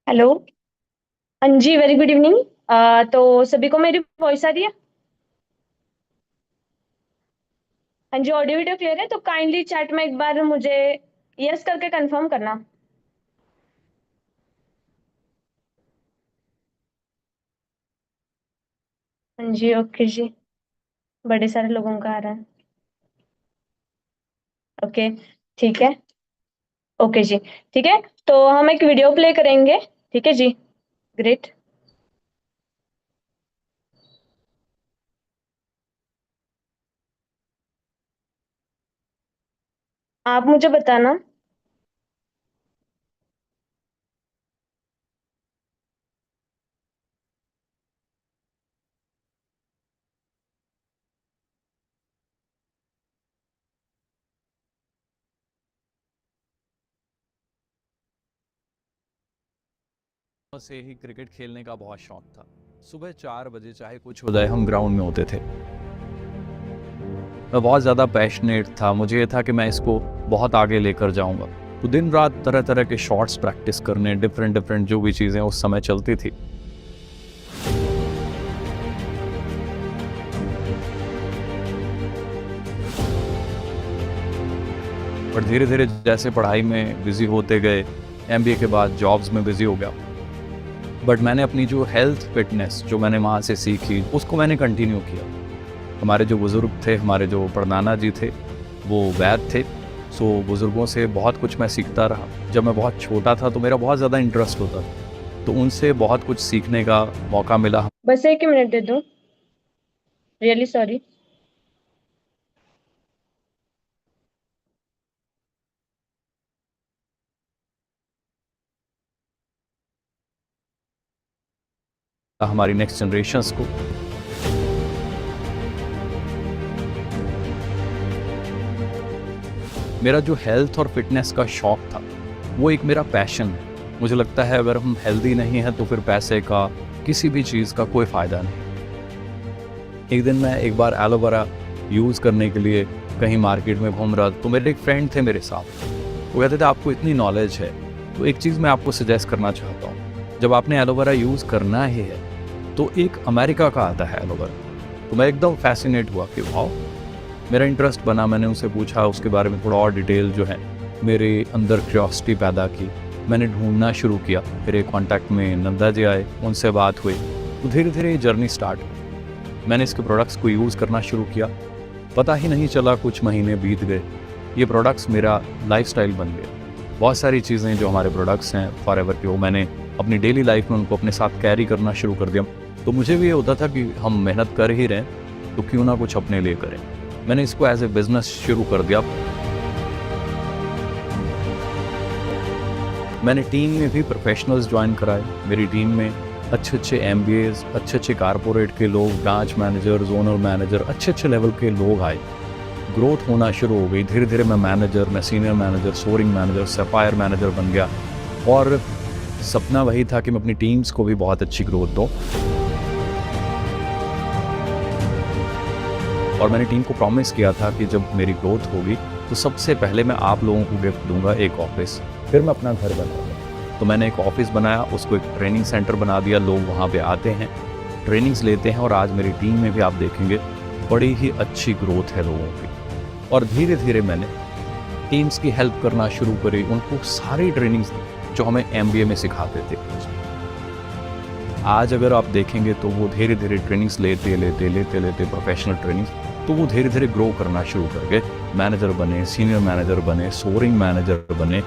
Hello. हाँ जी, very good evening. तो सभी को मेरी वॉइस आ रही है? हाँ जी, ऑडियो वीडियो क्लियर है तो काइंडली चैट में एक बार मुझे यस करके कंफर्म करना। हाँ जी, ओके जी। बड़े सारे लोगों का आ रहा है। ओके, ठीक है। ओके जी, ठीक है। तो हम एक वीडियो प्ले करेंगे। ठीक है जी। ग्रेट। आप मुझे बताना। से ही क्रिकेट खेलने का बहुत शौक था। सुबह 4 बजे चाहे कुछ हो जाए हम ग्राउंड में होते थे। मैं बहुत ज़्यादा पैशनेट था, मुझे ये था कि मैं इसको बहुत आगे लेकर जाऊंगा। तो दिन रात तरह तरह के शॉट्स प्रैक्टिस करने, डिफरेंट डिफरेंट जो भी चीज़ें उस समय चलती थी। पर धीरे धीरे जैसे पढ़ाई में बिजी होते गए, एमबीए के बाद जॉब्स में बिजी हो गया। बट मैंने अपनी जो हेल्थ फिटनेस जो मैंने वहाँ से सीखी उसको मैंने कंटिन्यू किया। हमारे जो बुज़ुर्ग थे, हमारे जो परदाना जी थे, वो वैद थे। सो बुज़ुर्गों से बहुत कुछ मैं सीखता रहा। जब मैं बहुत छोटा था तो मेरा बहुत ज़्यादा इंटरेस्ट होता था, तो उनसे बहुत कुछ सीखने का मौका मिला। बस एक ही मिनट दे दो। Really sorry. हमारी नेक्स्ट जनरेशन्स को। मेरा जो हेल्थ और फिटनेस का शौक था वो एक मेरा पैशन है। मुझे लगता है अगर हम हेल्दी नहीं हैं तो फिर पैसे का, किसी भी चीज़ का कोई फ़ायदा नहीं। एक दिन मैं एक बार एलोवेरा यूज़ करने के लिए कहीं मार्केट में घूम रहा, तो मेरे एक फ्रेंड थे मेरे साथ। वो कहते थे आपको इतनी नॉलेज है तो एक चीज़ मैं आपको सजेस्ट करना चाहता हूँ। जब आपने एलोवेरा यूज़ करना ही है तो एक अमेरिका का आता है एलोवेरा। तो मैं एकदम फैसिनेट हुआ कि वाओ, मेरा इंटरेस्ट बना। मैंने उनसे पूछा उसके बारे में थोड़ा और डिटेल जो है, मेरे अंदर क्यूरियोसिटी पैदा की। मैंने ढूंढना शुरू किया। फिर एक कॉन्टैक्ट में नंदा जी आए, उनसे बात हुई, तो धीरे धीरे ये जर्नी स्टार्ट हुई। मैंने इसके प्रोडक्ट्स को यूज़ करना शुरू किया। पता ही नहीं चला कुछ महीने बीत गए, ये प्रोडक्ट्स मेरा लाइफस्टाइल बन गया। बहुत सारी चीज़ें जो हमारे प्रोडक्ट्स हैं फॉरएवर के, वो मैंने अपनी डेली लाइफ में उनको अपने साथ कैरी करना शुरू कर दिया। तो मुझे भी ये होता था कि हम मेहनत कर ही रहे हैं तो क्यों ना कुछ अपने लिए करें। मैंने इसको एज ए बिजनेस शुरू कर दिया। मैंने टीम में भी प्रोफेशनल्स ज्वाइन कराए। मेरी टीम में अच्छे अच्छे एमबीएज, अच्छे अच्छे कारपोरेट के लोग, ब्रांच मैनेजर, जोनल मैनेजर, अच्छे अच्छे लेवल के लोग आए। ग्रोथ होना शुरू हो गई। धीरे धीरे मैं मैनेजर, मैं senior manager, soaring manager, sapphire manager बन गया। और सपना वही था कि मैं अपनी टीम्स को भी बहुत अच्छी ग्रोथ दूँ। और मैंने टीम को प्रॉमिस किया था कि जब मेरी ग्रोथ होगी तो सबसे पहले मैं आप लोगों को गिफ्ट दूंगा एक ऑफिस, फिर मैं अपना घर बनाऊंगा। तो मैंने एक ऑफिस बनाया, उसको एक ट्रेनिंग सेंटर बना दिया। लोग वहाँ पे आते हैं, ट्रेनिंग्स लेते हैं, और आज मेरी टीम में भी आप देखेंगे बड़ी ही अच्छी ग्रोथ है लोगों की। और धीरे धीरे मैंने टीम्स की हेल्प करना शुरू करी, उनको सारी ट्रेनिंग्स दी जो हमें एमबीए में सिखाते थे। आज अगर आप देखेंगे तो वो धीरे धीरे ट्रेनिंग्स लेते लेते लेते लेते प्रोफेशनल ट्रेनिंग्स, तो वो धीरे धीरे ग्रो करना शुरू कर गए। मैनेजर बने, सीनियर मैनेजर बने, सोरिंग मैनेजर बने।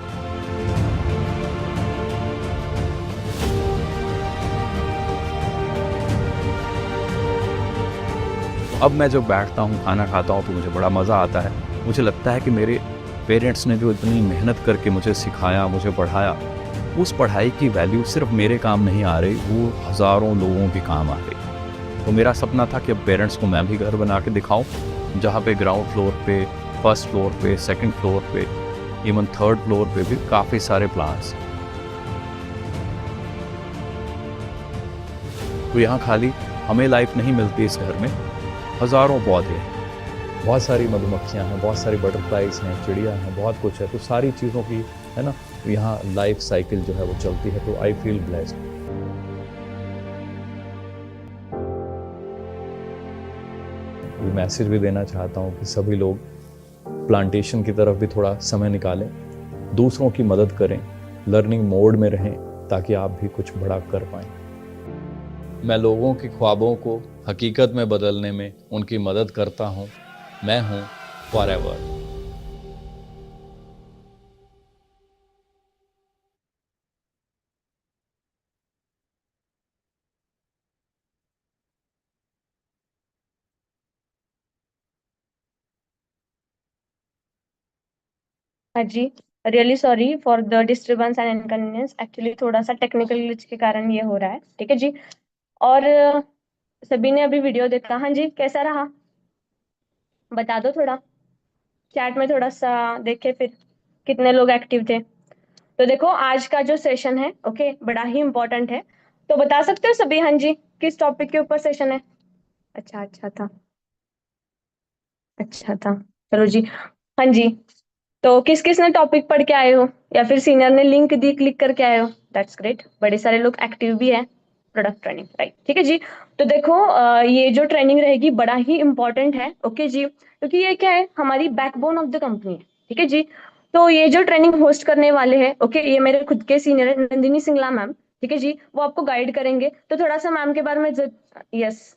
अब मैं जब बैठता हूँ, खाना खाता हूँ, तो मुझे बड़ा मज़ा आता है। मुझे लगता है कि मेरे पेरेंट्स ने जो इतनी मेहनत करके मुझे सिखाया, मुझे पढ़ाया, उस पढ़ाई की वैल्यू सिर्फ मेरे काम नहीं आ रही, वो हज़ारों लोगों के काम आ रही। तो मेरा सपना था कि अब पेरेंट्स को मैं भी घर बना के दिखाऊं, जहाँ पे ग्राउंड फ्लोर पे, फर्स्ट फ्लोर पे, सेकंड फ्लोर पे, इवन थर्ड फ्लोर पे भी काफ़ी सारे प्लांट्स। तो यहाँ खाली हमें लाइफ नहीं मिलती, इस घर में हज़ारों पौधे हैं। बहुत सारी मधुमक्खियाँ हैं, बहुत सारी बटरफ्लाइज हैं, चिड़िया हैं, बहुत कुछ है। तो सारी चीज़ों की है ना यहाँ लाइफ साइकिल जो है वो चलती है। तो आई फील ब्लेस्ड। ये मैसेज भी देना चाहता हूँ कि सभी लोग प्लांटेशन की तरफ भी थोड़ा समय निकालें, दूसरों की मदद करें, लर्निंग मोड में रहें, ताकि आप भी कुछ बड़ा कर पाएं। मैं लोगों के ख्वाबों को हकीकत में बदलने में उनकी मदद करता हूँ। मैं हूँ फॉरएवर। हाँ जी, really sorry for the disturbance and inconvenience. Actually थोड़ा सा टेक्निकल ग्लिच के कारण ये हो रहा है, ठीक है जी। और सभी ने अभी वीडियो देखा, हाँ जी, कैसा रहा बता दो थोड़ा, चैट में थोड़ा सा देखे फिर कितने लोग एक्टिव थे। तो देखो आज का जो सेशन है, ओके, बड़ा ही इंपॉर्टेंट है। तो बता सकते हो सभी, हाँ जी, किस टॉपिक के ऊपर सेशन है? अच्छा अच्छा था, अच्छा था, चलो जी। हाँ जी, तो किस किस ने टॉपिक पढ़ के आए हो, या फिर सीनियर ने लिंक दी क्लिक करके आए हो? दैट्स ग्रेट, बड़े सारे लोग एक्टिव भी है। प्रोडक्ट ट्रेनिंग, राइट, ठीक है जी। तो देखो ये जो ट्रेनिंग रहेगी बड़ा ही इंपॉर्टेंट है, ओके जी, क्योंकि ये क्या है, हमारी बैकबोन ऑफ द कंपनी है, ठीक है जी। तो ये जो ट्रेनिंग होस्ट करने वाले हैं, ओके, ये मेरे खुद के सीनियर है, नंदिनी सिंगला मैम, ठीक है जी, वो आपको गाइड करेंगे। तो थोड़ा सा मैम के बारे में, यस,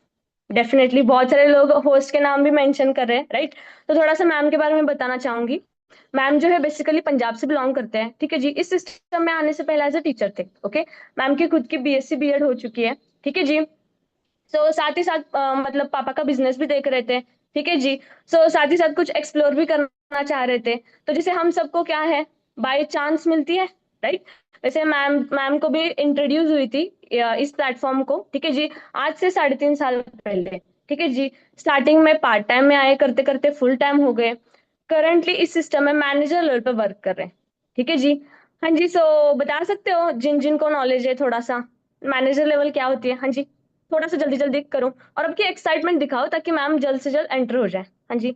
डेफिनेटली बहुत सारे लोग होस्ट के नाम भी मेंशन कर रहे हैं, राइट। तो थोड़ा सा मैम के बारे में बताना चाहूंगी। मैम जो है बेसिकली पंजाब से बिलोंग करते हैं, ठीक है जी। इस सिस्टम में आने से पहले एज अ टीचर थे, ओके। मैम की खुद की बीएससी बीएड हो चुकी है, ठीक है जी। सो साथ ही साथ मतलब पापा का बिजनेस भी देख रहे थे, ठीक है जी। सो साथ ही साथ कुछ एक्सप्लोर भी करना चाह रहे थे। तो जैसे हम सबको क्या है, बाय चांस मिलती है, राइट। वैसे मैम मैम को भी इंट्रोड्यूस हुई थी इस प्लेटफॉर्म को, ठीक है जी, आज से 3.5 साल पहले, ठीक है जी। स्टार्टिंग में पार्ट टाइम में आए, करते करते फुल टाइम हो गए। करंटली इस सिस्टम में मैनेजर लेवल पे वर्क कर रहे हैं, ठीक है जी। हाँ जी, सो बता सकते हो जिन जिन को नॉलेज है थोड़ा सा, मैनेजर लेवल क्या होती है? हाँ जी, थोड़ा सा जल्दी जल्दी करो, और आपकी एक्साइटमेंट दिखाओ ताकि मैम जल्द से जल्द एंटर हो जाए। हाँ जी।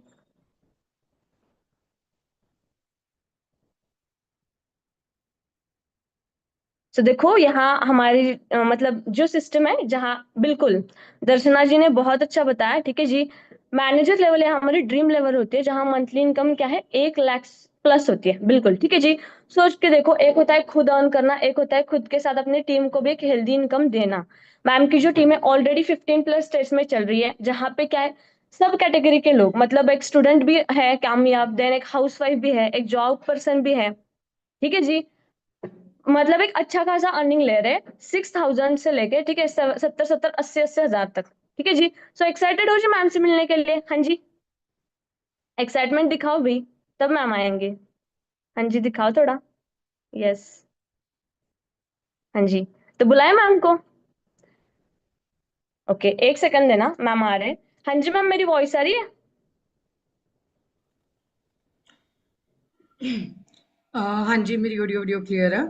तो देखो यहाँ हमारी मतलब जो सिस्टम है, जहाँ बिल्कुल दर्शना जी ने बहुत अच्छा बताया, ठीक है जी। मैनेजर लेवल है हमारी ड्रीम लेवल होती है, जहाँ मंथली इनकम क्या है, 1 लाख प्लस होती है, बिल्कुल, ठीक है जी। सोच के देखो, एक होता है खुद अर्न करना, एक होता है खुद के साथ अपनी टीम को भी एक हेल्दी इनकम देना। मैम की जो टीम है ऑलरेडी 15+ स्टेट्स में चल रही है, जहाँ पे क्या है, सब कैटेगरी के लोग, मतलब एक स्टूडेंट भी है कामयाब, देन एक हाउसवाइफ भी है, एक जॉब पर्सन भी है, ठीक है जी। मतलब एक अच्छा खासा अर्निंग ले रहे हैं, 6,000 से लेके, ठीक है, 70-70 80-80 हजार तक, ठीक है जी। सो एक्साइटेड हो जी मैम से मिलने के लिए? हाँ जी, एक्साइटमेंट दिखाओ भी, तब मैम आएंगे। हाँ जी, दिखाओ थोड़ा। यस, हाँ जी, तो बुलाए मैम को। ओके, एक सेकंड देना, मैम आ रहे हैं। हाँ जी मैम, मेरी वॉइस आ रही है? हाँ जी, मेरी ऑडियो वीडियो क्लियर है।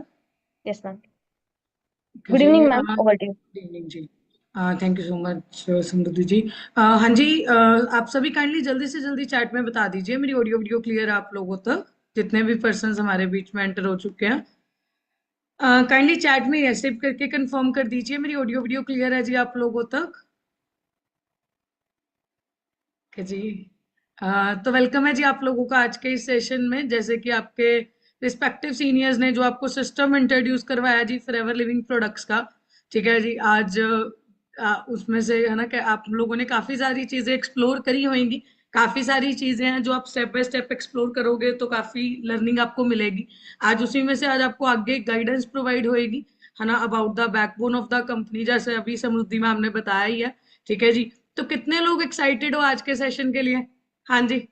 Yes ma'am. ओके गुड जी। Evening ma'am, over to you. Good evening जी। Thank you so much Samriddhi ji. हाँ जी, आप सभी काइंडली जल्दी से जल्दी चैट में बता दीजिए मेरी ऑडियो वीडियो क्लियर है आप लोगों तक, जितने भी पर्सन हमारे बीच में एंटर हो चुके हैं। काइंडली चैट में यस टाइप करके कंफर्म कर दीजिए मेरी ऑडियो वीडियो क्लियर है जी आप लोगों तक। ओके जी। तो वेलकम है जी आप लोगों का आज के इस सेशन में। जैसे कि आपके रिस्पेक्टिव सीनियर्स ने जो आपको सिस्टम इंट्रोड्यूस करवाया जी फॉरएवर लिविंग प्रोडक्ट्स का, ठीक है जी। आज उसमें से है ना कि आप लोगों ने काफी सारी चीजें एक्सप्लोर करी होंगी। काफी सारी चीजें हैं जो आप स्टेप बाय स्टेप एक्सप्लोर करोगे तो काफी लर्निंग आपको मिलेगी। आज उसी में से आज आपको आगे गाइडेंस प्रोवाइड होएगी, है ना, about the backbone of the company, जैसे अभी समृद्धि मैम ने बताया ही है, ठीक है जी। तो कितने लोग एक्साइटेड हो आज के सेशन के लिए? हाँ जी,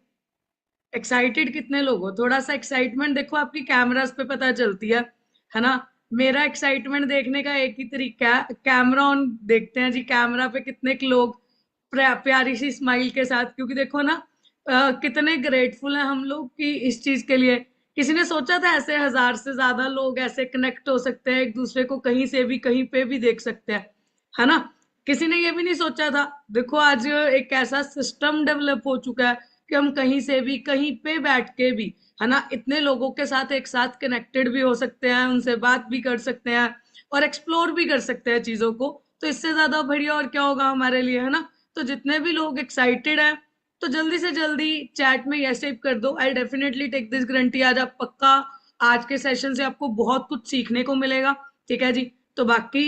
एक्साइटेड कितने लोग हो? थोड़ा सा एक्साइटमेंट देखो आपकी कैमरास पे पता चलती है ना। मेरा एक्साइटमेंट देखने का एक ही तरीका है, कैमरा ऑन देखते हैं जी, कैमरा पे कितने के लोग प्यारी सी स्माइल के साथ, क्योंकि देखो ना कितने ग्रेटफुल हैं हम लोग कि इस चीज के लिए किसी ने सोचा था ऐसे 1000 से ज्यादा लोग ऐसे कनेक्ट हो सकते हैं, एक दूसरे को कहीं से भी कहीं पे भी देख सकते हैं, है ना। किसी ने ये भी नहीं सोचा था। देखो आज एक ऐसा सिस्टम डेवलप हो चुका है कि हम कहीं से भी कहीं पे बैठ के भी, है ना, इतने लोगों के साथ एक साथ कनेक्टेड भी हो सकते हैं, उनसे बात भी कर सकते हैं और एक्सप्लोर भी कर सकते हैं चीजों को। तो इससे ज्यादा बढ़िया और क्या होगा हमारे लिए, है ना। तो जितने भी लोग एक्साइटेड हैं तो जल्दी से जल्दी चैट में यस टाइप कर दो। I definitely take this guarantee, आज आप पक्का आज के सेशन से आपको बहुत कुछ सीखने को मिलेगा। ठीक है जी। तो बाकी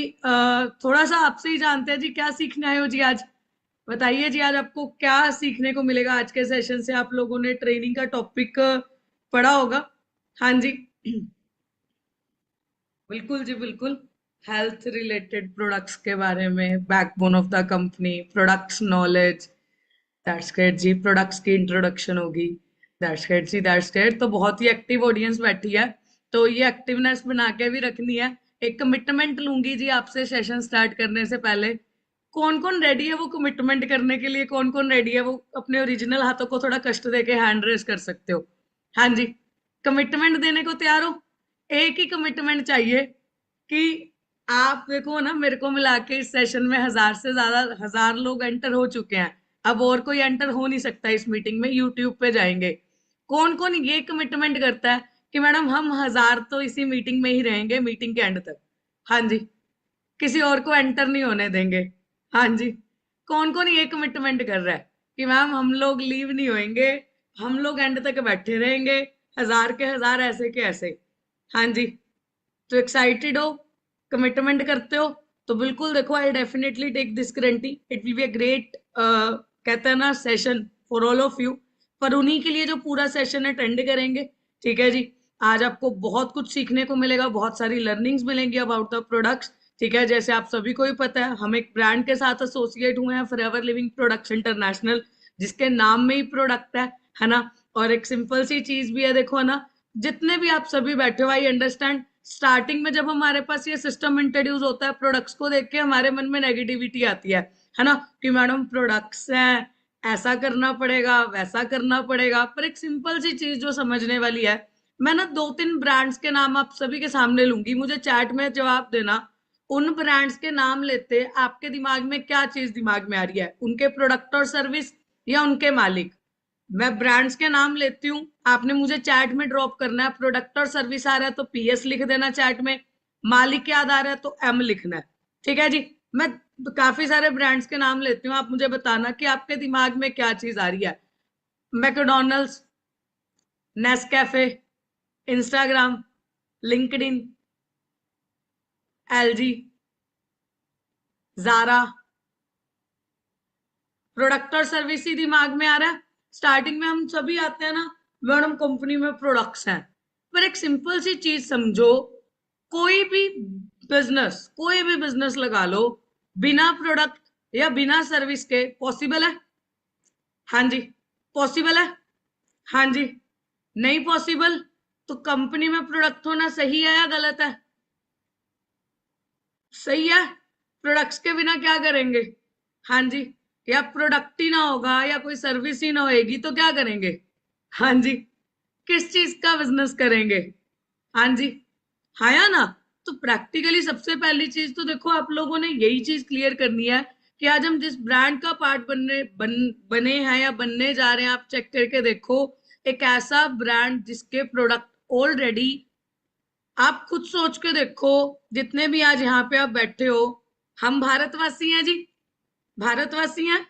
थोड़ा सा आपसे ही जानते हैं जी, क्या सीखने आए हो जी आज? बताइए जी, आज आपको क्या सीखने को मिलेगा आज के सेशन से? आप लोगों ने ट्रेनिंग का टॉपिक पढ़ा होगा। हाँ जी। बिल्कुल जी बिल्कुल। हेल्थ रिलेटेड प्रोडक्ट्स के बारे में, backbone of the company, products knowledge. That's great जी। प्रोडक्ट्स की इंट्रोडक्शन होगी। दैट्स ग्रेट जी, दैट्स ग्रेट। तो बहुत ही एक्टिव ऑडियंस बैठी है, तो ये एक्टिवनेस बना के भी रखनी है। एक कमिटमेंट लूंगी जी आपसे सेशन स्टार्ट करने से पहले। कौन कौन रेडी है वो कमिटमेंट करने के लिए? कौन कौन रेडी है? वो अपने ओरिजिनल हाथों को थोड़ा कष्ट देके हैंड रेस कर सकते हो। हाँ जी, कमिटमेंट देने को तैयार हो? एक ही कमिटमेंट चाहिए कि आप देखो ना, मेरे को मिला के इस सेशन में 1000 से ज्यादा 1000 लोग एंटर हो चुके हैं। अब और कोई एंटर हो नहीं सकता इस मीटिंग में, यूट्यूब पे जाएंगे। कौन कौन ये कमिटमेंट करता है कि मैडम हम 1000 तो इसी मीटिंग में ही रहेंगे मीटिंग के एंड तक? हाँ जी, किसी और को एंटर नहीं होने देंगे। हाँ जी, कौन कौन ये कमिटमेंट कर रहा है कि मैम हम लोग लीव नहीं होएंगे, हम लोग एंड तक बैठे रहेंगे, 1000 के 1000 ऐसे के ऐसे? हाँ जी, तो एक्साइटेड हो, कमिटमेंट करते हो? तो बिल्कुल देखो, I definitely take this guarantee, it will be a great, कहते हैं ना, session for all of you. पर उन्हीं के लिए जो पूरा सेशन अटेंड करेंगे। ठीक है जी। आज आपको बहुत कुछ सीखने को मिलेगा, बहुत सारी लर्निंग्स मिलेंगी अबाउट द प्रोडक्ट्स। ठीक है, जैसे आप सभी को ही पता है, हम एक ब्रांड के साथ एसोसिएट हुए हैं, फॉरएवर लिविंग प्रोडक्ट्स इंटरनेशनल, जिसके नाम में ही प्रोडक्ट है ना। और एक सिंपल सी चीज भी है, देखो ना, जितने भी आप सभी बैठे हो, आई अंडरस्टैंड स्टार्टिंग में जब हमारे पास ये सिस्टम इंट्रोड्यूस होता है, प्रोडक्ट्स को देख के हमारे मन में नेगेटिविटी आती है ना, कि मैडम प्रोडक्ट्स हैं, ऐसा करना पड़ेगा, वैसा करना पड़ेगा। पर एक सिंपल सी चीज जो समझने वाली है, मैं ना 2-3 ब्रांड्स के नाम आप सभी के सामने लूंगी, मुझे चैट में जवाब देना। उन ब्रांड्स के नाम लेते आपके दिमाग में क्या चीज दिमाग में आ रही है? उनके प्रोडक्ट और सर्विस या उनके मालिक? मैं ब्रांड्स के नाम लेती हूँ, आपने मुझे चैट में ड्रॉप करना है। प्रोडक्ट और सर्विस आ रहा है तो पीएस लिख देना चैट में, मालिक याद आ रहा है तो एम लिखना है। ठीक है जी। मैं काफी सारे ब्रांड्स के नाम लेती हूँ, आप मुझे बताना कि आपके दिमाग में क्या चीज आ रही है। McDonald's, Nescafe, Instagram, LinkedIn, LG, Zara. Product और सर्विस ही दिमाग में आ रहा है। स्टार्टिंग में हम सभी आते हैं ना, मैडम कंपनी में प्रोडक्ट्स हैं। पर एक सिंपल सी चीज समझो, कोई भी बिजनेस लगा लो, बिना प्रोडक्ट या बिना सर्विस के पॉसिबल है? हाँ जी, पॉसिबल है। हाँ जी, नहीं पॉसिबल। तो कंपनी में प्रोडक्ट होना सही है या गलत है? सही है। प्रोडक्ट्स के बिना क्या करेंगे? हाँ जी, या प्रोडक्ट ही ना होगा या कोई सर्विस ही ना होएगी तो क्या करेंगे? हाँ जी, किस चीज का बिजनेस करेंगे? हाँ जी, हाँ या ना। तो प्रैक्टिकली सबसे पहली चीज तो देखो, आप लोगों ने यही चीज क्लियर करनी है कि आज हम जिस ब्रांड का पार्ट बने हैं या बनने जा रहे हैं, आप चेक करके देखो, एक ऐसा ब्रांड जिसके प्रोडक्ट ऑलरेडी, आप खुद सोच के देखो, जितने भी आज यहाँ पे आप बैठे हो, हम भारतवासी हैं जी, भारतवासी हैं।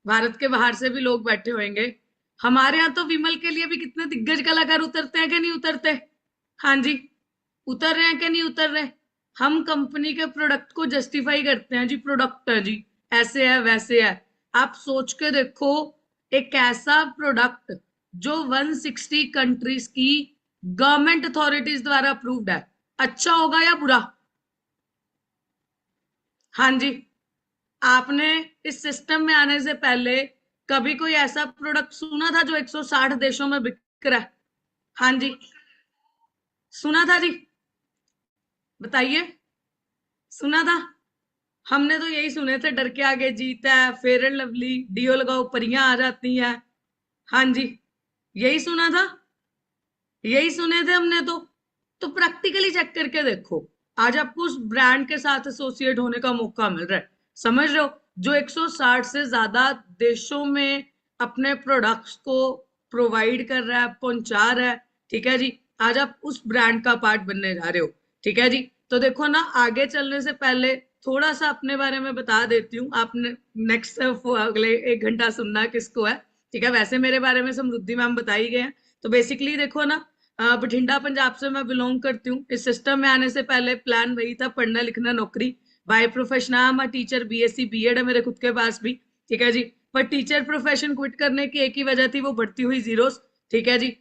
भारत के बाहर से भी लोग बैठे होंगे। हमारे यहाँ तो विमल के लिए भी कितने दिग्गज कलाकार उतरते हैं कि नहीं उतरते? हाँ जी, उतर रहे हैं कि नहीं उतर रहे? हम कंपनी के प्रोडक्ट को जस्टिफाई करते हैं जी, प्रोडक्ट है जी, ऐसे है वैसे है। आप सोच के देखो, एक ऐसा प्रोडक्ट जो 160 कंट्रीज की गवर्नमेंट अथॉरिटीज द्वारा अप्रूव्ड है, अच्छा होगा या बुरा? हाँ जी, आपने इस सिस्टम में आने से पहले कभी कोई ऐसा प्रोडक्ट सुना था जो 160 देशों में बिक रहा है? हाँ जी, सुना था जी? बताइए, सुना था? हमने तो यही सुने थे, डर के आगे जीत है, फेयर एंड लवली, डीओ लगाओ परियां आ जाती हैं। हाँ जी, यही सुना था, यही सुने थे हमने तो प्रैक्टिकली चेक करके देखो, आज आपको उस ब्रांड के साथ एसोसिएट होने का मौका मिल रहा है। समझ रहे हो? जो 160 से ज्यादा देशों में अपने प्रोडक्ट्स को प्रोवाइड कर रहा है, पहुंचा रहा है, ठीक है जी। आज आप उस ब्रांड का पार्ट बनने जा रहे हो, ठीक है जी। तो देखो ना, आगे चलने से पहले थोड़ा सा अपने बारे में बता देती हूँ। आपने नेक्स्ट अगले 1 घंटा सुनना किसको है, ठीक है। वैसे मेरे बारे में समृद्धि मैम बता ही गए हैं। तो बेसिकली देखो ना, बठिंडा पंजाब से मैं बिलोंग करती हूँ। इस सिस्टम में आने से पहले प्लान वही था, पढ़ना लिखना नौकरी। By profession I am teacher, BSc BEd है मेरे खुद के पास भी, ठीक है जी। पर टीचर प्रोफेशन क्विट करने की एक ही वजह थी, वो बढ़ती हुई जीरोस, ठीक है जी।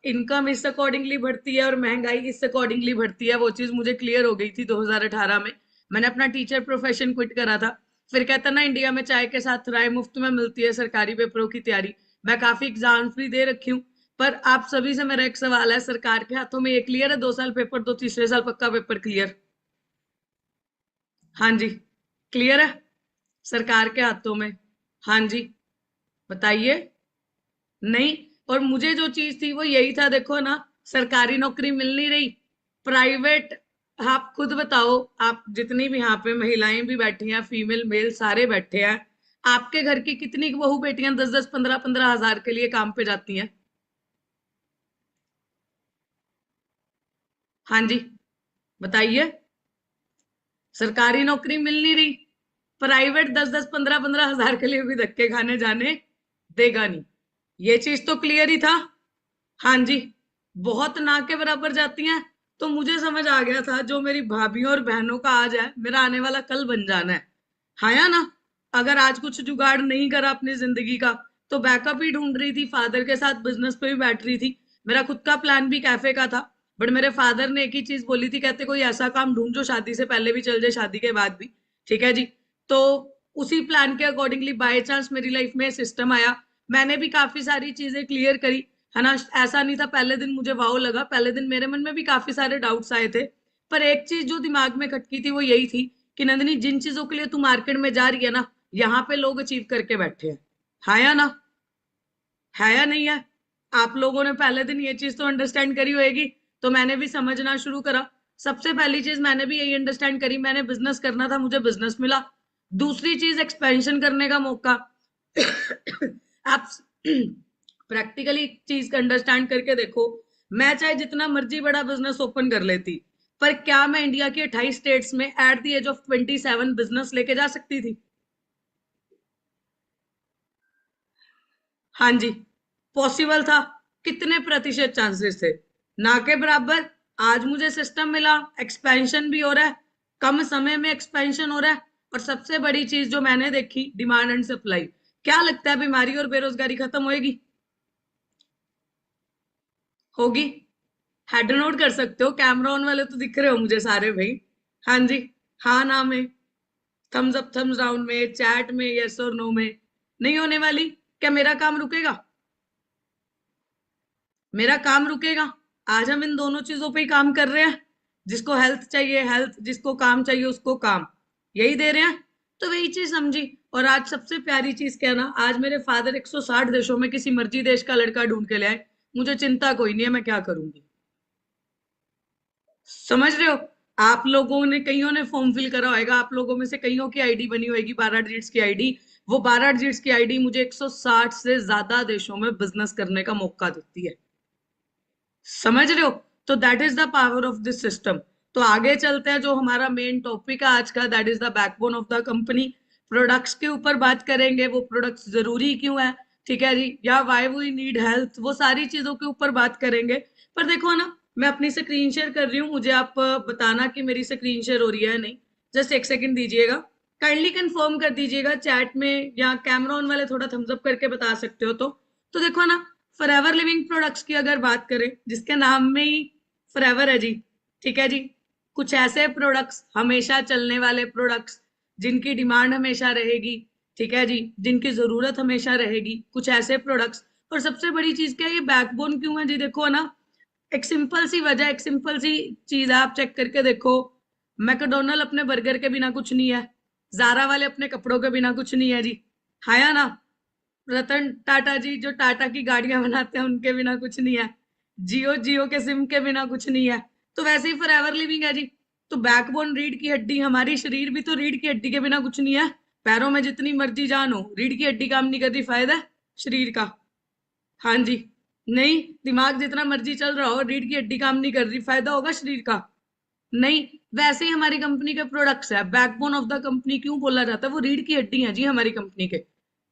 इनकम इस अकॉर्डिंगली बढ़ती है और महंगाई इस अकॉर्डिंगली बढ़ती है, वो चीज मुझे क्लियर हो गई थी 2018 में। मैंने अपना टीचर प्रोफेशन क्विट करा था। फिर कहता ना, इंडिया में चाय के साथ राय मुफ्त में मिलती है सरकारी पेपरों की तैयारी। मैं काफी एग्जाम्स भी दे रखी हूँ। पर आप सभी से मेरा एक सवाल है, सरकार के हाथों में ये क्लियर है 2 साल पेपर दो, तीसरे साल पक्का पेपर क्लियर? हाँ जी, क्लियर है सरकार के हाथों में? हाँ जी, बताइए। नहीं। और मुझे जो चीज थी वो यही था, देखो ना, सरकारी नौकरी मिल नहीं रही, प्राइवेट। आप खुद बताओ, आप जितनी भी यहाँ पे महिलाएं भी बैठी हैं, फीमेल मेल सारे बैठे हैं, आपके घर की कितनी बहू बेटियां 10-10 15-15 हजार के लिए काम पे जाती हैं? हाँ जी, बताइए। सरकारी नौकरी मिल नहीं रही, प्राइवेट 10-10 15-15 हजार के लिए भी धक्के खाने जाने देगा नहीं। ये चीज तो क्लियर ही था। हाँ जी, बहुत ना के बराबर जाती हैं। तो मुझे समझ आ गया था, जो मेरी भाभीियों और बहनों का आज है, मेरा आने वाला कल बन जाना है। हाँ या ना? अगर आज कुछ जुगाड़ नहीं करा अपनी जिंदगी का, तो बैकअप ही ढूंढ रही थी, फादर के साथ बिजनेस पे भी बैठ रही थी। मेरा खुद का प्लान भी कैफे का था, बट मेरे फादर ने एक ही चीज बोली थी, कहते कोई ऐसा काम ढूंढ जो शादी से पहले भी चल जाए, शादी के बाद भी, ठीक है जी। तो उसी प्लान के अकॉर्डिंगली बाय चांस मेरी लाइफ में सिस्टम आया। मैंने भी काफी सारी चीजें क्लियर करी, है ना। ऐसा नहीं था पहले दिन मुझे वाव लगा, पहले दिन मेरे मन में भी काफी सारे डाउट्स आए थे। पर एक चीज जो दिमाग में खटकी थी वो यही थी कि नंदिनी, जिन चीजों के लिए तू मार्केट में जा रही है ना, यहाँ पे लोग अचीव करके बैठे हैं। हाँ या ना? है या नहीं है? आप लोगों ने पहले दिन ये चीज तो अंडरस्टैंड करी होगी। तो मैंने भी समझना शुरू करा। सबसे पहली चीज मैंने भी यही अंडरस्टैंड करी, मैंने बिजनेस करना था, मुझे बिजनेस मिला। दूसरी चीज, एक्सपेंशन करने का मौका। आप प्रैक्टिकली चीज का अंडरस्टैंड करके देखो, मैं चाहे जितना मर्जी बड़ा बिजनेस ओपन कर लेती, पर क्या मैं इंडिया के 28 स्टेट्स में at the age of 27 business लेके जा सकती थी? हाँ जी, पॉसिबल था। कितने प्रतिशत चांसेस थे? ना के बराबर। आज मुझे सिस्टम मिला, एक्सपेंशन भी हो रहा है, कम समय में एक्सपेंशन हो रहा है। और सबसे बड़ी चीज जो मैंने देखी, डिमांड एंड सप्लाई। क्या लगता है, बीमारी और बेरोजगारी खत्म होएगी? होगी? हेड नोट कर सकते हो, कैमरा ऑन वाले तो दिख रहे हो मुझे सारे भाई। हाँ जी, हाँ ना में, थम्स अप थम्स डाउन में, चैट में, यस और नो में। नहीं होने वाली? क्या मेरा काम रुकेगा? मेरा काम रुकेगा? आज हम इन दोनों चीजों पे ही काम कर रहे हैं। जिसको हेल्थ चाहिए हेल्थ, जिसको काम चाहिए उसको काम, यही दे रहे हैं। तो वही चीज समझी। और आज सबसे प्यारी चीज क्या ना, आज मेरे फादर 160 देशों में किसी मर्जी देश का लड़का ढूंढ के ले आए, मुझे चिंता कोई नहीं है, मैं क्या करूंगी। समझ रहे हो? आप लोगों ने, कईयों ने फॉर्म फिल करा होगा, आप लोगों में से कईयों की आईडी बनी होगी 12 डिजिट्स की आईडी। वो 12 डिजिट्स की आईडी मुझे 160 से ज्यादा देशों में बिजनेस करने का मौका देती है। समझ रहे हो? तो that is the power of this system. तो आगे चलते हैं, जो हमारा मेन टॉपिक है आज का, that is the backbone of the company. Products के ऊपर बात करेंगे, वो प्रोडक्ट्स जरूरी क्यों है, ठीक है जी, या वाई वी नीड हेल्थ, वो सारी चीजों के ऊपर बात करेंगे। पर देखो ना, मैं अपनी स्क्रीन शेयर कर रही हूँ, मुझे आप बताना कि मेरी स्क्रीन शेयर हो रही है या नहीं। जस्ट एक सेकंड दीजिएगा, काइंडली कंफर्म कर दीजिएगा चैट में, या कैमरा ऑन वाले थोड़ा थम्स अप करके बता सकते हो तो देखो ना, फॉरएवर लिविंग प्रोडक्ट्स की अगर बात करें, जिसके नाम में ही फॉरएवर है जी, ठीक है जी। कुछ ऐसे प्रोडक्ट्स, हमेशा चलने वाले प्रोडक्ट्स, जिनकी डिमांड हमेशा रहेगी, ठीक है जी, जिनकी जरूरत हमेशा रहेगी, कुछ ऐसे प्रोडक्ट्स। और सबसे बड़ी चीज क्या है, ये बैकबोन क्यों है जी? देखो ना, एक सिंपल सी वजह, एक सिंपल सी चीज है, आप चेक करके देखो। मैकडोनल्ड अपने बर्गर के बिना कुछ नहीं है, जारा वाले अपने कपड़ों के बिना कुछ नहीं है जी। हाँ या ना? रतन टाटा जी जो टाटा की गाड़ियां बनाते हैं, उनके बिना कुछ नहीं है। जियो जियो के सिम के बिना कुछ नहीं है। तो वैसे ही फॉरएवर लिविंग है जी। तो बैकबोन, रीढ़ की हड्डी, हमारी शरीर भी तो रीढ़ की हड्डी के बिना कुछ नहीं है। पैरों में जितनी मर्जी जान हो, रीढ़ की हड्डी काम नहीं कर रही, फायदा है? शरीर का। हाँ जी। नहीं, दिमाग जितना मर्जी चल रहा हो, रीढ़ की हड्डी काम नहीं कर रही, फायदा होगा शरीर का? नहीं। वैसे ही हमारी कंपनी के प्रोडक्ट्स है, बैकबोन ऑफ द कंपनी क्यों बोला जाता है, वो रीढ़ की हड्डी है जी हमारी कंपनी के।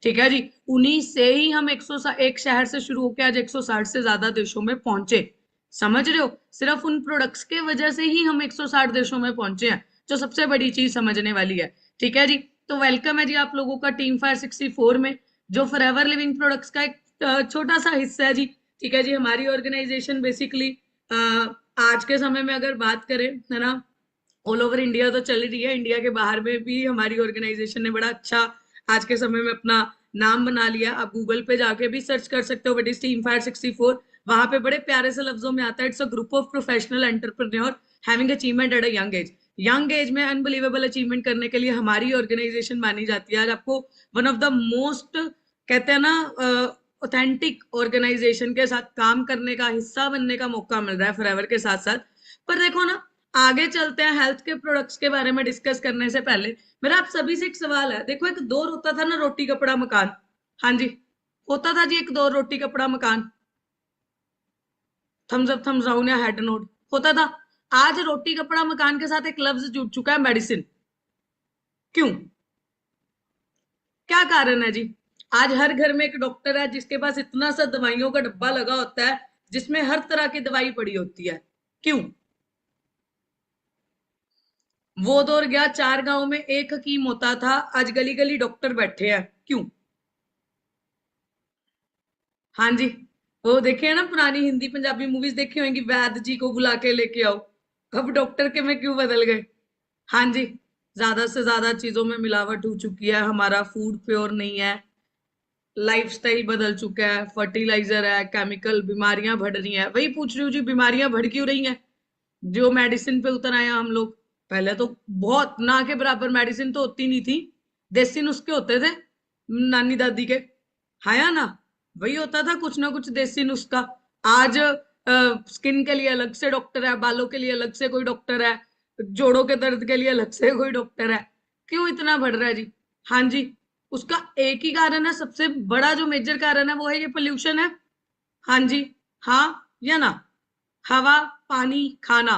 ठीक है जी। उन्हीं से ही हम 101 शहर से शुरू होकर आज 160 से ज्यादा देशों में पहुंचे। समझ रहे हो? सिर्फ उन प्रोडक्ट्स के वजह से ही हम 160 देशों में पहुंचे हैं, जो सबसे बड़ी चीज समझने वाली है। ठीक है जी। तो वेलकम है जी आप लोगों का टीम फायर 64 में, जो फॉरएवर लिविंग प्रोडक्ट्स का एक छोटा सा हिस्सा है जी। ठीक है जी। हमारी ऑर्गेनाइजेशन बेसिकली आज के समय में अगर बात करें, है ना, ऑल ओवर इंडिया तो चल रही है, इंडिया के बाहर में भी हमारी ऑर्गेनाइजेशन ने बड़ा अच्छा आज के समय में अपना नाम बना लिया। आप गूगल पे जाके भी सर्च कर सकते हो व्हाट इज टीम फायर 64। वहां पे बड़े प्यारे से लफ्जों में आता है, it's a group of professional entrepreneur having achievement at a young age. Young age में अनबिलीवेबल अचीवमेंट करने के लिए हमारी ऑर्गेनाइजेशन मानी जाती है। आज आपको वन ऑफ द मोस्ट, कहते हैं ना, ऑथेंटिक ऑर्गेनाइजेशन के साथ काम करने का, हिस्सा बनने का मौका मिल रहा है फॉरएवर के साथ साथ। पर देखो ना, आगे चलते हैं हेल्थ के प्रोडक्ट्स के बारे में डिस्कस करने से पहले मेरा आप सभी से एक सवाल है। देखो, एक दौर होता था ना, रोटी कपड़ा मकान। हाँ जी, होता था जी एक दौर, रोटी कपड़ा मकान। थम्स अप थम्स डाउन या हेड नोड होता था। आज रोटी कपड़ा मकान के साथ एक लफ्ज जुड़ चुका है, मेडिसिन। क्यों? क्या कारण है जी? आज हर घर में एक डॉक्टर है जिसके पास इतना सा दवाइयों का डब्बा लगा होता है, जिसमें हर तरह की दवाई पड़ी होती है। क्यों? वो दौर गया, 4 गांव में एक हकीम होता था, आज गली गली डॉक्टर बैठे हैं। क्यों? हाँ जी। वो देखे है ना, पुरानी हिंदी पंजाबी मूवीज देखी होंगी, वैद्य जी को बुला के लेके आओ। अब डॉक्टर के में क्यों बदल गए? हाँ जी। ज्यादा से ज्यादा चीजों में मिलावट हो चुकी है, हमारा फूड प्योर नहीं है, लाइफस्टाइल बदल चुका है, फर्टिलाइजर है, केमिकल, बीमारियां बढ़ रही हैं। वही पूछ रही हूँ जी, बीमारियां बढ़ क्यों रही हैं? जो मेडिसिन पे उतर आए हैं हम लोग। पहले तो बहुत ना के बराबर मेडिसिन तो होती नहीं थी, देसी नुस्खे होते थे नानी दादी के। हाँ या ना? वही होता था कुछ ना कुछ देसी नुस्खा। आज स्किन के लिए अलग से डॉक्टर है, बालों के लिए अलग से कोई डॉक्टर है, जोड़ों के दर्द के लिए अलग से कोई डॉक्टर है। क्यों इतना बढ़ रहा है जी? हाँ जी। उसका एक ही कारण है, सबसे बड़ा जो मेजर कारण है वो है ये पोल्यूशन है। हाँ जी। हाँ या ना? हवा, पानी, खाना,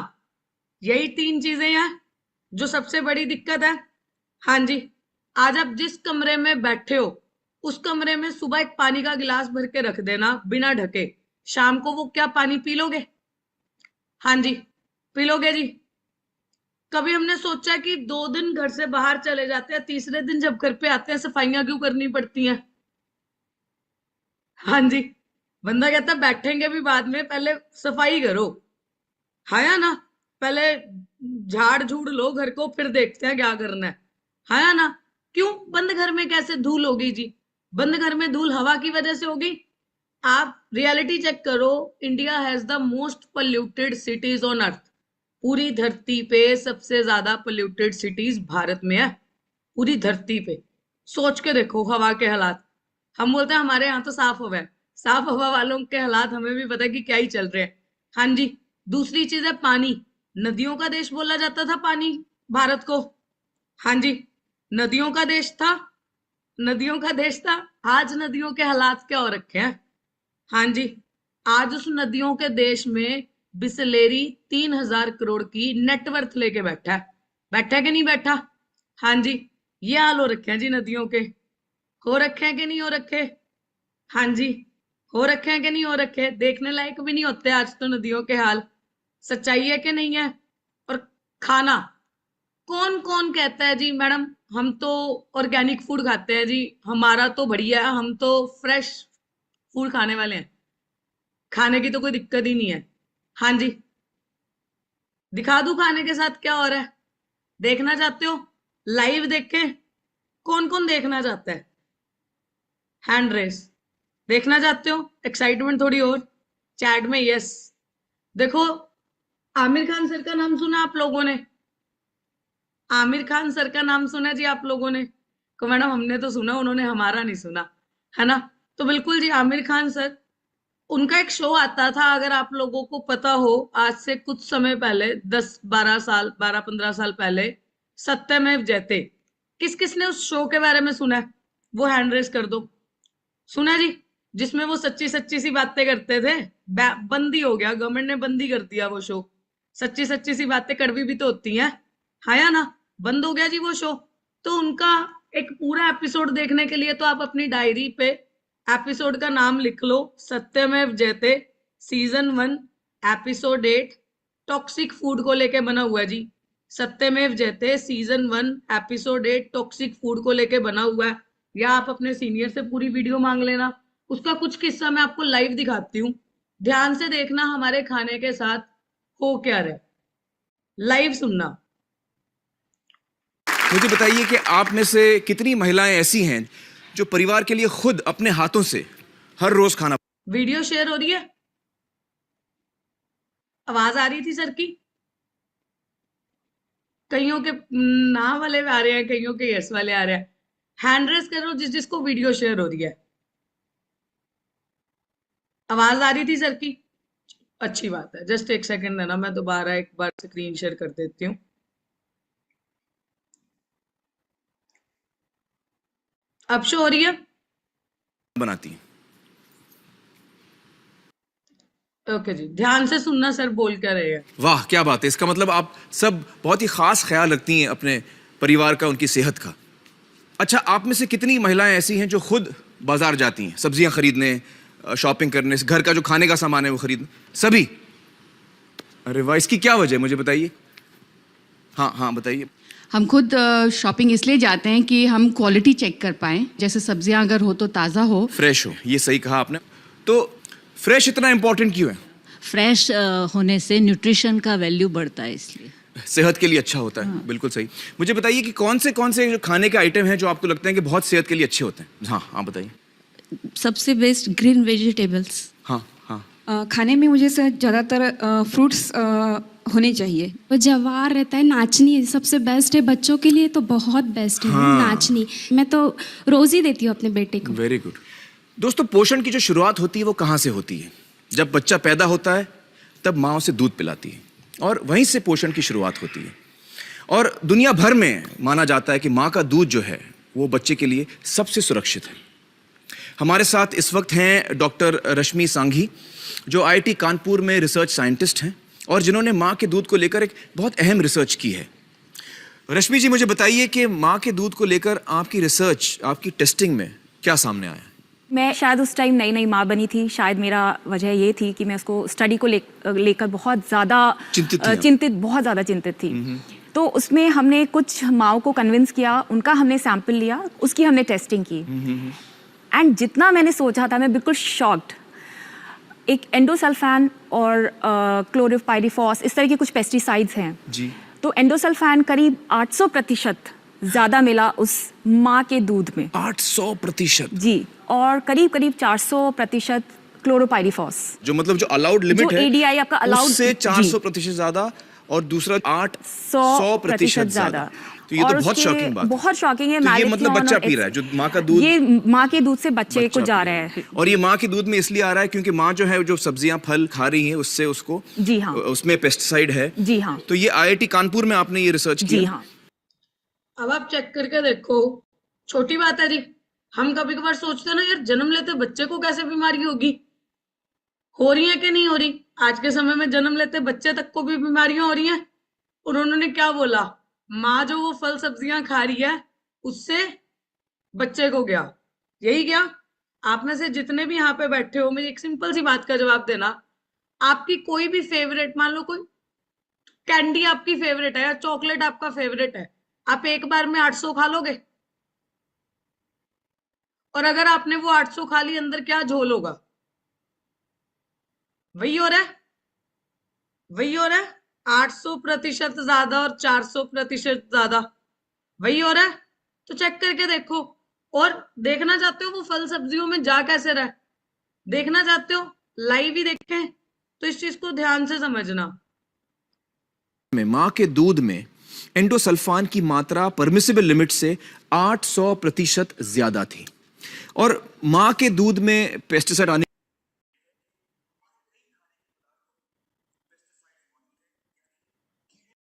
यही 3 चीजें हैं जो सबसे बड़ी दिक्कत है। हाँ जी। आज आप जिस कमरे में बैठे हो, उस कमरे में सुबह एक पानी का गिलास भर के रख देना बिना ढके, शाम को वो क्या पानी पी लोगे? हाँ जी, पी लोगे जी? कभी हमने सोचा कि 2 दिन घर से बाहर चले जाते हैं, तीसरे दिन जब घर पे आते हैं सफाइयां क्यों करनी पड़ती हैं? हाँ जी। बंदा कहता है बैठेंगे भी बाद में, पहले सफाई करो। हाँ या ना? पहले झाड़ झूड़ लो घर को, फिर देखते हैं क्या करना है। हाँ या ना? क्यों? बंद घर में कैसे धूल होगी जी? बंद घर में धूल हवा की वजह से होगी। आप रियलिटी चेक करो, India has the most polluted CTs on earth. पूरी धरती पे सबसे ज्यादा पोल्यूटेड सिटीज भारत में है, पूरी धरती पे। सोच के देखो हवा के हालात। हम बोलते हैं हमारे यहाँ तो साफ हवा है, साफ हवा वालों के हालात हमें भी पता है कि क्या ही चल रहे हैं। हाँ जी। दूसरी चीज है पानी। नदियों का देश बोला जाता था पानी भारत को। हाँ जी। नदियों का देश था, नदियों का देश था। आज नदियों के हालात क्या हो रखे हैं? हाँ जी। आज उस नदियों के देश में बिसलेरी 3,000 करोड़ की नेटवर्थ लेके बैठा है। बैठा है कि नहीं बैठा? हाँ जी। ये हाल हो रखे हैं जी नदियों के। हो रखे हैं कि नहीं हो रखे? हाँ जी। हो रखे हैं कि नहीं हो रखे? देखने लायक भी नहीं होते आज तो नदियों के हाल। सच्चाई है कि नहीं है? और खाना, कौन कौन कहता है जी मैडम हम तो ऑर्गेनिक फूड खाते हैं जी, हमारा तो बढ़िया है, हम तो फ्रेश फूड खाने वाले हैं, खाने की तो कोई दिक्कत ही नहीं है। हाँ जी। दिखा दूं खाने के साथ क्या हो रहा है? देखना चाहते हो? लाइव देखें? कौन कौन देखना चाहता है? Hand raise. देखना चाहते हो? एक्साइटमेंट थोड़ी और, चैट में यस। देखो, आमिर खान सर का नाम सुना आप लोगों ने? आमिर खान सर का नाम सुना जी आप लोगों ने? को मैडम हमने तो सुना, उन्होंने हमारा नहीं सुना, है ना? तो बिल्कुल जी, आमिर खान सर, उनका एक शो आता था, अगर आप लोगों को पता हो, आज से कुछ समय पहले, 10-12 साल, 12-15 साल पहले, सत्यमेव जयते। किस किस ने उस शो के बारे में सुना है? वो हैंड रेस कर दो। सुना जी, जिसमें वो सच्ची सच्ची सी बातें करते थे, बंदी हो गया, गवर्नमेंट ने बंदी कर दिया वो शो। सच्ची सच्ची सी बातें कड़वी भी तो होती हैं, है या ना? बंद हो गया जी वो शो। तो उनका एक पूरा एपिसोड देखने के लिए तो आप अपनी डायरी पे एपिसोड का नाम लिख लो, सत्यमेव जयते सीजन 1 एपिसोड 8 टॉक्सिक फूड को लेके बना हुआ है जी। सत्यमेव जयते सीजन 1 एपिसोड 8 टॉक्सिक फूड को लेके बना हुआ है। या आप अपने सीनियर से पूरी वीडियो मांग लेना, उसका कुछ किस्सा मैं आपको लाइव दिखाती हूँ। ध्यान से देखना हमारे खाने के साथ हो क्या रहा है, लाइव सुनना। मुझे बताइए कि आप में से कितनी महिलाएं ऐसी हैं जो परिवार के लिए खुद अपने हाथों से हर रोज खाना। वीडियो शेयर हो रही है, आवाज आ रही थी सर की? कईयों के ना वाले आ रहे हैं, कईयों के यस वाले आ रहे हैं। हैंड रेस करो जिस जिसको वीडियो शेयर हो रही है। आवाज आ रही थी सर की? अच्छी बात है, जस्ट एक सेकंड देना, मैं दोबारा एक बार स्क्रीन शेयर कर देती हूँ। अब शो हो रही है? बनाती हैं। ओके जी, ध्यान से सुनना सर बोल क्या रहे हैं। वाह क्या बात है, इसका मतलब आप सब बहुत ही खास ख्याल रखती हैं अपने परिवार का, उनकी सेहत का। अच्छा, आप में से कितनी महिलाएं ऐसी हैं जो खुद बाजार जाती हैं सब्जियां खरीदने, शॉपिंग करने, घर का जो खाने का सामान है वो खरीदने? सभी? अरे वाह, इसकी क्या वजह है मुझे बताइए। हाँ हाँ बताइए। हम खुद शॉपिंग इसलिए जाते हैं कि हम क्वालिटी चेक कर पाएँ, जैसे सब्जियां अगर हो तो ताज़ा हो, फ्रेश हो, ये सही कहा आपने। तो फ्रेश इतना इंपॉर्टेंट क्यों है? फ्रेश होने से न्यूट्रिशन का वैल्यू बढ़ता है, इसलिए सेहत के लिए अच्छा होता है। हाँ। बिल्कुल सही। मुझे बताइए कि कौन से जो खाने के आइटम हैं जो आपको लगते हैं कि बहुत सेहत के लिए अच्छे होते हैं? हाँ हाँ बताइए। सबसे बेस्ट ग्रीन वेजिटेबल्स। हाँ हाँ। खाने में मुझे ज़्यादातर फ्रूट्स होने चाहिए। वो जवार रहता है, नाचनी सबसे बेस्ट है बच्चों के लिए, तो बहुत बेस्ट है। हाँ। नाचनी मैं तो रोज ही देती हूँ अपने बेटे को। Very good. दोस्तों, पोषण की जो शुरुआत होती है वो कहाँ से होती है? जब बच्चा पैदा होता है तब माँ उसे दूध पिलाती है और वहीं से पोषण की शुरुआत होती है। और दुनिया भर में माना जाता है कि माँ का दूध जो है वो बच्चे के लिए सबसे सुरक्षित है। हमारे साथ इस वक्त हैं डॉक्टर रश्मि सांघी, जो IIT कानपुर में रिसर्च साइंटिस्ट हैं और जिन्होंने माँ के दूध को लेकर एक बहुत अहम रिसर्च की है। रश्मि जी, मुझे बताइए कि माँ के दूध को लेकर आपकी रिसर्च, आपकी टेस्टिंग में क्या सामने आया? मैं शायद उस टाइम नई नई माँ बनी थी, शायद मेरा वजह ये थी कि मैं उसको स्टडी को लेकर बहुत ज़्यादा बहुत ज़्यादा चिंतित थी। तो उसमें हमने कुछ माँओं को कन्विंस किया, उनका हमने सैंपल लिया, उसकी हमने टेस्टिंग की। एंड जितना मैंने सोचा था, मैं बिल्कुल शॉक्ड। एक एंडोसल्फान और क्लोरोपाइरीफॉस, इस तरह के कुछ पेस्टिसाइड्स हैं जी। तो एंडोसल्फान करीब 800% ज़्यादा मिला उस माँ के दूध में। 800% जी। और करीब 400% क्लोरोपाइरीफॉस, जो मतलब जो अलाउड लिमिट है, ADI आपका अलाउड, उससे 400% ज्यादा, और दूसरा 800% ज्यादा। तो ये तो बहुत शॉकिंग बात है। बहुत शॉकिंग है। तो ये मतलब बच्चा पी रहा है, जो माँ का दूध, ये माँ के दूध से बच्चे को जा रहा है। और ये माँ के दूध में इसलिए आ रहा है क्योंकि माँ जो है, जो सब्जियां फल खा रही है, उससे उसको, जी हाँ, उसमें पेस्टिसाइड है। जी हाँ। तो ये IIT कानपुर में आपने ये रिसर्च किया? जी हाँ। अब आप चेक करके देखो, छोटी बात है जी। हम कभी कभार सोचते हैं ना, यार जन्म लेते बच्चे को कैसे बीमारी होगी, हो रही है कि नहीं हो रही? आज के समय में जन्म लेते बच्चे तक को भी बीमारियां हो रही हैं। और उन्होंने क्या बोला, माँ जो वो फल सब्जियां खा रही है उससे बच्चे को गया, यही क्या? आप में से जितने भी यहाँ पे बैठे हो, मुझे एक सिंपल सी बात का जवाब देना। आपकी कोई भी फेवरेट, मान लो कोई कैंडी आपकी फेवरेट है या चॉकलेट आपका फेवरेट है, आप एक बार में 800 खा लोगे? और अगर आपने वो 800 खा ली, अंदर क्या झोल होगा? वही हो रहा है, वही हो रहा है। 800% ज्यादा और 400% ज्यादा, वही हो रहा है। तो चेक करके देखो। और देखना चाहते हो वो फल सब्जियों में जा कैसे रहा है, देखना चाहते हो, लाइव ही देखें। तो इस चीज को ध्यान से समझना। माँ के दूध में एंडोसल्फान की मात्रा परमिसिबल लिमिट से 800% ज्यादा थी, और माँ के दूध में पेस्टिसाइड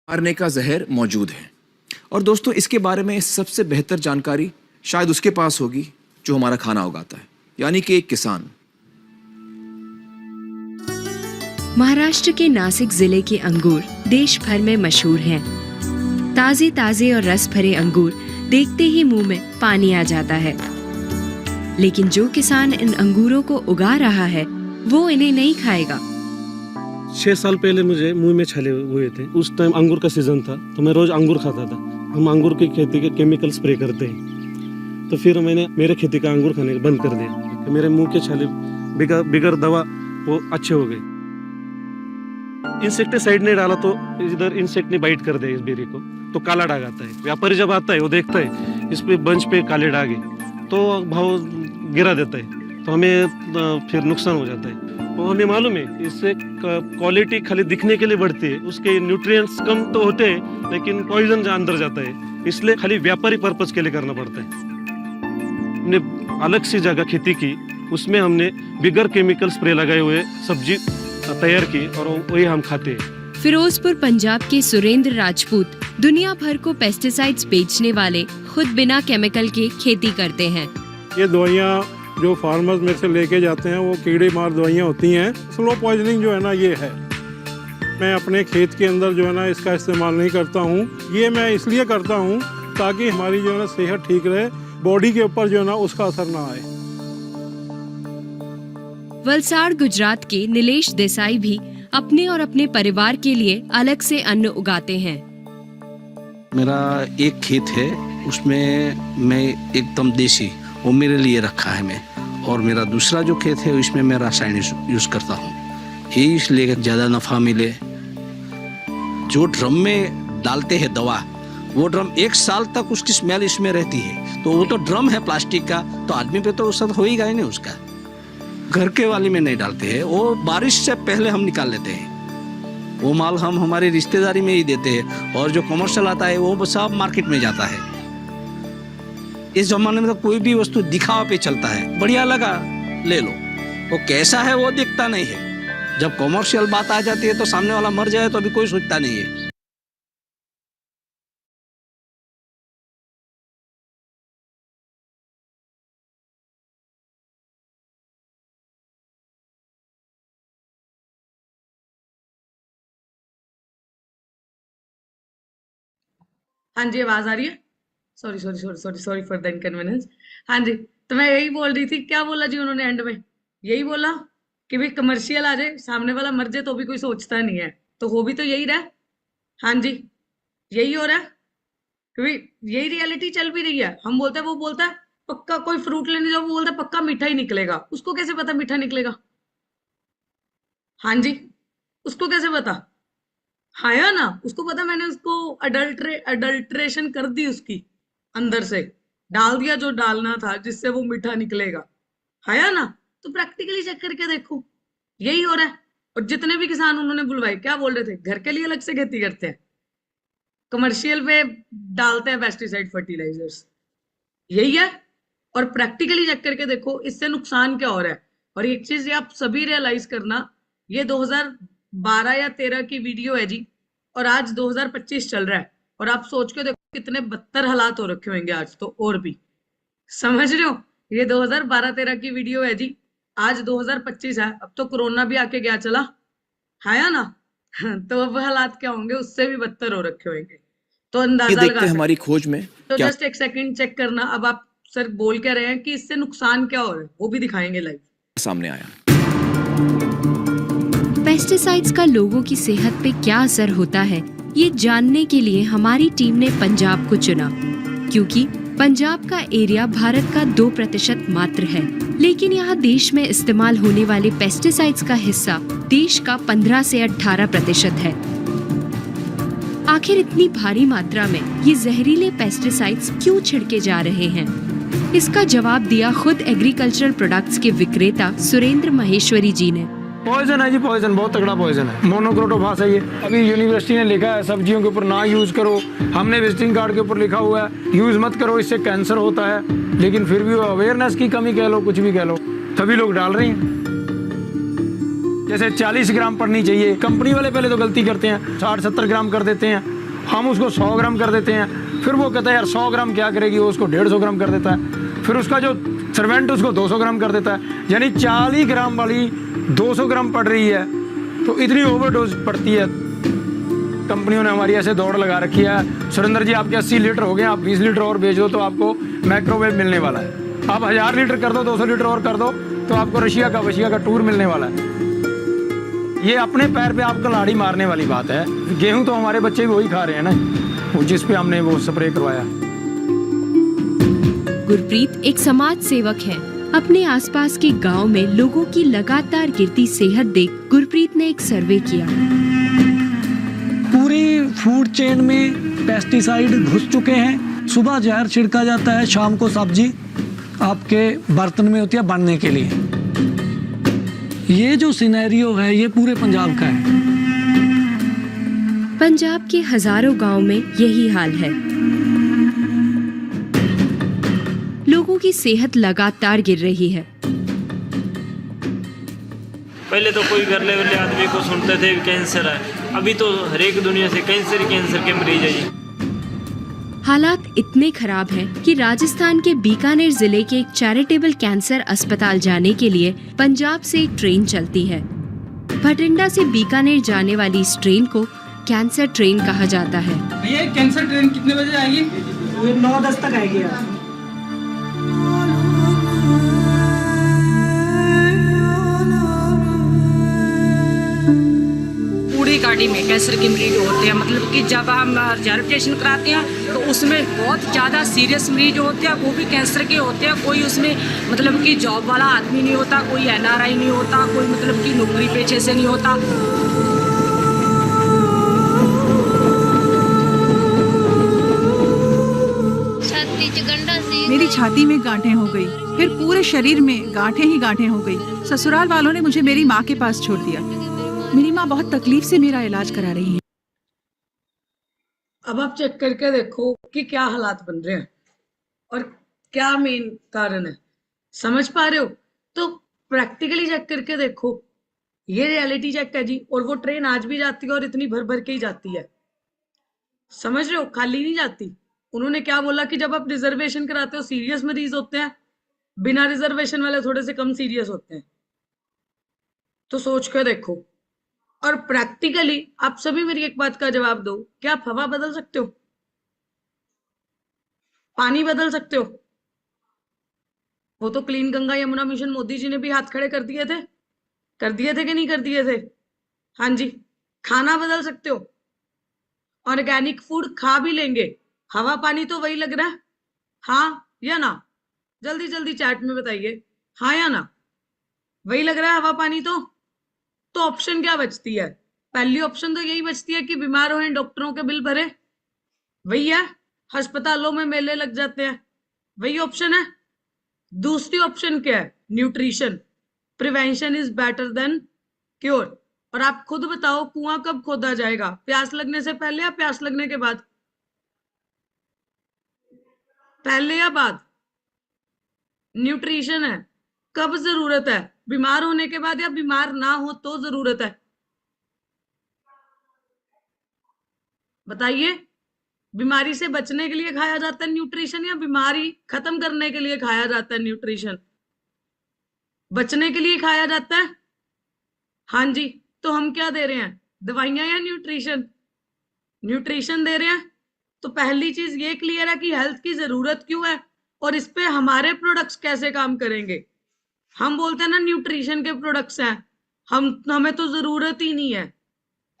मारने का जहर मौजूद है। और दोस्तों, इसके बारे में सबसे बेहतर जानकारी शायद उसके पास होगी जो हमारा खाना उगाता है। यानी कि एक किसान। महाराष्ट्र के नासिक जिले के अंगूर देश भर में मशहूर हैं। ताजे ताजे और रस भरे अंगूर देखते ही मुंह में पानी आ जाता है। लेकिन जो किसान इन अंगूरों को उगा रहा है वो इन्हें नहीं खाएगा। 6 साल पहले मुझे मुंह में छाले हुए थे। उस टाइम अंगूर का सीजन था तो मैं रोज अंगूर खाता था। हम अंगूर की खेती के केमिकल स्प्रे करते हैं, तो फिर मैंने मेरे खेती का अंगूर खाने बंद कर दिया। मेरे मुंह के छाले बिगर दवा वो अच्छे हो गए। इंसेक्टिसाइड नहीं डाला तो इधर इंसेक्ट ने बाइट कर दिया इस बेरी को, तो काला दाग आता है। व्यापारी जब आता है वो देखता है इस पे बंच पे काले दाग है तो भाव गिरा देता है, तो हमें फिर नुकसान हो जाता है। वो हमें मालूम है इससे क्वालिटी खाली दिखने के लिए बढ़ती है, उसके न्यूट्रिएंट्स कम तो होते हैं लेकिन पॉइजन अंदर जाता है, इसलिए खाली व्यापारी पर्पज के लिए करना पड़ता है। हमने अलग सी जगह खेती की, उसमें हमने बिगर केमिकल स्प्रे लगाए हुए सब्जी तैयार की और वही हम खाते हैं। फिरोजपुर पंजाब के सुरेंद्र राजपूत दुनिया भर को पेस्टिसाइड्स बेचने वाले खुद बिना केमिकल के खेती करते हैं। ये दवाइयाँ जो फार्मर्स मेरे से लेके जाते हैं वो कीड़े मार दवाइयाँ होती हैं। स्लो पॉइजनिंग जो है ना ये है, मैं अपने खेत के अंदर जो है ना इसका इस्तेमाल नहीं करता हूँ। ये मैं इसलिए करता हूँ ताकि हमारी जो है ना सेहत ठीक रहे, बॉडी के ऊपर जो है ना उसका असर ना आए। वलसाड़ गुजरात के नीलेश देसाई भी अपने और अपने परिवार के लिए अलग से अन्न उगाते हैं। मेरा एक खेत है, उसमें मैं एकदम देसी वो मेरे लिए रखा है मैं, और मेरा दूसरा जो खेत है उसमें मैं रासायनिक यूज करता हूँ, ये इसलिए ज्यादा नफा मिले। जो ड्रम में डालते हैं दवा, वो ड्रम 1 साल तक उसकी स्मेल इसमें रहती है, तो वो तो ड्रम है प्लास्टिक का, तो आदमी पे तो असर हो ही गया नहीं उसका। घर के वाले में नहीं डालते हैं, वो बारिश से पहले हम निकाल लेते हैं। वो माल हम हमारी रिश्तेदारी में ही देते हैं, और जो कमर्शियल आता है वो सब मार्केट में जाता है। इस जमाने में तो कोई भी वस्तु दिखावा पे चलता है, बढ़िया लगा ले लो, वो कैसा है वो दिखता नहीं है। जब कमर्शियल बात आ जाती है तो सामने वाला मर जाए तो अभी कोई सोचता नहीं है। हाँ जी, आवाज आ रही है? Sorry for the inconvenience. हाँ जी, तो मैं यही बोल रही थी। क्या बोला जी उन्होंने एंड में? यही बोला कि भाई कमर्शियल आ जाए, सामने वाला मर जाए तो भी कोई सोचता नहीं है, तो हो भी तो यही रहा है। हाँ जी, यही हो रहा है, क्योंकि यही रियलिटी चल भी रही है। हम बोलते हैं, वो बोलता है पक्का कोई फ्रूट लेने जाओ, वो बोलता है पक्का मीठा ही निकलेगा। उसको कैसे पता मीठा निकलेगा? हाँ जी, उसको कैसे पता? हाँ या ना, उसको पता मैंने उसको अडल्ट्रेशन कर दी, उसकी अंदर से डाल दिया जो डालना था जिससे वो मीठा निकलेगा। हाँ या ना? तो प्रैक्टिकली चेक करके देखो, यही हो रहा है। और जितने भी किसान उन्होंने बुलवाए, क्या बोल रहे थे? घर के लिए अलग से खेती करते हैं, कमर्शियल पे डालते हैं पेस्टिसाइड फर्टिलाइजर्स, यही है। और प्रैक्टिकली चेक करके देखो इससे नुकसान क्या हो रहा है। और एक चीज आप सभी रियलाइज करना, ये 2012 या 13 की वीडियो है जी, और आज 2025 चल रहा है, और आप सोच के देखो कितने बदतर हालात हो रखे होंगे आज तो, और भी। समझ रहे हो? ये 2012-13 की वीडियो है जी, आज 2025 है, अब तो कोरोना भी आके गया चला, है या ना? तो अब हालात क्या होंगे, उससे भी बदतर हो रखे होंगे। तो अंदाजा लगा हमारी खोज में तो जस्ट एक सेकंड चेक करना। अब आप सर बोल के रहे हैं कि इससे नुकसान क्या हो रहा है, वो भी दिखाएंगे लाइव सामने आया। पेस्टिसाइड्स का लोगों की सेहत पे क्या असर होता है, ये जानने के लिए हमारी टीम ने पंजाब को चुना, क्योंकि पंजाब का एरिया भारत का 2% मात्र है, लेकिन यहाँ देश में इस्तेमाल होने वाले पेस्टिसाइड्स का हिस्सा देश का 15 से 18% है। आखिर इतनी भारी मात्रा में ये जहरीले पेस्टिसाइड्स क्यों छिड़के जा रहे हैं? इसका जवाब दिया खुद एग्रीकल्चरल प्रोडक्ट्स के विक्रेता सुरेंद्र महेश्वरी जी ने। पॉइजन है जी, पॉइजन बहुत तगड़ा पॉइजन है। मोनोक्रोटोफास है ये। अभी यूनिवर्सिटी ने लिखा है सब्जियों के ऊपर ना यूज करो, हमने विजिटिंग कार्ड के ऊपर लिखा हुआ है यूज मत करो, इससे कैंसर होता है, लेकिन फिर भी अवेयरनेस की कमी कह लो, कुछ भी कह लो, सभी लोग डाल रहे हैं। जैसे 40 ग्राम पड़नी चाहिए, कंपनी वाले पहले तो गलती करते हैं, 60-70 ग्राम कर देते हैं, हम उसको 100 ग्राम कर देते हैं, फिर वो कहता है यार 100 ग्राम क्या करेगी, वो उसको 150 ग्राम कर देता है, फिर उसका जो सर्वेंट उसको 200 ग्राम कर देता है, यानी 40 ग्राम वाली 200 ग्राम पड़ रही है, तो इतनी ओवरडोज पड़ती है। कंपनियों ने हमारी ऐसे दौड़ लगा रखी है, सुरेंद्र जी आपके 80 लीटर हो गए, आप 20 लीटर और बेच दो तो आपको माइक्रोवेव मिलने वाला है, आप 1000 लीटर कर दो, 200 लीटर और कर दो तो आपको रशिया का टूर मिलने वाला है। ये अपने पैर पे आपको लाड़ी मारने वाली बात है। गेहूं तो हमारे बच्चे भी वही खा रहे हैं ना, वो जिस पे हमने वो स्प्रे करवाया। गुरप्रीत एक समाज सेवक है। अपने आसपास के गांव में लोगों की लगातार गिरती सेहत देख गुरप्रीत ने एक सर्वे किया। पूरी फूड चेन में पेस्टिसाइड घुस चुके हैं। सुबह जहर छिड़का जाता है, शाम को सब्जी आपके बर्तन में होती है बनने के लिए। ये जो सिनेरियो है ये पूरे पंजाब का है। पंजाब के हजारों गांव में यही हाल है। लोगों की सेहत लगातार गिर रही है। पहले तो कोई घर लेवल आदमी को सुनते थे कैंसर है, अभी तो हर एक दुनिया से कैंसर के मरीज है जी। हालात इतने खराब हैं कि राजस्थान के बीकानेर जिले के एक चैरिटेबल कैंसर अस्पताल जाने के लिए पंजाब से एक ट्रेन चलती है। भटिंडा से बीकानेर जाने वाली इस ट्रेन को कैंसर ट्रेन कहा जाता है। ये कैंसर ट्रेन कितने बजे आएगी? 9-10 तक आएगी। पूरी गाड़ी में कैंसर के मरीज होते हैं, मतलब कि जब हम रिजर्वेशन कराते हैं तो उसमें बहुत ज़्यादा सीरियस मरीज होते हैं, वो भी कैंसर के होते हैं। कोई उसमें मतलब कि जॉब वाला आदमी नहीं होता, कोई NRI नहीं होता, कोई मतलब कि नौकरी पेशे से नहीं होता। मेरी छाती में गांठें हो गई, फिर पूरे शरीर में गांठें ही गांठें हो गई। ससुराल वालों ने मुझे मेरी माँ के पास छोड़ दिया। मेरी माँ बहुत तकलीफ से मेरा इलाज करा रही है। अब आप चेक करके देखो कि क्या हालात बन रहे हैं और क्या मेन कारण है, समझ पा रहे हो? तो प्रैक्टिकली चेक करके देखो, ये रियलिटी चेक है जी। और वो ट्रेन आज भी जाती है और इतनी भर भर के ही जाती है, समझ रहे हो, खाली नहीं जाती। उन्होंने क्या बोला कि जब आप रिजर्वेशन कराते हो सीरियस मरीज होते हैं, बिना रिजर्वेशन वाले थोड़े से कम सीरियस होते हैं। तो सोच कर देखो। और प्रैक्टिकली आप सभी मेरी एक बात का जवाब दो, क्या आप हवा बदल सकते हो? पानी बदल सकते हो? वो तो क्लीन गंगा यमुना मिशन मोदी जी ने भी हाथ खड़े कर दिए थे कि नहीं कर दिए थे? हाँ जी। खाना बदल सकते हो? ऑर्गेनिक फूड खा भी लेंगे, हवा पानी तो वही लग रहा है, हाँ या ना? जल्दी जल्दी चैट में बताइए, हाँ या ना? वही लग रहा है हवा पानी तो ऑप्शन क्या बचती है? पहली ऑप्शन तो यही बचती है कि बीमार हो डॉक्टरों के बिल भरे, वही है। अस्पतालों में मेले लग जाते हैं, वही ऑप्शन है। दूसरी ऑप्शन क्या है? Nutrition. Prevention is better than cure. और आप खुद बताओ, कुआं कब खोदा जाएगा? प्यास लगने से पहले या प्यास लगने के बाद? पहले या बाद? न्यूट्रिशन है, कब जरूरत है? बीमार होने के बाद या बीमार ना हो तो जरूरत है? बताइए। बीमारी से बचने के लिए खाया जाता है न्यूट्रिशन या बीमारी खत्म करने के लिए खाया जाता है न्यूट्रिशन? बचने के लिए खाया जाता है। हाँ जी। तो हम क्या दे रहे हैं, दवाइयां या न्यूट्रिशन? न्यूट्रिशन दे रहे हैं। तो पहली चीज ये क्लियर है कि हेल्थ की जरूरत क्यों है और इस पे हमारे प्रोडक्ट्स कैसे काम करेंगे। हम बोलते हैं ना न्यूट्रिशन के प्रोडक्ट्स हैं, हमें तो जरूरत ही नहीं है।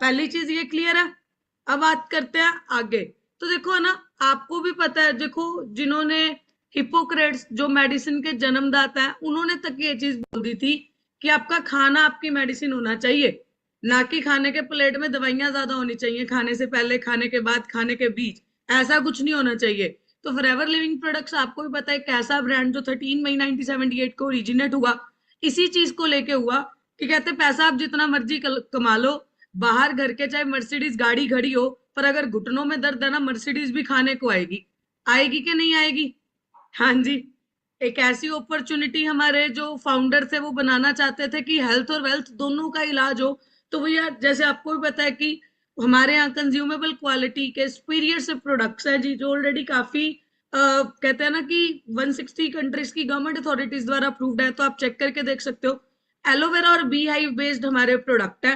पहली चीज ये क्लियर है। अब बात करते हैं आगे। तो देखो ना, आपको भी पता है, देखो जिन्होंने हिपोक्रेट्स जो मेडिसिन के जन्मदाता है, उन्होंने तक ये चीज बोल दी थी कि आपका खाना आपकी मेडिसिन होना चाहिए, ना कि खाने के प्लेट में दवाइयां ज्यादा होनी चाहिए, खाने से पहले, खाने के बाद, खाने के बीच, ऐसा कुछ नहीं होना चाहिए। तो फॉरएवर लिविंग प्रोडक्ट्स आपको भी पता है कैसा ब्रांड जो 13 मई 1978 को ओरिजिनेट हुआ, इसी चीज को लेके हुआ कि कहते पैसा आप जितना मर्जी कमा लो, बाहर घर के चाहे मर्सिडीज गाड़ी खड़ी हो, पर अगर घुटनों में दर्द है ना, मर्सिडीज भी खाने को आएगी कि नहीं आएगी? हाँ जी। एक ऐसी अपॉर्चुनिटी हमारे जो फाउंडर थे वो बनाना चाहते थे कि हेल्थ और वेल्थ दोनों का इलाज हो। तो भैया जैसे आपको भी पता है कि हमारे यहाँ कंज्यूमेबल क्वालिटी के सुपीरियर से प्रोडक्ट्स हैं जी, जो ऑलरेडी काफी कहते हैं ना कि 160 कंट्रीज की गवर्नमेंट अथॉरिटीज द्वारा अप्रूव्ड है, तो आप चेक करके देख सकते हो। एलोवेरा और बी हाइव बेस्ड हमारे प्रोडक्ट है।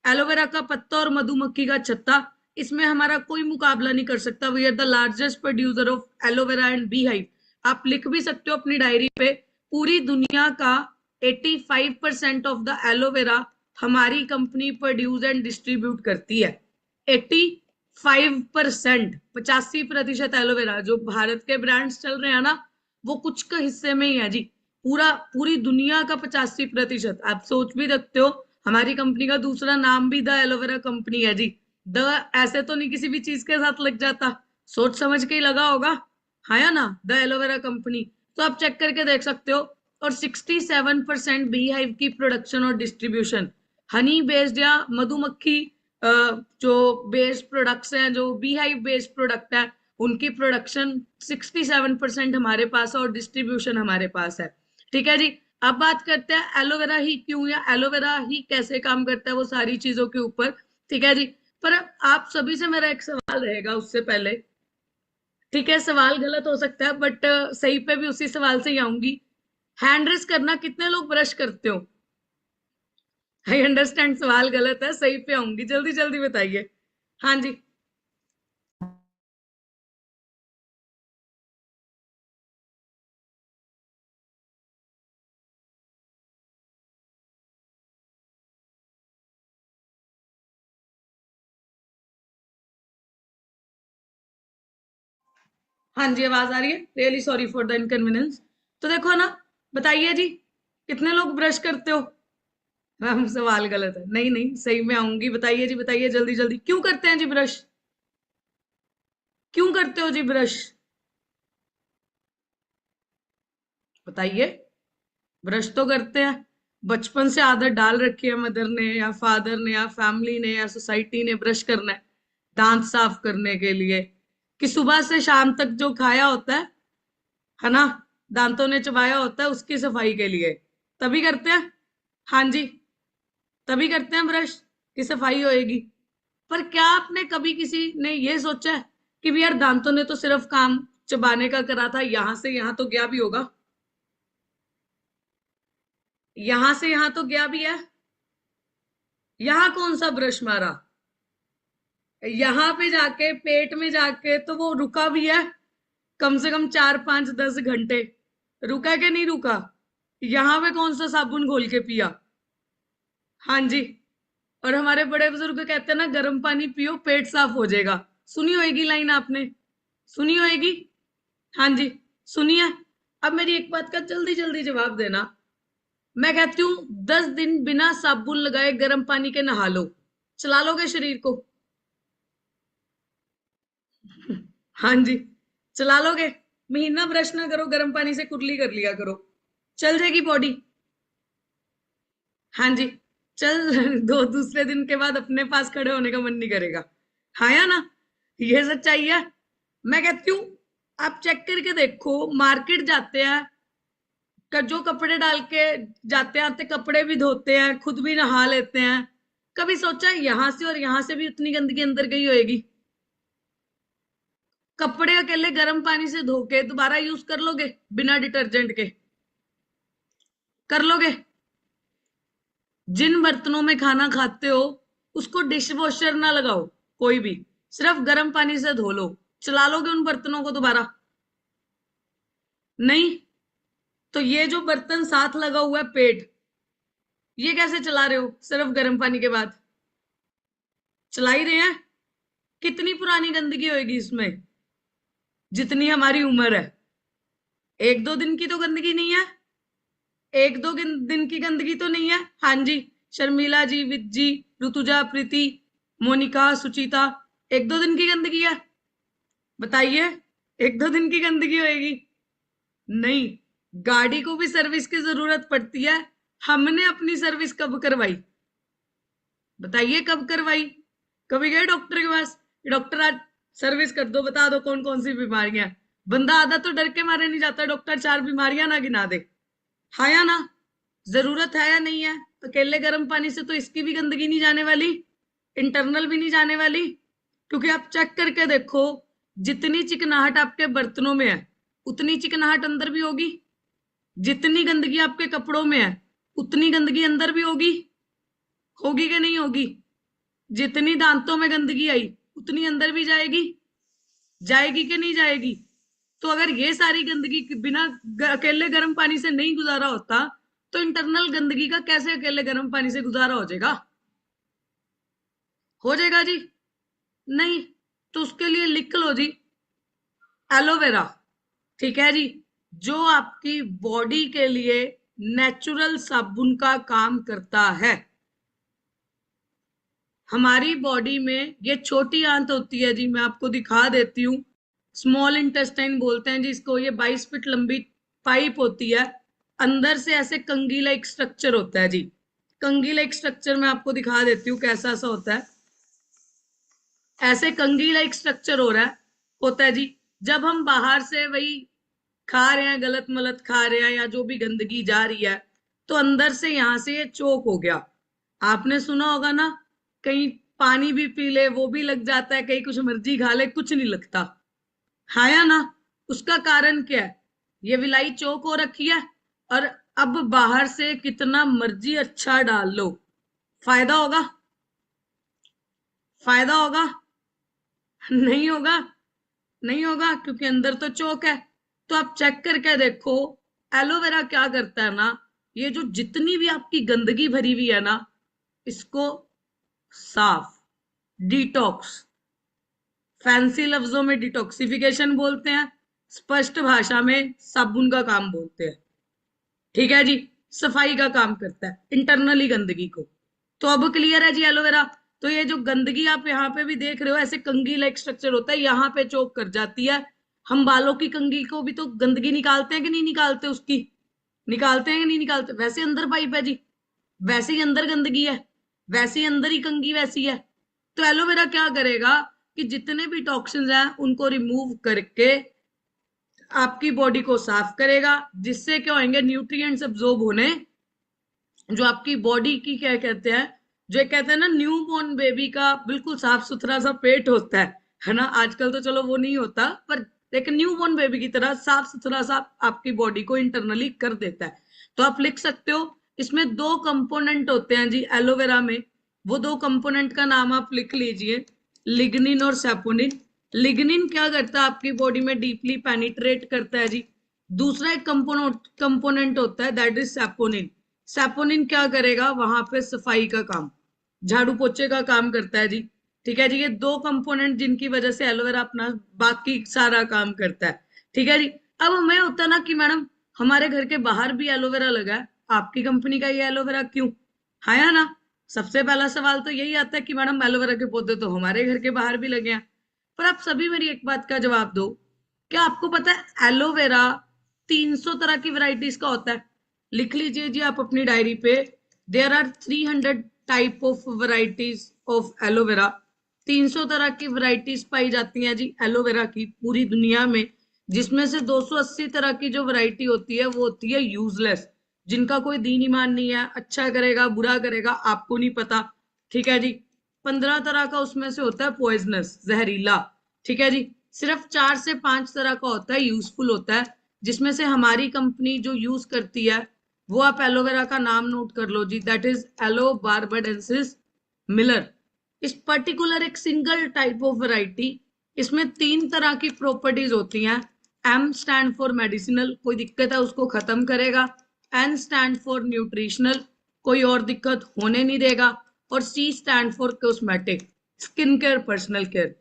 एलोवेरा का पत्ता और मधुमक्खी का छत्ता, इसमें हमारा कोई मुकाबला नहीं कर सकता। We are the largest producer of aloe vera and bee hive. आप लिख भी सकते हो अपनी डायरी पे, पूरी दुनिया का 85% ऑफ द एलोवेरा हमारी कंपनी प्रोड्यूस एंड डिस्ट्रीब्यूट करती है। 85%, 85% एलोवेरा। जो भारत के ब्रांड्स चल रहे हैं ना, वो कुछ के हिस्से में ही है जी। पूरी दुनिया का 85%। आप सोच भी सकते हो, हमारी कंपनी का दूसरा नाम भी द एलोवेरा कंपनी है जी। द ऐसे तो नहीं किसी भी चीज के साथ लग जाता, सोच समझ के ही लगा होगा, है ना, द एलोवेरा कंपनी। तो आप चेक करके देख सकते हो। और 67% बी हाइव की प्रोडक्शन और डिस्ट्रीब्यूशन, हनी बेस्ड या मधुमक्खी जो बेस्ड प्रोडक्ट्स हैं, जो बी हाइव बेस्ड प्रोडक्ट है, उनकी प्रोडक्शन 67% हमारे पास है और डिस्ट्रीब्यूशन हमारे पास है। ठीक है जी। अब बात करते हैं एलोवेरा ही क्यों या एलोवेरा ही कैसे काम करता है, वो सारी चीजों के ऊपर। ठीक है जी। पर आप सभी से मेरा एक सवाल रहेगा उससे पहले, ठीक है, सवाल गलत हो सकता है बट सही पे भी उसी सवाल से ही आऊंगी। हैंड रेस करना, कितने लोग ब्रश करते हो? आई अंडरस्टैंड सवाल गलत है, सही पे आऊंगी, जल्दी जल्दी बताइए। हाँ जी। हाँ जी, आवाज आ रही है। Really sorry for the inconvenience. तो देखो ना, बताइए जी, कितने लोग ब्रश करते हो? मैम सवाल गलत है। नहीं नहीं, सही में आऊंगी, बताइए जी, बताइए जल्दी जल्दी। क्यों करते हैं जी ब्रश? क्यों करते हो जी ब्रश? बताइए। ब्रश तो करते हैं, बचपन से आदत डाल रखी है मदर ने या फादर ने या फैमिली ने या सोसाइटी ने, ब्रश करना है दांत साफ करने के लिए, कि सुबह से शाम तक जो खाया होता है ना, दांतों ने चबाया होता है, उसकी सफाई के लिए तभी करते हैं। हाँ जी, तभी करते हैं ब्रश की सफाई होएगी। पर क्या आपने कभी किसी ने ये सोचा है कि भी यार दांतों ने तो सिर्फ काम चबाने का करा था, यहां से यहां तो गया भी होगा, यहां से यहां तो गया भी है। यहां कौन सा ब्रश मारा, यहां पे जाके पेट में जाके तो वो रुका भी है, कम से कम 4, 5, 10 घंटे रुका कि नहीं रुका? यहां पे कौन सा साबुन घोल के पिया? हाँ जी। और हमारे बड़े बुजुर्ग कहते हैं ना, गर्म पानी पियो पेट साफ हो जाएगा। सुनी होगी लाइन, आपने सुनी होगी। हाँ जी, सुनिए। अब मेरी एक बात का जल्दी जल्दी जवाब देना। मैं कहती हूँ 10 दिन बिना साबुन लगाए गर्म पानी के नहा लो, चला लोगे शरीर को? हाँ जी, चला लोगे। महीना ब्रश ना करो, गर्म पानी से कुरली कर लिया करो, चल जाएगी बॉडी। हाँ जी, चल दो दूसरे दिन के बाद अपने पास खड़े होने का मन नहीं करेगा, हाँ या ना? ये सच्चाई है। मैं कहती हूँ आप चेक करके देखो, मार्केट जाते हैं, जो कपड़े डाल के जाते हैं, आते कपड़े भी धोते हैं, खुद भी नहा लेते हैं। कभी सोचा यहां से और यहां से भी उतनी गंदगी अंदर गई होगी? कपड़े अकेले गर्म पानी से धो के दोबारा यूज कर लोगे बिना डिटर्जेंट के? कर लोगे? जिन बर्तनों में खाना खाते हो उसको डिश वॉशर ना लगाओ, कोई भी, सिर्फ गर्म पानी से धो लो, चला लोगे उन बर्तनों को दोबारा? नहीं। तो ये जो बर्तन साथ लगा हुआ है पेट, ये कैसे चला रहे हो सिर्फ गर्म पानी के बाद? चला ही रहे हैं। कितनी पुरानी गंदगी होगी इसमें? जितनी हमारी उम्र है। 1-2 दिन की तो गंदगी नहीं है, 1-2 दिन की गंदगी तो नहीं है। हाँ जी, शर्मिला जी, विद जी, ऋतुजा, प्रीति, मोनिका, सुचिता, 1-2 दिन की गंदगी है? बताइए, 1-2 दिन की गंदगी होएगी? नहीं। गाड़ी को भी सर्विस की जरूरत पड़ती है। हमने अपनी सर्विस कब करवाई? बताइए कब करवाई? कभी गए डॉक्टर के पास, डॉक्टर आज सर्विस कर दो, बता दो कौन कौन सी बीमारियां? बंदा आधा तो डर के मारे नहीं जाता, डॉक्टर 4 बीमारियां ना गिना दे, हाँ या ना? जरूरत है या नहीं है? अकेले गर्म पानी से तो इसकी भी गंदगी नहीं जाने वाली, इंटरनल भी नहीं जाने वाली। क्योंकि आप चेक करके देखो, जितनी चिकनाहट आपके बर्तनों में है उतनी चिकनाहट अंदर भी होगी, जितनी गंदगी आपके कपड़ों में है उतनी गंदगी अंदर भी होगी, होगी कि नहीं होगी? जितनी दांतों में गंदगी आई उतनी अंदर भी जाएगी, जाएगी कि नहीं जाएगी? तो अगर ये सारी गंदगी बिना अकेले गर्म पानी से नहीं गुजारा होता तो इंटरनल गंदगी का कैसे अकेले गर्म पानी से गुजारा हो जाएगा? हो जाएगा जी? नहीं। तो उसके लिए लिख लो जी एलोवेरा, ठीक है जी, जो आपकी बॉडी के लिए नेचुरल साबुन का काम करता है। हमारी बॉडी में ये छोटी आंत होती है जी, मैं आपको दिखा देती हूँ, स्मॉल इंटेस्टाइन बोलते हैं जिसको। ये 22 फीट लंबी पाइप होती है, अंदर से ऐसे कंघी लाइक स्ट्रक्चर होता है जी। कंघी लाइक स्ट्रक्चर मैं आपको दिखा देती हूँ कैसा सा होता है। ऐसे कंघी लाइक स्ट्रक्चर होता है जी। जब हम बाहर से वही खा रहे हैं, गलत मलत खा रहे हैं या जो भी गंदगी जा रही है, तो अंदर से यहाँ से ये चोक हो गया। आपने सुना होगा ना, कहीं पानी भी पी ले वो भी लग जाता है, कहीं कुछ मर्जी खा ले कुछ नहीं लगता, हाँ या ना? उसका कारण क्या है? ये विलाई चोक हो रखी है और अब बाहर से कितना मर्जी अच्छा डाल लो, फायदा होगा? फायदा होगा? नहीं होगा, नहीं होगा, क्योंकि अंदर तो चोक है। तो आप चेक करके देखो एलोवेरा क्या करता है ना, ये जो जितनी भी आपकी गंदगी भरी हुई है ना, इसको साफ, डिटॉक्स, फैंसी लफ्जों में डिटॉक्सिफिकेशन बोलते हैं, स्पष्ट भाषा में साबुन का काम बोलते हैं, ठीक है जी। सफाई का काम करता है इंटरनली गंदगी को। तो अब क्लियर है जी एलोवेरा? तो ये जो गंदगी आप यहाँ पे भी देख रहे हो, ऐसे कंघी लाइक स्ट्रक्चर होता है, यहाँ पे चोक कर जाती है। हम बालों की कंघी को भी तो गंदगी निकालते हैं कि नहीं निकालते? उसकी निकालते हैं कि नहीं निकालते? वैसे अंदर पाइप है जी, वैसे ही अंदर गंदगी है, वैसे ही अंदर ही कंघी वैसी है। तो एलोवेरा क्या करेगा कि जितने भी टॉक्सिन्स हैं उनको रिमूव करके आपकी बॉडी को साफ करेगा, जिससे क्या होंगे, न्यूट्रिएंट्स अब्सॉर्ब होने, जो आपकी बॉडी की क्या कहते हैं, जो कहते हैं ना न्यू बॉर्न बेबी का बिल्कुल साफ सुथरा सा पेट होता है ना। आजकल तो चलो वो नहीं होता, पर एक न्यू बॉर्न बेबी की तरह साफ सुथरा सा आपकी बॉडी को इंटरनली कर देता है। तो आप लिख सकते हो, इसमें 2 कंपोनेंट होते हैं जी एलोवेरा में। वो 2 कंपोनेंट का नाम आप लिख लीजिए, लिग्निन और सैपोनिन। लिग्निन क्या करता है, आपकी बॉडी में डीपली पेनिट्रेट करता है जी। दूसरा एक कंपोनेंट होता है दैट इज सैपोनिन। सैपोनिन क्या करेगा, वहां पे सफाई का काम, झाड़ू पोछे का काम करता है जी, ठीक है जी। ये 2 कंपोनेंट जिनकी वजह से एलोवेरा अपना बाकी सारा काम करता है, ठीक है जी। अब हमें होता ना कि मैडम हमारे घर के बाहर भी एलोवेरा लगा है, आपकी कंपनी का ये एलोवेरा क्यों, है या ना? सबसे पहला सवाल तो यही आता है कि मैडम एलोवेरा के पौधे तो हमारे घर के बाहर भी लगे हैं। पर आप सभी मेरी एक बात का जवाब दो, क्या आपको पता है एलोवेरा 300 तरह की वैरायटीज का होता है? लिख लीजिए जी आप अपनी डायरी पे, there are 300 type of varieties of aloe vera. 300 तरह की वैरायटीज पाई जाती हैं जी एलोवेरा की पूरी दुनिया में, जिसमें से 280 तरह की जो वैरायटी होती है वो होती है यूजलेस, जिनका कोई दीन ईमान नहीं है, अच्छा करेगा बुरा करेगा आपको नहीं पता, ठीक है जी। 15 तरह का उसमें से होता है पॉइजनस, जहरीला, ठीक है जी। सिर्फ 4 से 5 तरह का होता है यूजफुल होता है, जिसमें से हमारी कंपनी जो यूज करती है वो आप एलोवेरा का नाम नोट कर लो जी, that is aloe barbadensis Miller. इस पर्टिकुलर एक सिंगल टाइप ऑफ वैरायटी, इसमें 3 तरह की प्रॉपर्टीज होती हैं। एम स्टैंड फॉर मेडिसिनल, कोई दिक्कत है उसको खत्म करेगा। एन स्टैंड फॉर न्यूट्रिशनल, कोई और दिक्कत होने नहीं देगा। और C stand for cosmetic, skin care, personal care.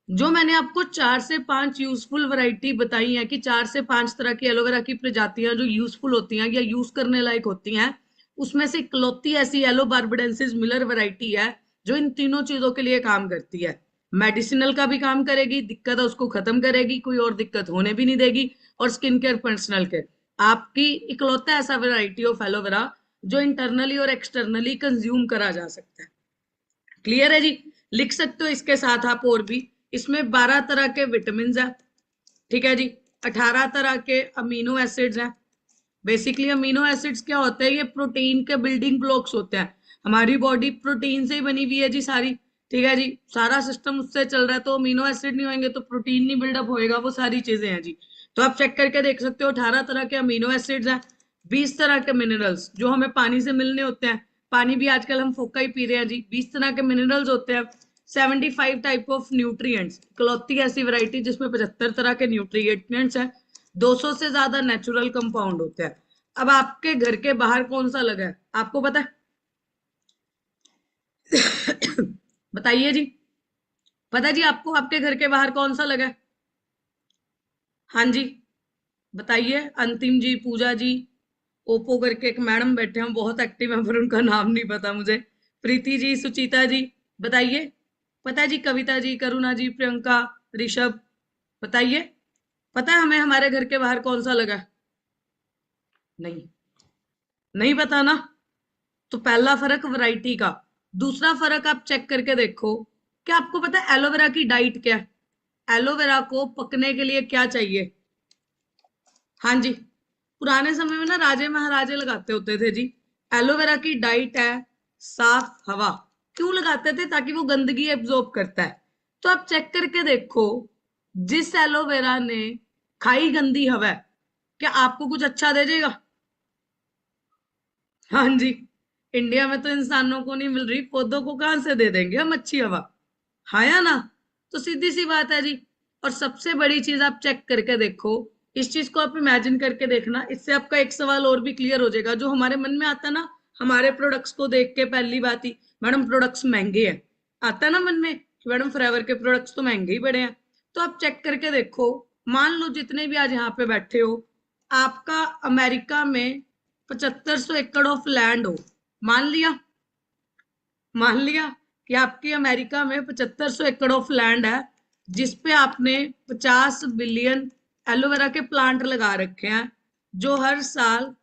जो मैंने आपको 4 से 5 यूजफुल वैरायटी बताई है कि 4 से 5 तरह की एलोवेरा की प्रजातियां जो यूजफुल होती हैं या यूज करने लायक होती हैं, उसमें से इकलौती ऐसी एलो बार्बाडेंसिस मिलर वैरायटी है जो इन तीनों चीजों के लिए काम करती है। मेडिसिनल का भी काम करेगी, दिक्कत है उसको खत्म करेगी, कोई और दिक्कत होने भी नहीं देगी, और स्किन केयर, पर्सनल केयर। आपकी इकलौता ऐसा वैरायटी ऑफ एलोवेरा जो इंटरनली और एक्सटर्नली कंज्यूम करा जा सकता है। क्लियर है जी? लिख सकते हो इसके साथ आप और भी, इसमें 12 तरह के विटामिन है, ठीक है जी। 18 तरह के अमीनो एसिड्स हैं। बेसिकली अमीनो एसिड्स क्या होते हैं, ये प्रोटीन के बिल्डिंग ब्लॉक्स होते हैं। हमारी बॉडी प्रोटीन से ही बनी हुई है जी सारी, ठीक है जी, सारा सिस्टम उससे चल रहा है, तो अमीनो एसिड नहीं होंगे तो प्रोटीन नहीं बिल्डअप होएगा, वो सारी चीजें हैं जी। तो आप चेक करके देख सकते हो 18 तरह के अमीनो एसिड्स हैं, 20 तरह के मिनरल्स जो हमें पानी से मिलने होते हैं, पानी भी आजकल हम फोका ही पी रहे हैं जी, 20 तरह के मिनरल्स होते हैं, 75 टाइप ऑफ न्यूट्रिएंट्स, इकलौती ऐसी वैरायटी जिसमें 75 तरह के न्यूट्रिएंट्स हैं, 200 से ज्यादा नेचुरल कंपाउंड होते हैं। अब आपके घर के बाहर कौन सा लगा है आपको पता है? बताइए जी, पता जी आपको आपके घर के बाहर कौन सा लगा है? हाँ जी बताइए। अंतिम जी, पूजा जी, ओप्पो करके एक मैडम बैठे हैं बहुत एक्टिव हैं पर उनका नाम नहीं पता मुझे, प्रीति जी, सुचिता जी, बताइए। पता है जी? कविता जी, करुणा जी, प्रियंका, ऋषभ, बताइए। पता है हमें हमारे घर के बाहर कौन सा लगा है? नहीं, नहीं पता ना। तो पहला फर्क वैरायटी का। दूसरा फर्क आप चेक करके देखो, क्या आपको पता है एलोवेरा की डाइट क्या है? एलोवेरा को पकने के लिए क्या चाहिए? हाँ जी, पुराने समय में ना राजे महाराजे लगाते होते थे जी। एलोवेरा की डाइट है साफ हवा। क्यों लगाते थे? ताकि वो गंदगी एब्जॉर्ब करता है। तो आप चेक करके देखो, जिस एलोवेरा ने खाई गंदी हवा, क्या आपको कुछ अच्छा दे देगा? हाँ जी, इंडिया में तो इंसानों को नहीं मिल रही, पौधों को कहां से दे देंगे हम अच्छी हवा? हाँ या ना? तो सीधी सी बात है जी। और सबसे बड़ी चीज आप चेक करके देखो, इस चीज को आप इमेजिन करके देखना, इससे आपका एक सवाल और भी क्लियर हो जाएगा जो हमारे मन में आता ना हमारे प्रोडक्ट्स को देख के। पहली बात ही, मैडम प्रोडक्ट्स महंगे हैं, आता ना मन में कि मैडम फॉरएवर के प्रोडक्ट्स तो महंगे ही पड़े हैं। तो आप चेक करके देखो, मान लो जितने भी आज यहाँ पे बैठे हो, आपका अमेरिका में 7500 एकड़ ऑफ लैंड हो, मान लिया कि आपकी अमेरिका में 7500 एकड़ ऑफ लैंड है, जिसपे आपने 50 बिलियन एलोवेरा के प्लांट लगा रखे हैं, जो हर साल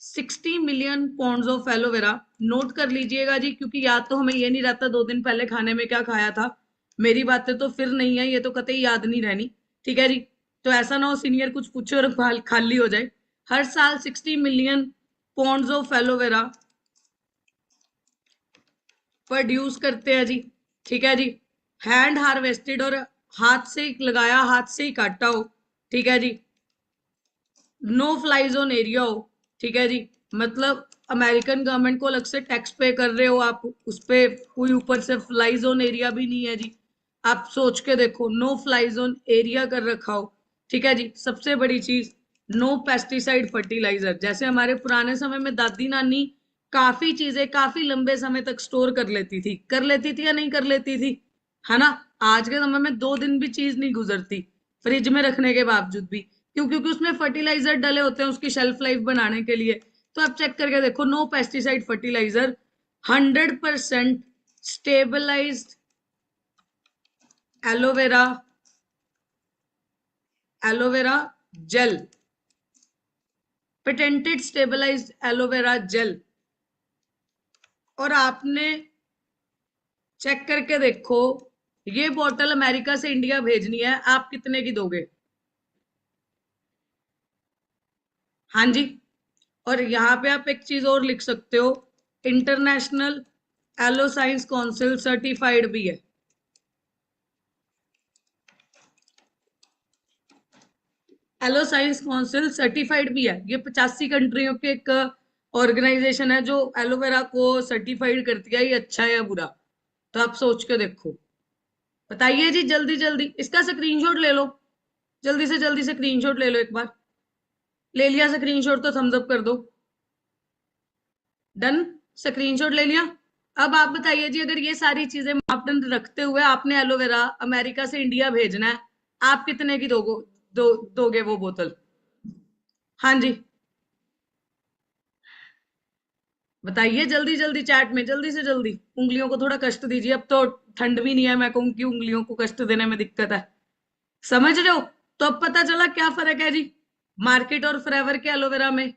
60 million pounds of aloe vera. Note कर लीजिएगा जी, क्योंकि याद तो हमें ये नहीं रहता 2 दिन पहले खाने में क्या खाया था। मेरी बातें तो फिर नहीं है, ये तो कतई याद नहीं रहनी, ठीक है जी। तो ऐसा ना हो सीनियर कुछ पूछे और खाली हो जाए। हर साल 60 million pounds of aloe vera produce करते हैं जी, ठीक है जी। हैंड हार्वेस्टेड और हाथ से लगाया, हाथ से ही काटा हो, ठीक है जी। नो फ्लाई जोन एरिया हो, ठीक है जी। मतलब अमेरिकन गवर्नमेंट को अलग से टैक्स पे कर रहे हो आप, उस पे कोई ऊपर से फ्लाई जोन एरिया भी नहीं है जी। आप सोच के देखो, नो फ्लाई जोन एरिया कर रखा हो, ठीक है जी। सबसे बड़ी चीज, नो पेस्टिसाइड फर्टिलाइजर। जैसे हमारे पुराने समय में दादी नानी काफी चीजें काफी लंबे समय तक स्टोर कर लेती थी या नहीं कर लेती थी, है ना? आज के समय में 2 दिन भी चीज नहीं गुजरती फ्रिज में रखने के बावजूद भी। क्यों? क्योंकि उसमें फर्टिलाइजर डले होते हैं उसकी शेल्फ लाइफ बढ़ाने के लिए। तो आप चेक करके देखो, no pesticide fertiliser, 100% stabilised aloe vera gel, patented stabilised aloe vera gel. और आपने चेक करके देखो, ये बोतल अमेरिका से इंडिया भेजनी है, आप कितने की दोगे? हाँ जी। और यहाँ पे आप एक चीज और लिख सकते हो, international aloe science council certified भी है। एलो साइंस काउंसिल सर्टिफाइड भी है। ये 85 कंट्रियों के एक ऑर्गेनाइजेशन है जो एलोवेरा को सर्टिफाइड करती है, ये अच्छा है या बुरा। तो आप सोच के देखो, बताइए जी जल्दी जल्दी। इसका स्क्रीनशॉट ले लो, जल्दी से जल्दी स्क्रीनशॉट ले लो। एक बार ले लिया स्क्रीनशॉट तो थम्स अप कर दो। डन, स्क्रीनशॉट ले लिया। अब आप बताइए जी, अगर ये सारी चीजें मापदंड रखते हुए आपने एलोवेरा अमेरिका से इंडिया भेजना है, आप कितने की दोगे वो बोतल? हाँ जी बताइए जल्दी जल्दी चैट में, जल्दी से जल्दी। उंगलियों को थोड़ा कष्ट दीजिए, अब तो ठंड भी नहीं है, मैं कहूँ कि उंगलियों को कष्ट देने में दिक्कत है, समझ रहे हो? तो अब पता चला क्या फर्क है जी मार्केट और फॉरएवर के एलोवेरा में।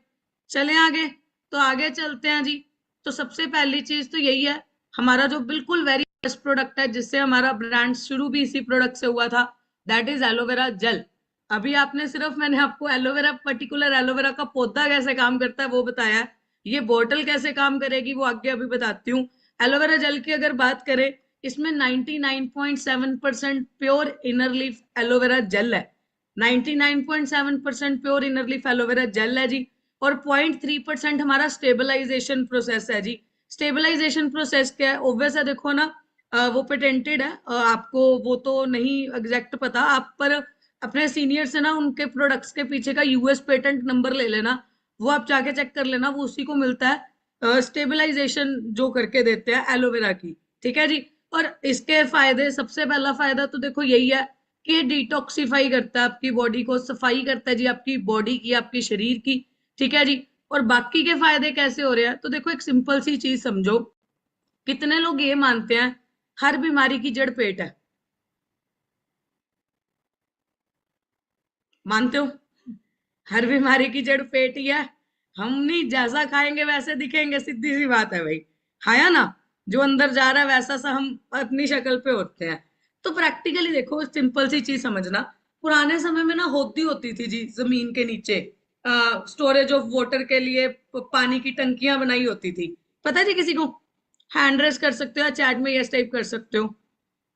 चले आगे, तो आगे चलते हैं जी। तो सबसे पहली चीज तो यही है, हमारा जो बिल्कुल वेरी बेस्ट प्रोडक्ट है, जिससे हमारा ब्रांड शुरू भी इसी प्रोडक्ट से हुआ था, दैट इज एलोवेरा जेल। अभी आपने सिर्फ, मैंने आपको एलोवेरा, पर्टिकुलर एलोवेरा का पौधा कैसे काम करता है वो बताया है, ये बोतल कैसे काम करेगी वो आगे अभी बताती हूँ। एलोवेरा जेल की अगर बात करें, इसमें 99.7% pure inner leaf aloe vera gel है। 99.7% pure inner leaf aloe vera gel है जी। और 0.3% हमारा स्टेबलाइजेशन प्रोसेस है जी। स्टेबलाइजेशन प्रोसेस क्या है? ऑब्वियस है, देखो ना, वो पेटेंटेड है। आपको वो तो नहीं एग्जैक्ट पता, आप पर अपने सीनियर से ना उनके प्रोडक्ट्स के पीछे का यूएस पेटेंट नंबर ले लेना, वो आप जाके चेक कर लेना, वो उसी को मिलता है स्टेबलाइजेशन जो करके देते हैं एलोवेरा की। ठीक है जी। और इसके फायदे, सबसे पहला फायदा तो देखो यही है कि ये डिटॉक्सिफाई करता है आपकी बॉडी को, सफाई करता है जी आपकी बॉडी की, आपकी शरीर की। ठीक है जी। और बाकी के फायदे कैसे हो रहे हैं? तो देखो एक सिंपल सी चीज समझो, कितने लोग ये मानते हैं हर बीमारी की जड़ पेट है? मानते हो? हर बीमारी की जड़ पेट ही है। हम नहीं, जैसा खाएंगे वैसे दिखेंगे, सीधी सी बात है भाई। खाया ना, जो अंदर जा रहा है वैसा सा हम अपनी शक्ल पे होते हैं। तो प्रैक्टिकली देखो, सिंपल सी चीज समझना, पुराने समय में ना होती होती थी जी जमीन के नीचे, स्टोरेज ऑफ वाटर के लिए पानी की टंकियां बनाई होती थी। पता है जी किसी को? हैंड रेस कर सकते हो या चैट में यस टाइप कर सकते हो।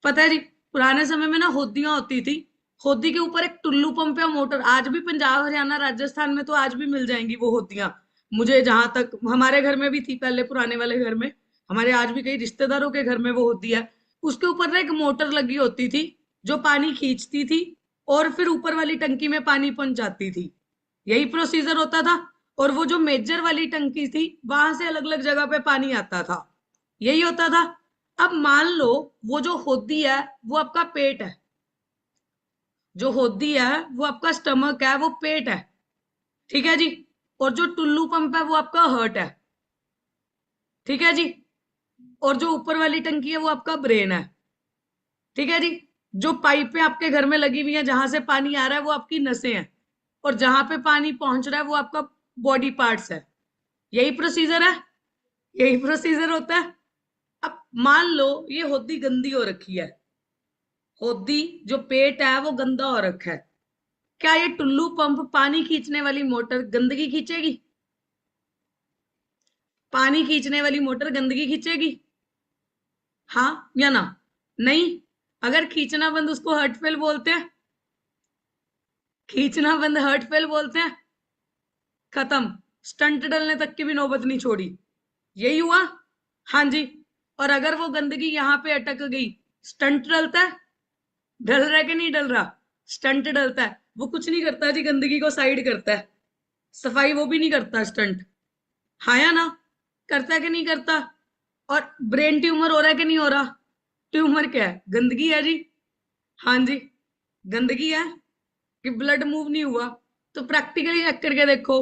पता है जी, पुराने समय में ना होदियां होती थी, होदी के ऊपर एक टुल्लू पंप या मोटर, आज भी पंजाब हरियाणा राजस्थान में तो आज भी मिल जाएंगी वो होदियां। मुझे जहां तक, हमारे घर में भी थी पहले, पुराने वाले घर में हमारे, आज भी कई रिश्तेदारों के घर में वो होती है। उसके ऊपर ना एक मोटर लगी होती थी जो पानी खींचती थी और फिर ऊपर वाली टंकी में पानी पहुंचाती थी। यही प्रोसीजर होता था। और वो जो मेजर वाली टंकी थी वहां से अलग अलग जगह पे पानी आता था, यही होता था। अब मान लो वो जो होदी है वो आपका पेट है, जो होदी है वो आपका स्टमक है, वो पेट है। ठीक है जी। और जो टुल्लू पंप है वो आपका हर्ट है। ठीक है जी। और जो ऊपर वाली टंकी है वो आपका ब्रेन है। ठीक है जी। जो पाइपें आपके घर में लगी हुई है जहां से पानी आ रहा है वो आपकी नसें हैं, और जहां पे पानी पहुंच रहा है वो आपका बॉडी पार्ट्स है। यही प्रोसीजर है, यही प्रोसीजर होता है। अब मान लो ये होदी गंदी हो रखी है, होदी जो पेट है वो गंदा हो रखा है, क्या ये टुल्लू पंप, पानी खींचने वाली मोटर गंदगी खींचेगी? पानी खींचने वाली मोटर गंदगी खींचेगी? हाँ या ना? नहीं। अगर खींचना बंद, उसको हर्टफेल बोलते हैं। खींचना बंद हर्टफेल बोलते हैं। खत्म, स्टंट डलने तक की भी नौबत नहीं छोड़ी। यही हुआ। हाँ जी। और अगर वो गंदगी यहाँ पे अटक गई, स्टंट डलता है? डल रहा है कि नहीं डल रहा? स्टंट डलता है। वो कुछ नहीं करता जी, गंदगी को साइड करता है, सफाई वो भी नहीं करता स्टंट। हाँ या ना? करता है कि नहीं करता? और ब्रेन ट्यूमर हो रहा है कि नहीं हो रहा? ट्यूमर क्या है? गंदगी है जी। हाँ जी, गंदगी है कि ब्लड मूव नहीं हुआ। तो प्रैक्टिकली चेक करके देखो,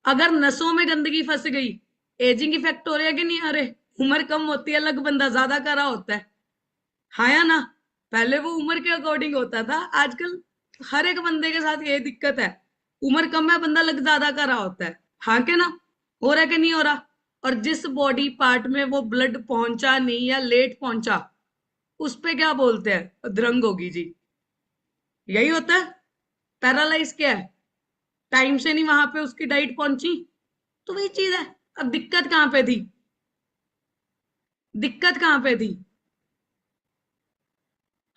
अगर नसों में गंदगी फंस गई, एजिंग इफेक्ट हो रहा है कि नहीं आ रहे? उम्र कम होती है, अलग बंदा ज्यादा कर रहा होता है। हाँ या ना? पहले वो उम्र के अकॉर्डिंग होता था, आजकल हर एक बंदे के साथ ये दिक्कत है, उम्र कम है बंदा लग ज्यादा कर रहा होता है। हाँ के ना? हो रहा है कि नहीं हो रहा? और जिस बॉडी पार्ट में वो ब्लड पहुंचा नहीं या लेट पहुंचा, उस पे क्या बोलते हैं? अधरंग होगी जी। यही होता है। पैरालाइज क्या है? टाइम से नहीं वहां पे उसकी डाइट पहुंची, तो वही चीज है। अब दिक्कत कहां पे थी? दिक्कत कहां पे थी?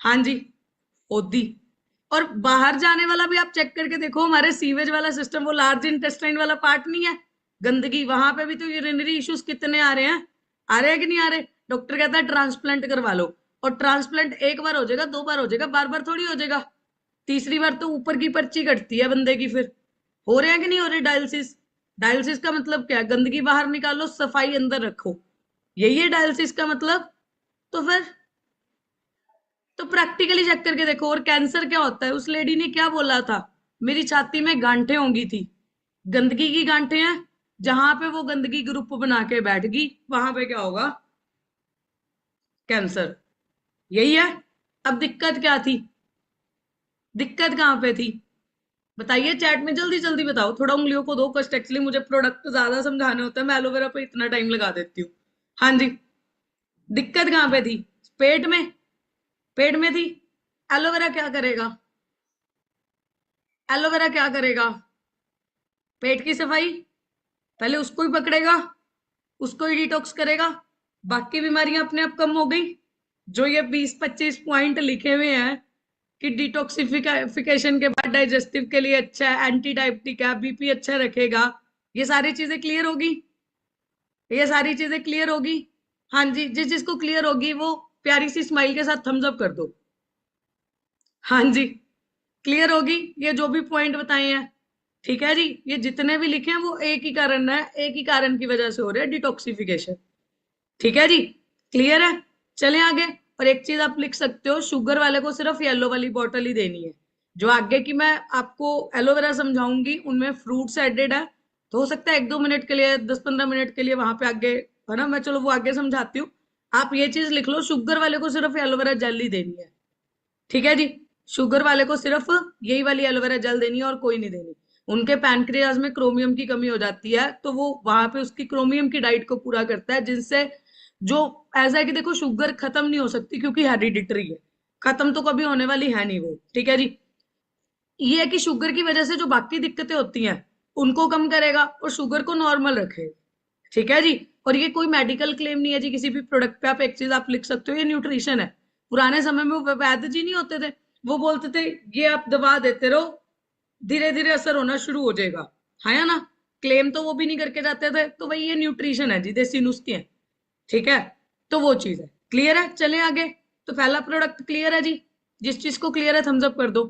हाँ जी, होदी। और बाहर जाने वाला भी आप चेक करके देखो, हमारे सीवेज वाला सिस्टम, वो लार्ज इंटेस्टाइन वाला पार्ट नहीं है, गंदगी वहां पे भी तो यूरिनरी इश्यूज कितने आ रहे हैं? आ रहे हैं कि नहीं आ रहे? डॉक्टर कहता है ट्रांसप्लांट करवा लो, और ट्रांसप्लांट एक बार हो जाएगा, दो बार हो जाएगा, बार बार थोड़ी हो जाएगा। तीसरी बार तो ऊपर की पर्ची कटती है बंदे की। फिर हो रहे हैं कि नहीं हो रहे डायलिसिस? डायलिसिस का मतलब क्या? गंदगी बाहर निकालो, सफाई अंदर रखो, यही है डायलिसिस का मतलब। तो फिर तो प्रैक्टिकली चेक करके देखो। और कैंसर क्या होता है? उस लेडी ने क्या बोला था? मेरी छाती में गांठें होंगी थी, गंदगी की गांठें हैं, जहां पे वो गंदगी ग्रुप बना के बैठ गई वहां पे क्या होगा? कैंसर। यही है। अब दिक्कत क्या थी? दिक्कत कहां पे थी? बताइए चैट में, जल्दी जल्दी बताओ, थोड़ा उंगलियों को दो कष्ट। एक्चुअली मुझे प्रोडक्ट ज्यादा समझाने होता है, मैं एलोवेरा पे इतना टाइम लगा देती हूँ। हाँ जी, दिक्कत कहां पे थी? पेट में। पेट में थी। एलोवेरा क्या करेगा? एलोवेरा क्या करेगा? पेट की सफाई, पहले उसको ही पकड़ेगा, उसको ही डिटॉक्स करेगा, बाकी बीमारियां अपने आप कम हो गई। जो ये 20-25 पॉइंट लिखे हुए हैं कि डिटॉक्सिफिकेशन के बाद डाइजेस्टिव के लिए अच्छा है, एंटी डायबिटिक है, बीपी अच्छा रखेगा, ये सारी चीजें क्लियर होगी, ये सारी चीजें क्लियर होगी। हाँ जी, जिस जिसको क्लियर होगी वो प्यारी सी स्माइल के साथ थम्स अप कर दो। हाँ जी, क्लियर होगी ये जो भी पॉइंट बताए हैं। ठीक है जी, ये जितने भी लिखे हैं वो एक ही कारण है, एक ही कारण की वजह से हो रहा है, डिटॉक्सिफिकेशन। ठीक है जी, क्लियर है। चलें आगे। और एक चीज आप लिख सकते हो, शुगर वाले को सिर्फ येलो वाली बॉटल ही देनी है। जो आगे की मैं आपको एलोवेरा समझाऊंगी उनमें फ्रूट्स एडेड है, तो हो सकता है 1-2 मिनट के लिए, 10-15 मिनट के लिए वहां पे आगे है ना, मैं चलो वो आगे समझाती हूँ। आप ये चीज लिख लो, शुगर वाले को सिर्फ एलोवेरा जेल ही देनी है। ठीक है जी, शुगर वाले को सिर्फ यही वाली एलोवेरा जेल देनी है और कोई नहीं देनी। उनके पैनक्रियाज में क्रोमियम की कमी हो जाती है, तो वो वहां पे उसकी क्रोमियम की डाइट को पूरा करता है, जिनसे जो ऐसा है कि देखो शुगर खत्म नहीं हो सकती क्योंकि हेरिडिटरी है, खत्म तो कभी होने वाली है नहीं वो। ठीक है जी, ये है कि शुगर की वजह से जो बाकी दिक्कतें होती हैं उनको कम करेगा और शुगर को नॉर्मल रखेगा। ठीक है जी, और ये कोई मेडिकल क्लेम नहीं है जी किसी भी प्रोडक्ट पे। आप एक चीज आप लिख सकते हो, ये न्यूट्रिशन है। पुराने समय में वो वैद्य जी नहीं होते थे, वो बोलते थे ये आप दवा देते रहो, धीरे धीरे असर होना शुरू हो जाएगा, है ना। क्लेम तो वो भी नहीं करके जाते थे। तो भाई ये न्यूट्रिशन है जी, देसी नुस्खे हैं। ठीक है, तो वो चीज है। क्लियर है, चले आगे। तो पहला प्रोडक्ट क्लियर है जी, जिस चीज को क्लियर है थम्स अप कर दो।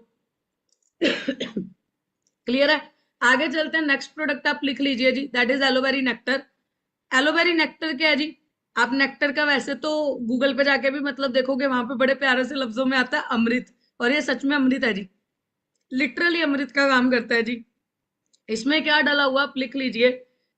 क्लियर है, आगे चलते हैं। नेक्स्ट प्रोडक्ट आप लिख लीजिए जी, दैट इज एलोवेरी नेक्टर। एलोवेरी नेक्टर क्या है जी? आप नेक्टर का वैसे तो गूगल पे जाके भी मतलब देखोगे, वहां पे बड़े प्यारे से लफ्जों में आता है अमृत, और ये सच में अमृत है जी, लिटरली अमृत का काम करता है जी। इसमें क्या डाला हुआ आप लिख लीजिए,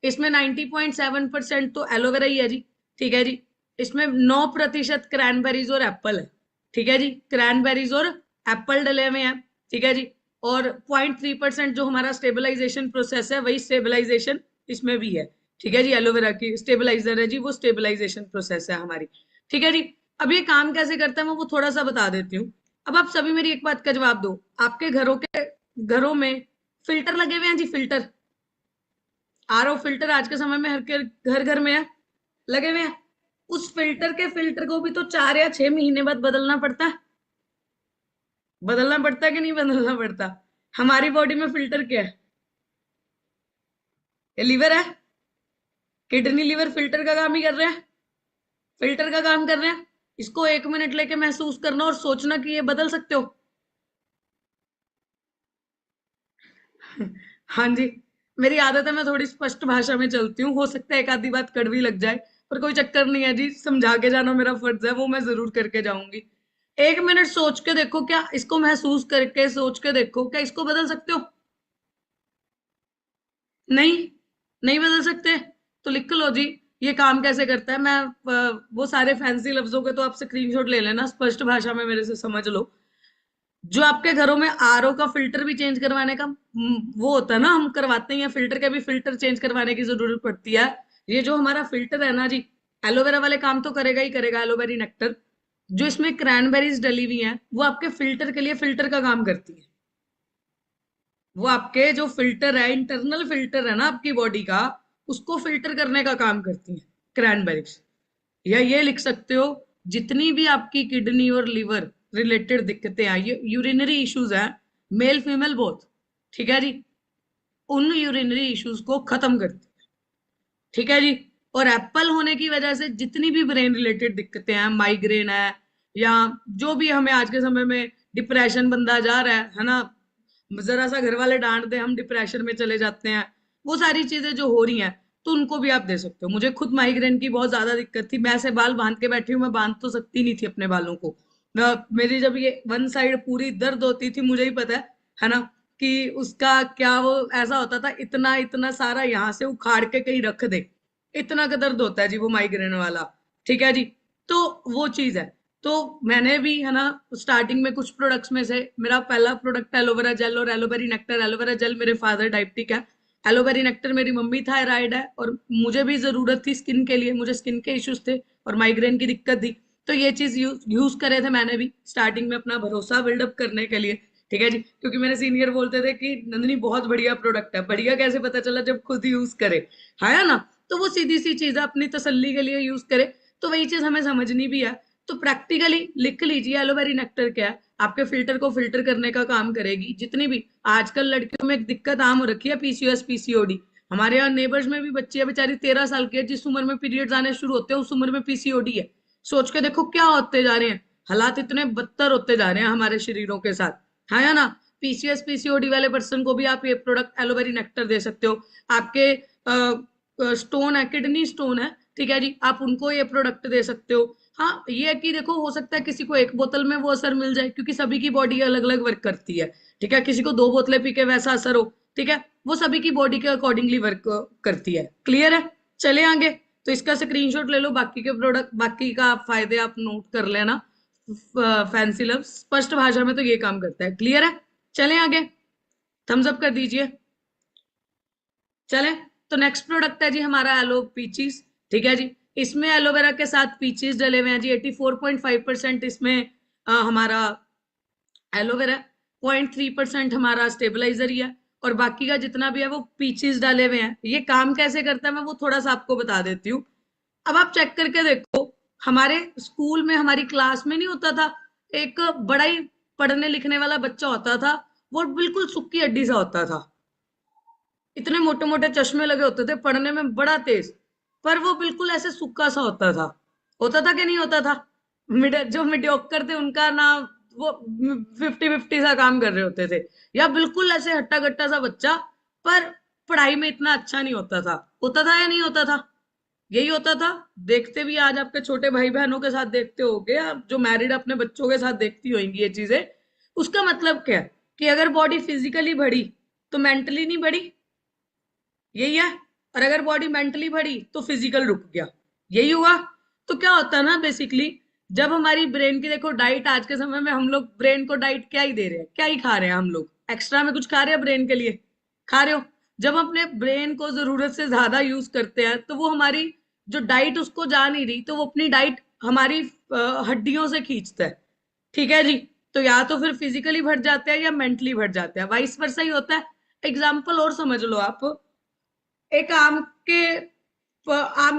इसमें 90.7% तो एलोवेरा ही है जी। ठीक है जी, इसमें 9% क्रैनबेरीज और एप्पल है। ठीक है जी, क्रैनबेरीज और एप्पल डले हुए हैं। ठीक है जी, और 0.3% जो हमारा स्टेबलाइजेशन प्रोसेस है, वही स्टेबलाइजेशन इसमें भी है। ठीक है जी, एलोवेरा की स्टेबलाइजर है जी, वो स्टेबलाइजेशन प्रोसेस है हमारी। ठीक है जी, अब ये काम कैसे करता है मैं वो थोड़ा सा बता देती हूँ। अब आप सभी मेरी एक बात का जवाब दो, आपके घरों में फिल्टर लगे हुए हैं जी, फिल्टर, आरओ फिल्टर आज के समय में हर घर घर में है, लगे हुए हैं। उस फिल्टर को भी तो 4 या 6 महीने बाद बदलना पड़ता है। बदलना पड़ता है कि नहीं बदलना पड़ता? हमारी बॉडी में फिल्टर क्या है? ये लीवर है, किडनी लीवर फिल्टर का काम ही कर रहे हैं, फिल्टर का काम कर रहे हैं। इसको 1 मिनट लेके महसूस करना और सोचना कि ये बदल सकते हो। हाँ जी, मेरी आदत है मैं थोड़ी स्पष्ट भाषा में चलती हूँ, हो सकता है एक आधी बात कड़वी लग जाए, पर कोई चक्कर नहीं है जी, समझा के जाना मेरा फर्ज है, वो मैं जरूर करके जाऊंगी। 1 मिनट सोच के देखो, क्या इसको महसूस करके सोच के देखो, क्या इसको बदल सकते हो? नहीं बदल सकते? तो लिख लो जी ये काम कैसे करता है। मैं वो सारे फैंसी लफ्जों के तो आप स्क्रीनशॉट ले लेना, स्पष्ट भाषा में मेरे से समझ लो। जो आपके घरों में आरओ का फिल्टर भी चेंज करवाने का वो होता है ना, हम करवाते हैं, फिल्टर के भी फिल्टर चेंज करवाने की जरूरत पड़ती है। ये जो हमारा फिल्टर है ना जी, एलोवेरा वाले काम तो करेगा ही करेगा, एलोवेरी नेक्टर। जो इसमें क्रैनबेरीज डली हुई हैं वो आपके फिल्टर के लिए फिल्टर का काम करती है। वो आपके जो फिल्टर है, इंटरनल फिल्टर है ना आपकी बॉडी का, उसको फिल्टर करने का काम करती है क्रैनबेरीज। या ये लिख सकते हो, जितनी भी आपकी किडनी और लिवर रिलेटेड दिक्कतें हैं, ये यूरिनरी इश्यूज हैं, मेल फीमेल बोथ, ठीक है जी, उन यूरिनरी इश्यूज को खत्म करती है। ठीक है जी, और एप्पल होने की वजह से जितनी भी ब्रेन रिलेटेड दिक्कतें हैं, माइग्रेन है, या जो भी हमें आज के समय में डिप्रेशन बंदा जा रहा है ना, जरा सा घर वाले डांट दे हम डिप्रेशन में चले जाते हैं, वो सारी चीजें जो हो रही हैं तो उनको भी आप दे सकते हो। मुझे खुद माइग्रेन की बहुत ज्यादा दिक्कत थी, मैं ऐसे बाल बांध के बैठी हूँ, मैं बांध तो सकती नहीं थी अपने बालों को। मेरी जब ये वन साइड पूरी दर्द होती थी, मुझे ही पता है ना, कि उसका क्या वो ऐसा होता था, इतना इतना सारा यहाँ से उखाड़ के कहीं रख दे, इतना का दर्द होता है जी वो माइग्रेन वाला। ठीक है जी, तो वो चीज है। तो मैंने भी है ना स्टार्टिंग में कुछ प्रोडक्ट्स में से मेरा पहला प्रोडक्ट एलोवेरा जेल और एलोवेरी नेक्टर। एलोवेरा जेल मेरे फादर डायबिटिक है, एलोवेरी नेक्टर मेरी मम्मी थायराइड है, और मुझे भी जरूरत थी स्किन के लिए, मुझे स्किन के इश्यूज थे और माइग्रेन की दिक्कत थी, तो ये चीज यूज करे थे मैंने भी स्टार्टिंग में अपना भरोसा बिल्डअप करने के लिए। ठीक है जी, क्योंकि मेरे सीनियर बोलते थे कि नंदिनी बहुत बढ़िया प्रोडक्ट है। बढ़िया कैसे पता चला? जब खुद यूज करे, है ना। तो वो सीधी सी चीज है, अपनी तसल्ली के लिए यूज करे। तो वही चीज हमें समझनी भी है। तो प्रैक्टिकली लिख लीजिए एलोवेरा नेक्टर क्या है, आपके फिल्टर को फिल्टर करने का काम करेगी। जितनी भी आजकल लड़कियों में एक दिक्कत आम हो रखी है, पीसीओएस पीसीओडी। हमारे यहाँ नेबर्स में भी बच्ची है बेचारी 13 साल की है, जिस उम्र में पीरियड्स आने शुरू होते हैं उस उम्र में पीसीओडी है। सोच के देखो क्या होते जा रहे हैं, हालात इतने बदतर होते जा रहे हैं हमारे शरीरों के साथ, है ना। पीसीएस पीसीओडी वाले पर्सन को भी आप ये प्रोडक्ट एलोवेरा नेक्टर दे सकते हो। आपके स्टोन है, किडनी स्टोन है, ठीक है जी, आप उनको ये प्रोडक्ट दे सकते हो। हाँ ये है कि देखो हो सकता है किसी को एक बोतल में वो असर मिल जाए, क्योंकि सभी की बॉडी अलग अलग वर्क करती है, ठीक है। किसी को 2 बोतलें पी के वैसा असर हो, ठीक है, वो सभी की बॉडी के अकॉर्डिंगली वर्क करती है। क्लियर है, चले आगे। तो इसका स्क्रीनशॉट ले लो, बाकी के प्रोडक्ट बाकी का फायदे आप नोट कर लेना। फैंसी लव स्पष्ट भाषा में तो ये काम करता है। क्लियर है, चले आगे, थम्स अप कर दीजिए। चले, तो नेक्स्ट प्रोडक्ट है जी हमारा एलो पीचीज, ठीक है जी। इसमें एलोवेरा के साथ पीचीज डले हुए हैं जी। 84.5% इसमें हमारा एलोवेरा, 0.3% हमारा स्टेबलाइजर ही है, और बाकी का जितना भी है वो पीचीज डाले हुए हैं। ये काम कैसे करता है मैं वो थोड़ा सा आपको बता देती हूँ। अब आप चेक करके देखो, हमारे स्कूल में हमारी क्लास में नहीं होता था एक बड़ा ही पढ़ने लिखने वाला बच्चा होता था, वो बिल्कुल सुक्की हड्डी सा होता था, इतने मोटे मोटे चश्मे लगे होते थे, पढ़ने में बड़ा तेज, पर वो बिल्कुल ऐसे सुक्का सा होता था कि नहीं होता था। जो मीडियोकर थे उनका ना वो 50-50 सा काम कर रहे होते थे, या बिल्कुल ऐसे हट्टा कट्टा सा बच्चा पर पढ़ाई में इतना अच्छा नहीं होता था या नहीं होता था, यही होता था। देखते भी आज आपके छोटे भाई बहनों के साथ देखते होगे, आप जो मैरिड अपने बच्चों के साथ देखती होंगी ये चीजें। उसका मतलब क्या है कि अगर बॉडी फिजिकली बढ़ी तो मेंटली नहीं बढ़ी, यही है। और अगर बॉडी मेंटली बढ़ी तो फिजिकल रुक गया, यही हुआ। तो क्या होता है ना, बेसिकली जब हमारी ब्रेन की देखो डाइट, आज के समय में हम लोग ब्रेन को डाइट क्या ही दे रहे हैं, क्या ही खा रहे हैं हम लोग, एक्स्ट्रा में कुछ खा रहे हैं ब्रेन के लिए, खा रहे हो। जब अपने ब्रेन को जरूरत से ज्यादा यूज करते हैं तो वो हमारी जो डाइट उसको जा नहीं रही, तो वो अपनी डाइट हमारी हड्डियों से खींचता है, ठीक है जी। तो या तो फिर फिजिकली बढ़ जाते हैं या मेंटली बढ़ जाते हैं, वाइस वर्सा ही होता है। एग्जाम्पल और समझ लो आप, एक आम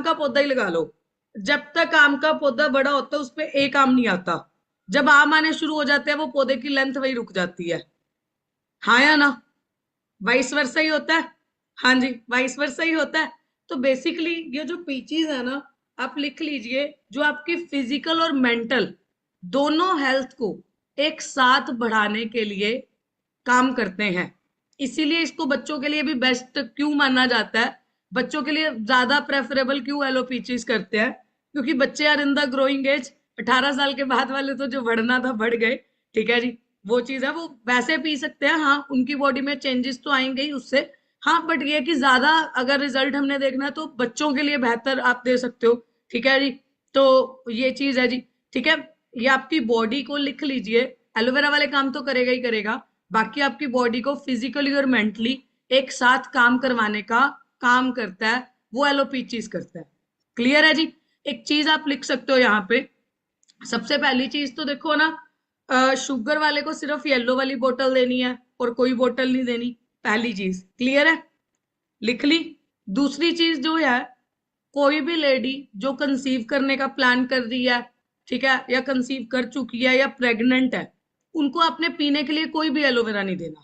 का पौधा ही लगा लो, जब तक आम का पौधा बड़ा होता है उस पे एक आम नहीं आता, जब आम आने शुरू हो जाते हैं वो पौधे की लेंथ वही रुक जाती है, हाँ या ना। वाइस वर्सा ही होता है, हाँ जी वाइस वर्सा ही होता है। तो बेसिकली ये जो पीचीज है ना, आप लिख लीजिए, जो आपकी फिजिकल और मेंटल दोनों हेल्थ को एक साथ बढ़ाने के लिए काम करते हैं। इसीलिए इसको बच्चों के लिए भी बेस्ट क्यों माना जाता है, बच्चों के लिए ज्यादा प्रेफरेबल क्यों एलो पीचीज करते हैं, क्योंकि बच्चे are in the growing age. 18 साल के बाद वाले तो जो बढ़ना था बढ़ गए, ठीक है जी, वो चीज है। वो वैसे पी सकते हैं, हाँ उनकी बॉडी में चेंजेस तो आएंगे ही उससे, हाँ, बट ये कि ज्यादा अगर रिजल्ट हमने देखना है तो बच्चों के लिए बेहतर आप दे सकते हो, ठीक है जी। तो ये चीज है जी, ठीक है। ये आपकी बॉडी को लिख लीजिए, एलोवेरा वाले काम तो करेगा ही करेगा, बाकी आपकी बॉडी को फिजिकली और मेंटली एक साथ काम करवाने का काम करता है, वो एलोपीचीज करता है। क्लियर है जी। एक चीज आप लिख सकते हो यहाँ पे, सबसे पहली चीज तो देखो ना, शुगर वाले को सिर्फ येलो वाली बोतल देनी है और कोई बोतल नहीं देनी, पहली चीज। क्लियर है, लिख ली। दूसरी चीज जो है, कोई भी लेडी जो कंसीव करने का प्लान कर रही है, ठीक है, या कंसीव कर चुकी है या प्रेग्नेंट है, उनको अपने पीने के लिए कोई भी एलोवेरा नहीं देना,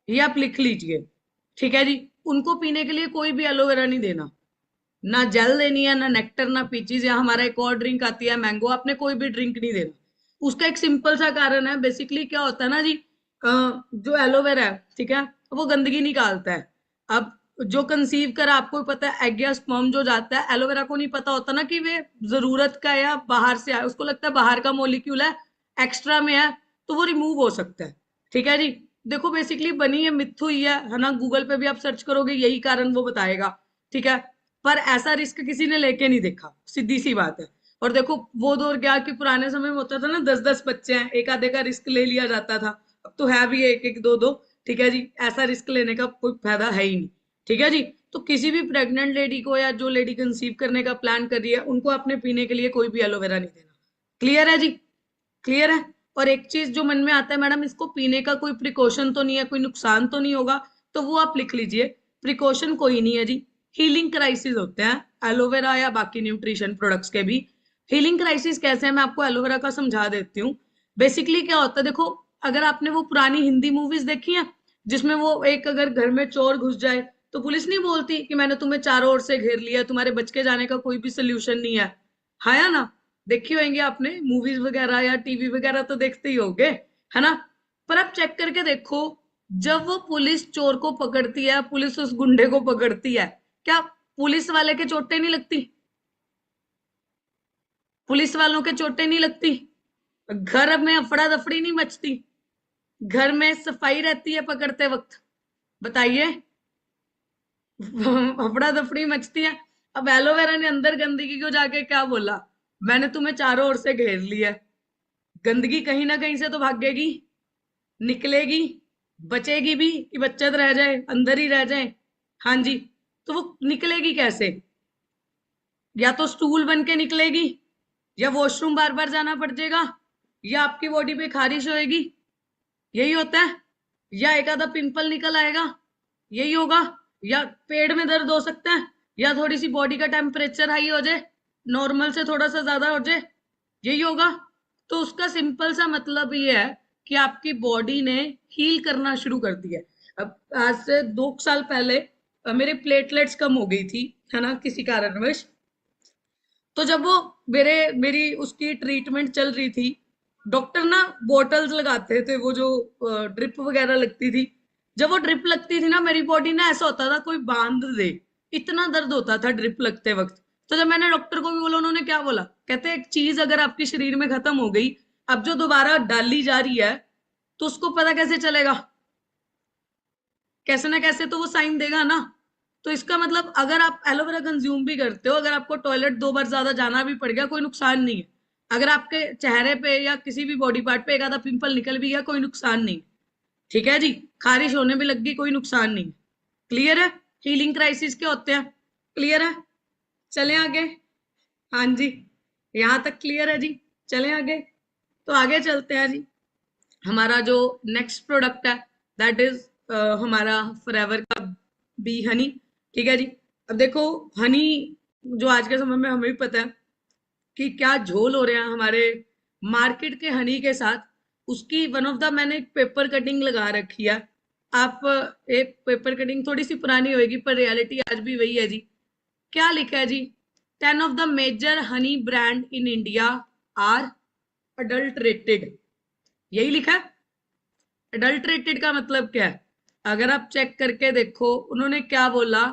ये आप लिख लीजिए, ठीक है जी। उनको पीने के लिए कोई भी एलोवेरा नहीं देना, ना जेल देनी है, ना नेक्टर, ना पीचीज, या हमारा एक और ड्रिंक आती है मैंगो, आपने कोई भी ड्रिंक नहीं देना। उसका एक सिंपल सा कारण है, बेसिकली क्या होता है ना जी, जो एलोवेरा है, ठीक है, वो गंदगी निकालता है। अब जो कंसीव करा, आपको पता है एग या स्पर्म जो जाता है, एलोवेरा को नहीं पता होता ना कि वे जरूरत का या बाहर से आया, उसको लगता है बाहर का मॉलिक्यूल है, एक्स्ट्रा में है, तो वो रिमूव हो सकता है, ठीक है जी। देखो बेसिकली बनी है मिथु ही है ना, गूगल पे भी आप सर्च करोगे यही कारण वो बताएगा, ठीक है। पर ऐसा रिस्क किसी ने लेके नहीं देखा, सीधी सी बात है। और देखो वो दौर क्या कि पुराने समय में होता था ना, 10-10 बच्चे हैं, एक आधे का रिस्क ले लिया जाता था, अब तो है भी 1-1, 2-2, ठीक है जी। ऐसा रिस्क लेने का कोई फायदा है ही नहीं, ठीक है जी। तो किसी भी प्रेग्नेंट लेडी को या जो लेडी कंसीव करने का प्लान कर रही है, उनको अपने पीने के लिए कोई भी एलोवेरा नहीं देना। क्लियर है जी, क्लियर है। और एक चीज जो मन में आता है, मैडम इसको पीने का कोई प्रिकॉशन तो नहीं है, कोई नुकसान तो नहीं होगा, तो वो आप लिख लीजिए, प्रिकॉशन कोई नहीं है जी, हीलिंग क्राइसिस होते हैं एलोवेरा या बाकी न्यूट्रिशन प्रोडक्ट्स के भी। हीलिंग क्राइसिस कैसे है मैं आपको एलोवेरा का समझा देती हूँ। बेसिकली क्या होता है, देखो अगर आपने वो पुरानी हिंदी मूवीज देखी है जिसमें वो एक अगर घर में चोर घुस जाए तो पुलिस नहीं बोलती कि मैंने तुम्हें चारों ओर से घेर लिया, तुम्हारे बच के जाने का कोई भी सोल्यूशन नहीं है। हाँ या ना, देखी होंगी आपने मूवीज वगैरह या टीवी वगैरह तो देखते ही होगे, है ना। पर आप चेक करके देखो, जब वो पुलिस चोर को पकड़ती है, पुलिस उस गुंडे को पकड़ती है, क्या पुलिस वाले के चोटें नहीं लगती? पुलिस वालों के चोटें नहीं लगती? घर में अफड़ा दफड़ी नहीं मचती? घर में सफाई रहती है पकड़ते वक्त? बताइए, अफड़ा दफड़ी मचती है। अब एलोवेरा ने अंदर गंदगी को जाके क्या बोला, मैंने तुम्हें चारों ओर से घेर लिया, गंदगी कहीं ना कहीं से तो भागेगी, निकलेगी, बचेगी भी कि बचत रह जाए, अंदर ही रह जाए। हाँ जी, तो वो निकलेगी कैसे? या तो स्टूल बन के निकलेगी, या वॉशरूम बार बार जाना पड़ जाएगा, या आपकी बॉडी पे खारिश होएगी, यही होता है। या एक आधा पिंपल निकल आएगा, यही होगा। या पेट में दर्द हो सकता है, या थोड़ी सी बॉडी का टेम्परेचर हाई हो जाए, नॉर्मल से थोड़ा सा ज्यादा हो जाए, यही होगा। तो उसका सिंपल सा मतलब ये है कि आपकी बॉडी ने हील करना शुरू कर दिया। अब आज से 2 साल पहले मेरे प्लेटलेट्स कम हो गई थी, है ना, किसी कारणवश। तो जब वो मेरी उसकी ट्रीटमेंट चल रही थी, डॉक्टर ना बॉटल्स लगाते थे, वो जो ड्रिप वगैरह लगती थी, जब वो ड्रिप लगती थी ना, मेरी बॉडी ना ऐसा होता था कोई बांध दे, इतना दर्द होता था ड्रिप लगते वक्त। तो जब मैंने डॉक्टर को भी बोला, उन्होंने क्या बोला, कहते एक चीज अगर आपके शरीर में खत्म हो गई, अब जो दोबारा डाली जा रही है तो उसको पता कैसे चलेगा? कैसे ना कैसे तो वो साइन देगा ना। तो इसका मतलब अगर आप एलोवेरा कंज्यूम भी करते हो, अगर आपको टॉयलेट 2 बार ज्यादा जाना भी पड़ गया, कोई नुकसान नहीं है। अगर आपके चेहरे पे या किसी भी बॉडी पार्ट पे एक आधा पिंपल निकल भी गया, कोई नुकसान नहीं, ठीक है जी। खारिश होने भी लग गई, कोई नुकसान नहीं। क्लियर है? हीलिंग क्राइसिस के होते हैं, क्लियर है? चलें आगे। हाँ जी, यहाँ तक क्लियर है जी। चलें आगे, तो आगे चलते हैं जी। हमारा जो नेक्स्ट प्रोडक्ट है दैट इज हमारा फॉरएवर का बी हनी, ठीक है जी। अब देखो हनी, जो आज के समय में हमें भी पता है कि क्या झोल हो रहे हैं हमारे मार्केट के हनी के साथ। उसकी वन ऑफ द मैंने एक पेपर कटिंग लगा रखी है। आप एक पेपर कटिंग थोड़ी सी पुरानी होगी पर रियलिटी आज भी वही है जी। क्या लिखा है जी? 10 of the major honey brand in India are adulterated, यही लिखा है। अडल्टरेटेड का मतलब क्या है? अगर आप चेक करके देखो, उन्होंने क्या बोला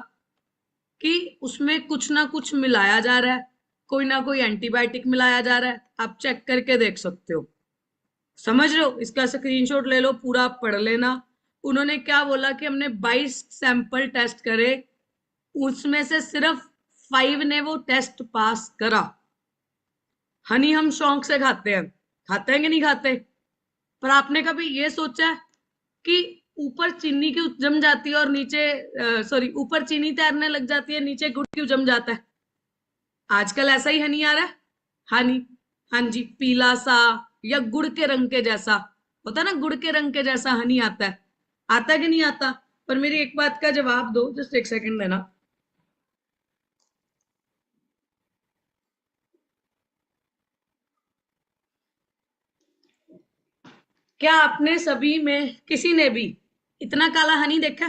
कि उसमें कुछ ना कुछ मिलाया जा रहा है, कोई ना कोई एंटीबायोटिक मिलाया जा रहा है। आप चेक करके देख सकते हो, समझ रहे हो? इसका स्क्रीनशॉट ले लो, पूरा पढ़ लेना। उन्होंने क्या बोला कि हमने 22 सैंपल टेस्ट करे, उसमें से सिर्फ 5 ने वो टेस्ट पास करा। हनी हम शौक से खाते हैं कि नहीं खाते? पर आपने कभी ये सोचा कि ऊपर चीनी क्यों जम जाती है और नीचे ऊपर चीनी तैरने लग जाती है, नीचे गुड़ क्यों जम जाता है? आजकल ऐसा ही हनी आ रहा है। हनी, हाँ जी, पीला सा या गुड़ के रंग के जैसा होता है ना, गुड़ के रंग के जैसा हनी आता है कि नहीं आता? पर मेरी एक बात का जवाब दो, जस्ट एक सेकंड लेना। क्या आपने सभी में किसी ने भी इतना काला हनी देखा?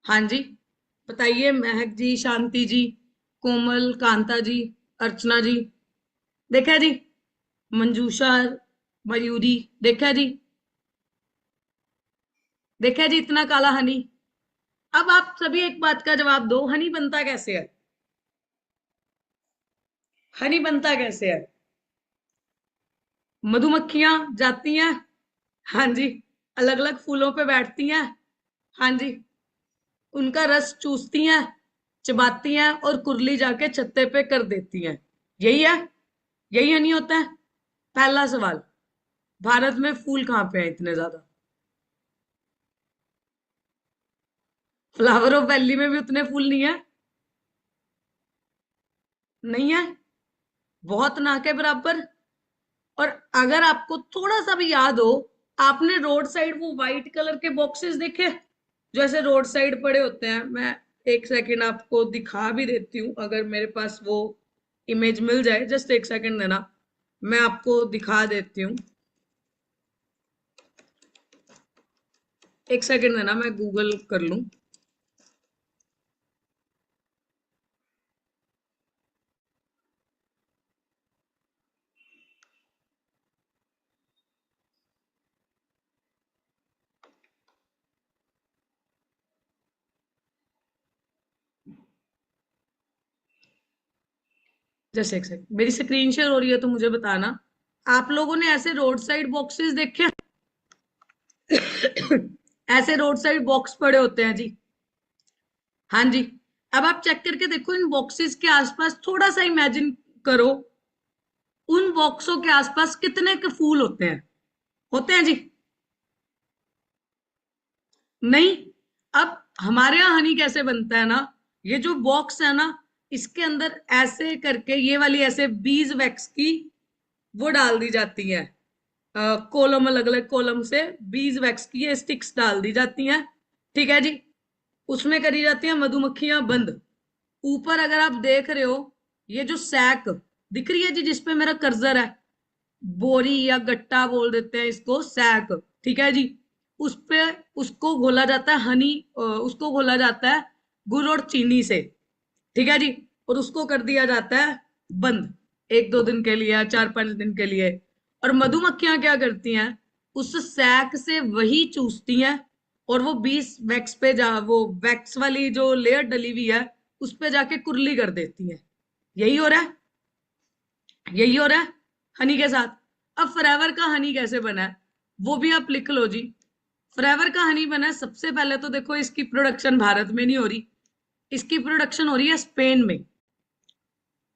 हाँ जी, बताइए। महक जी, शांति जी, कोमल, कांता जी, अर्चना जी, देखा जी? मंजूषा, मयूरी, देखा जी? देखा जी इतना काला हनी? अब आप सभी एक बात का जवाब दो, हनी बनता कैसे है? हनी बनता कैसे है? मधुमक्खियां जाती हैं, हाँ जी, अलग अलग फूलों पे बैठती हैं, हाँ जी, उनका रस चूसती हैं, चबाती हैं और कुरली जाके छत्ते पे कर देती हैं। यही है? यही हनी होता है? पहला सवाल, भारत में फूल कहाँ पे हैं इतने ज्यादा? फ्लावर ऑफ वैली में भी उतने फूल नहीं है? नहीं है, बहुत ना के बराबर। और अगर आपको थोड़ा सा भी याद हो आपने रोड साइड वो व्हाइट कलर के बॉक्सेस देखे जो ऐसे रोड साइड पड़े होते हैं? मैं एक सेकंड आपको दिखा भी देती हूँ, अगर मेरे पास वो इमेज मिल जाए, जस्ट एक सेकंड देना, मैं आपको दिखा देती हूँ। एक सेकंड देना, मैं गूगल कर लूं। जैसे एक सेकंड, मेरी स्क्रीन शेयर हो रही है तो मुझे बताना। आप लोगों ने ऐसे रोड साइड बॉक्सेस देखे? ऐसे रोड साइड बॉक्स पड़े होते हैं जी। हाँ जी। अब आप चेक करके देखो, इन बॉक्सेस के आसपास थोड़ा सा इमेजिन करो, उन बॉक्सों के आसपास कितने के फूल होते हैं? होते हैं जी? नहीं। अब हमारे यहाँ हनी कैसे बनता है ना, ये जो बॉक्स है ना, इसके अंदर ऐसे करके ये वाली ऐसे बीज वैक्स की वो डाल दी जाती है, कॉलम, अलग अलग कॉलम से बीज वैक्स की ये स्टिक्स डाल दी जाती हैं। ठीक है जी। उसमें करी जाती है मधुमक्खियां बंद। ऊपर अगर आप देख रहे हो, ये जो सैक दिख रही है जी जिसपे मेरा कर्सर है, बोरी या गट्टा बोल देते हैं इसको, सैक, ठीक है जी, उस पे उसको घोला जाता है हनी, उसको घोला जाता है गुड़ और चीनी से, ठीक है जी, और उसको कर दिया जाता है बंद 1-2 दिन के लिए या 4-5 दिन के लिए। और मधुमक्खियां क्या करती हैं, उस सैक से वही चूसती हैं और वो बीस वैक्स पे जा, वो वैक्स वाली जो लेयर डली हुई है उस पे जाके कुरली कर देती है। यही हो रहा है, यही हो रहा है हनी के साथ। अब फॉरएवर का हनी कैसे बना है वो भी आप लिख लो जी। फॉरएवर का हनी बना है, सबसे पहले तो देखो इसकी प्रोडक्शन भारत में नहीं हो रही, इसकी प्रोडक्शन हो रही है स्पेन में।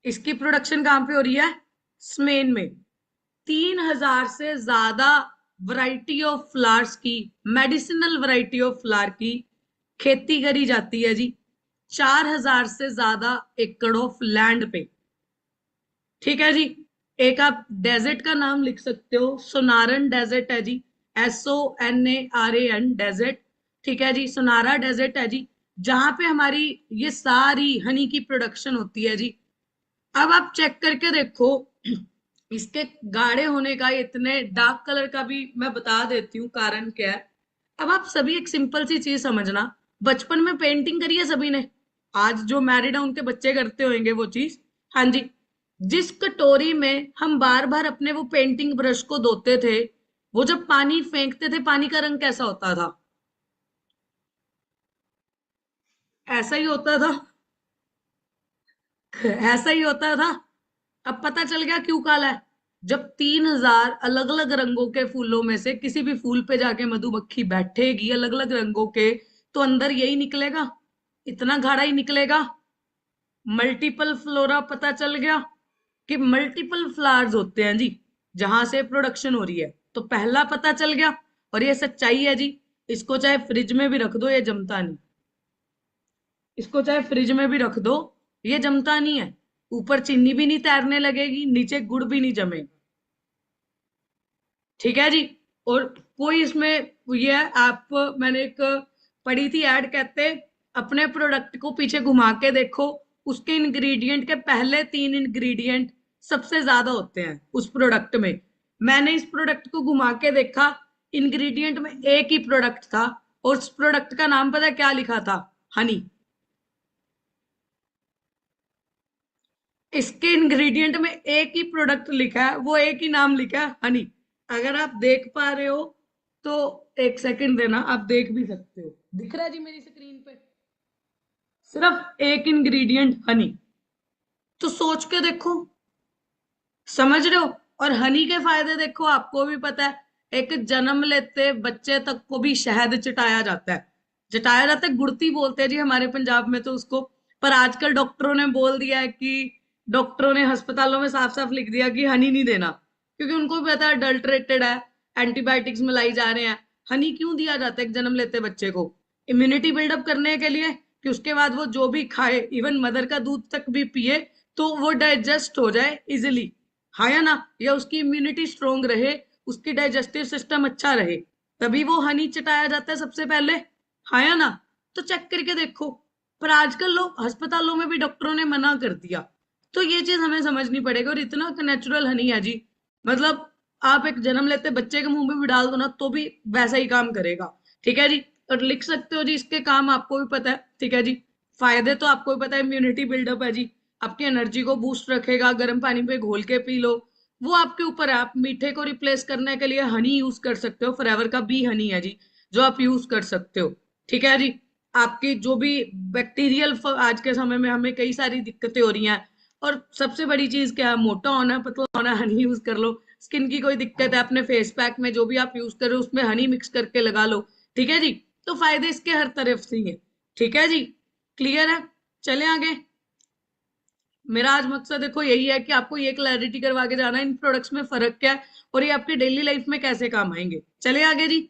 इसकी प्रोडक्शन कहां पे हो रही है? स्पेन में। 3000 से ज्यादा वैरायटी ऑफ फ्लावर्स की, मेडिसिनल वैरायटी ऑफ फ्लावर की खेती करी जाती है जी, 4000 से ज्यादा एकड़ ऑफ लैंड पे। ठीक है जी। एक आप डेजर्ट का नाम लिख सकते हो, सोनारन डेजर्ट है जी, SONARAN डेजर्ट। ठीक है जी, सोनारा डेजर्ट है जी, जहां पे हमारी ये सारी हनी की प्रोडक्शन होती है जी। अब आप चेक करके देखो, इसके गाढ़े होने का, इतने डार्क कलर का भी मैं बता देती हूँ कारण क्या है। अब आप सभी एक सिंपल सी चीज समझना, बचपन में पेंटिंग करी है सभी ने, आज जो मैरिड है उनके बच्चे करते होंगे वो चीज। हाँ जी। जिस कटोरी में हम बार बार अपने वो पेंटिंग ब्रश को धोते थे, वो जब पानी फेंकते थे, पानी का रंग कैसा होता था? ऐसा ही होता था, ऐसा ही होता था। अब पता चल गया क्यों काला है। जब 3000 अलग अलग रंगों के फूलों में से किसी भी फूल पे जाके मधुमक्खी बैठेगी अलग अलग रंगों के, तो अंदर यही निकलेगा, इतना गाढ़ा ही निकलेगा। मल्टीपल फ्लोरा पता चल गया कि मल्टीपल फ्लावर्स होते हैं जी जहां से प्रोडक्शन हो रही है, तो पहला पता चल गया। और ये सच्चाई है जी, इसको चाहे फ्रिज में भी रख दो ये जमता नहीं, इसको चाहे फ्रिज में भी रख दो ये जमता नहीं है। ऊपर चीनी भी नहीं तैरने लगेगी, नीचे गुड़ भी नहीं जमेगा। ठीक है जी। और कोई इसमें ये आप, मैंने एक पढ़ी थी ऐड, कहते अपने प्रोडक्ट को पीछे घुमा के देखो, उसके इंग्रेडिएंट के पहले 3 इंग्रेडिएंट सबसे ज्यादा होते हैं उस प्रोडक्ट में। मैंने इस प्रोडक्ट को घुमा के देखा, इंग्रेडिएंट में एक ही प्रोडक्ट था और उस प्रोडक्ट का नाम पता है क्या लिखा था? हनी। इसके इंग्रेडिएंट में एक ही प्रोडक्ट लिखा है, वो एक ही नाम लिखा है, हनी। अगर आप देख पा रहे हो तो एक सेकंड देना, आप देख भी सकते हो, दिख रहा है जी मेरी स्क्रीन पे, सिर्फ एक इंग्रेडिएंट हनी। तो सोच के देखो, समझ रहे हो? और हनी के फायदे देखो, आपको भी पता है, एक जन्म लेते बच्चे तक को भी शहद चटाया जाता है, चटाया जाता है, गुड़ती बोलते हैं जी हमारे पंजाब में तो उसको। पर आजकल डॉक्टरों ने बोल दिया है कि, डॉक्टरों ने अस्पतालों में साफ साफ लिख दिया कि हनी नहीं देना, क्योंकि उनको भी पता है अडल्ट्रेटेड है, एंटीबायोटिक्स मिलाई जा रहे हैं। हनी क्यों दिया जाता है एक जन्म लेते बच्चे को? इम्यूनिटी बिल्डअप करने के लिए, कि उसके बाद वो जो भी खाए, इवन मदर का दूध तक भी पिए तो वो डाइजेस्ट हो जाए इजिली, हाँ या ना, या उसकी इम्यूनिटी स्ट्रोंग रहे, उसकी डाइजेस्टिव सिस्टम अच्छा रहे, तभी वो हनी चटाया जाता है सबसे पहले, हाँ या ना? तो चेक करके देखो। पर आजकल लोग अस्पतालों में भी डॉक्टरों ने मना कर दिया, तो ये चीज हमें समझनी पड़ेगी। और इतना नेचुरल हनी है जी, मतलब आप एक जन्म लेते बच्चे के मुंह में भी डाल दो ना तो भी वैसा ही काम करेगा, ठीक है जी। और लिख सकते हो जी, इसके काम आपको भी पता है, ठीक है जी। फायदे तो आपको भी पता है, इम्यूनिटी बिल्डअप है जी, आपकी एनर्जी को बूस्ट रखेगा, गर्म पानी पे घोल के पी लो, वो आपके ऊपर है। आप मीठे को रिप्लेस करने के लिए हनी यूज कर सकते हो, फॉरएवर का बी हनी है जी, जो आप यूज कर सकते हो, ठीक है जी। आपकी जो भी बैक्टीरियल, आज के समय में हमें कई सारी दिक्कतें हो रही हैं, और सबसे बड़ी चीज क्या है, मोटा होना पतला होना, हनी यूज कर लो। स्किन की कोई दिक्कत है, अपने फेस पैक में जो भी आप यूज कर रहे हो उसमें हनी मिक्स करके लगा लो, ठीक है जी। तो फायदे इसके हर तरफ से ही है, ठीक है जी। क्लियर है? चले आगे। मेरा आज मकसद देखो यही है कि आपको ये क्लैरिटी करवा के जाना है इन प्रोडक्ट्स में फर्क क्या है और ये आपकी डेली लाइफ में कैसे काम आएंगे। चले आगे जी।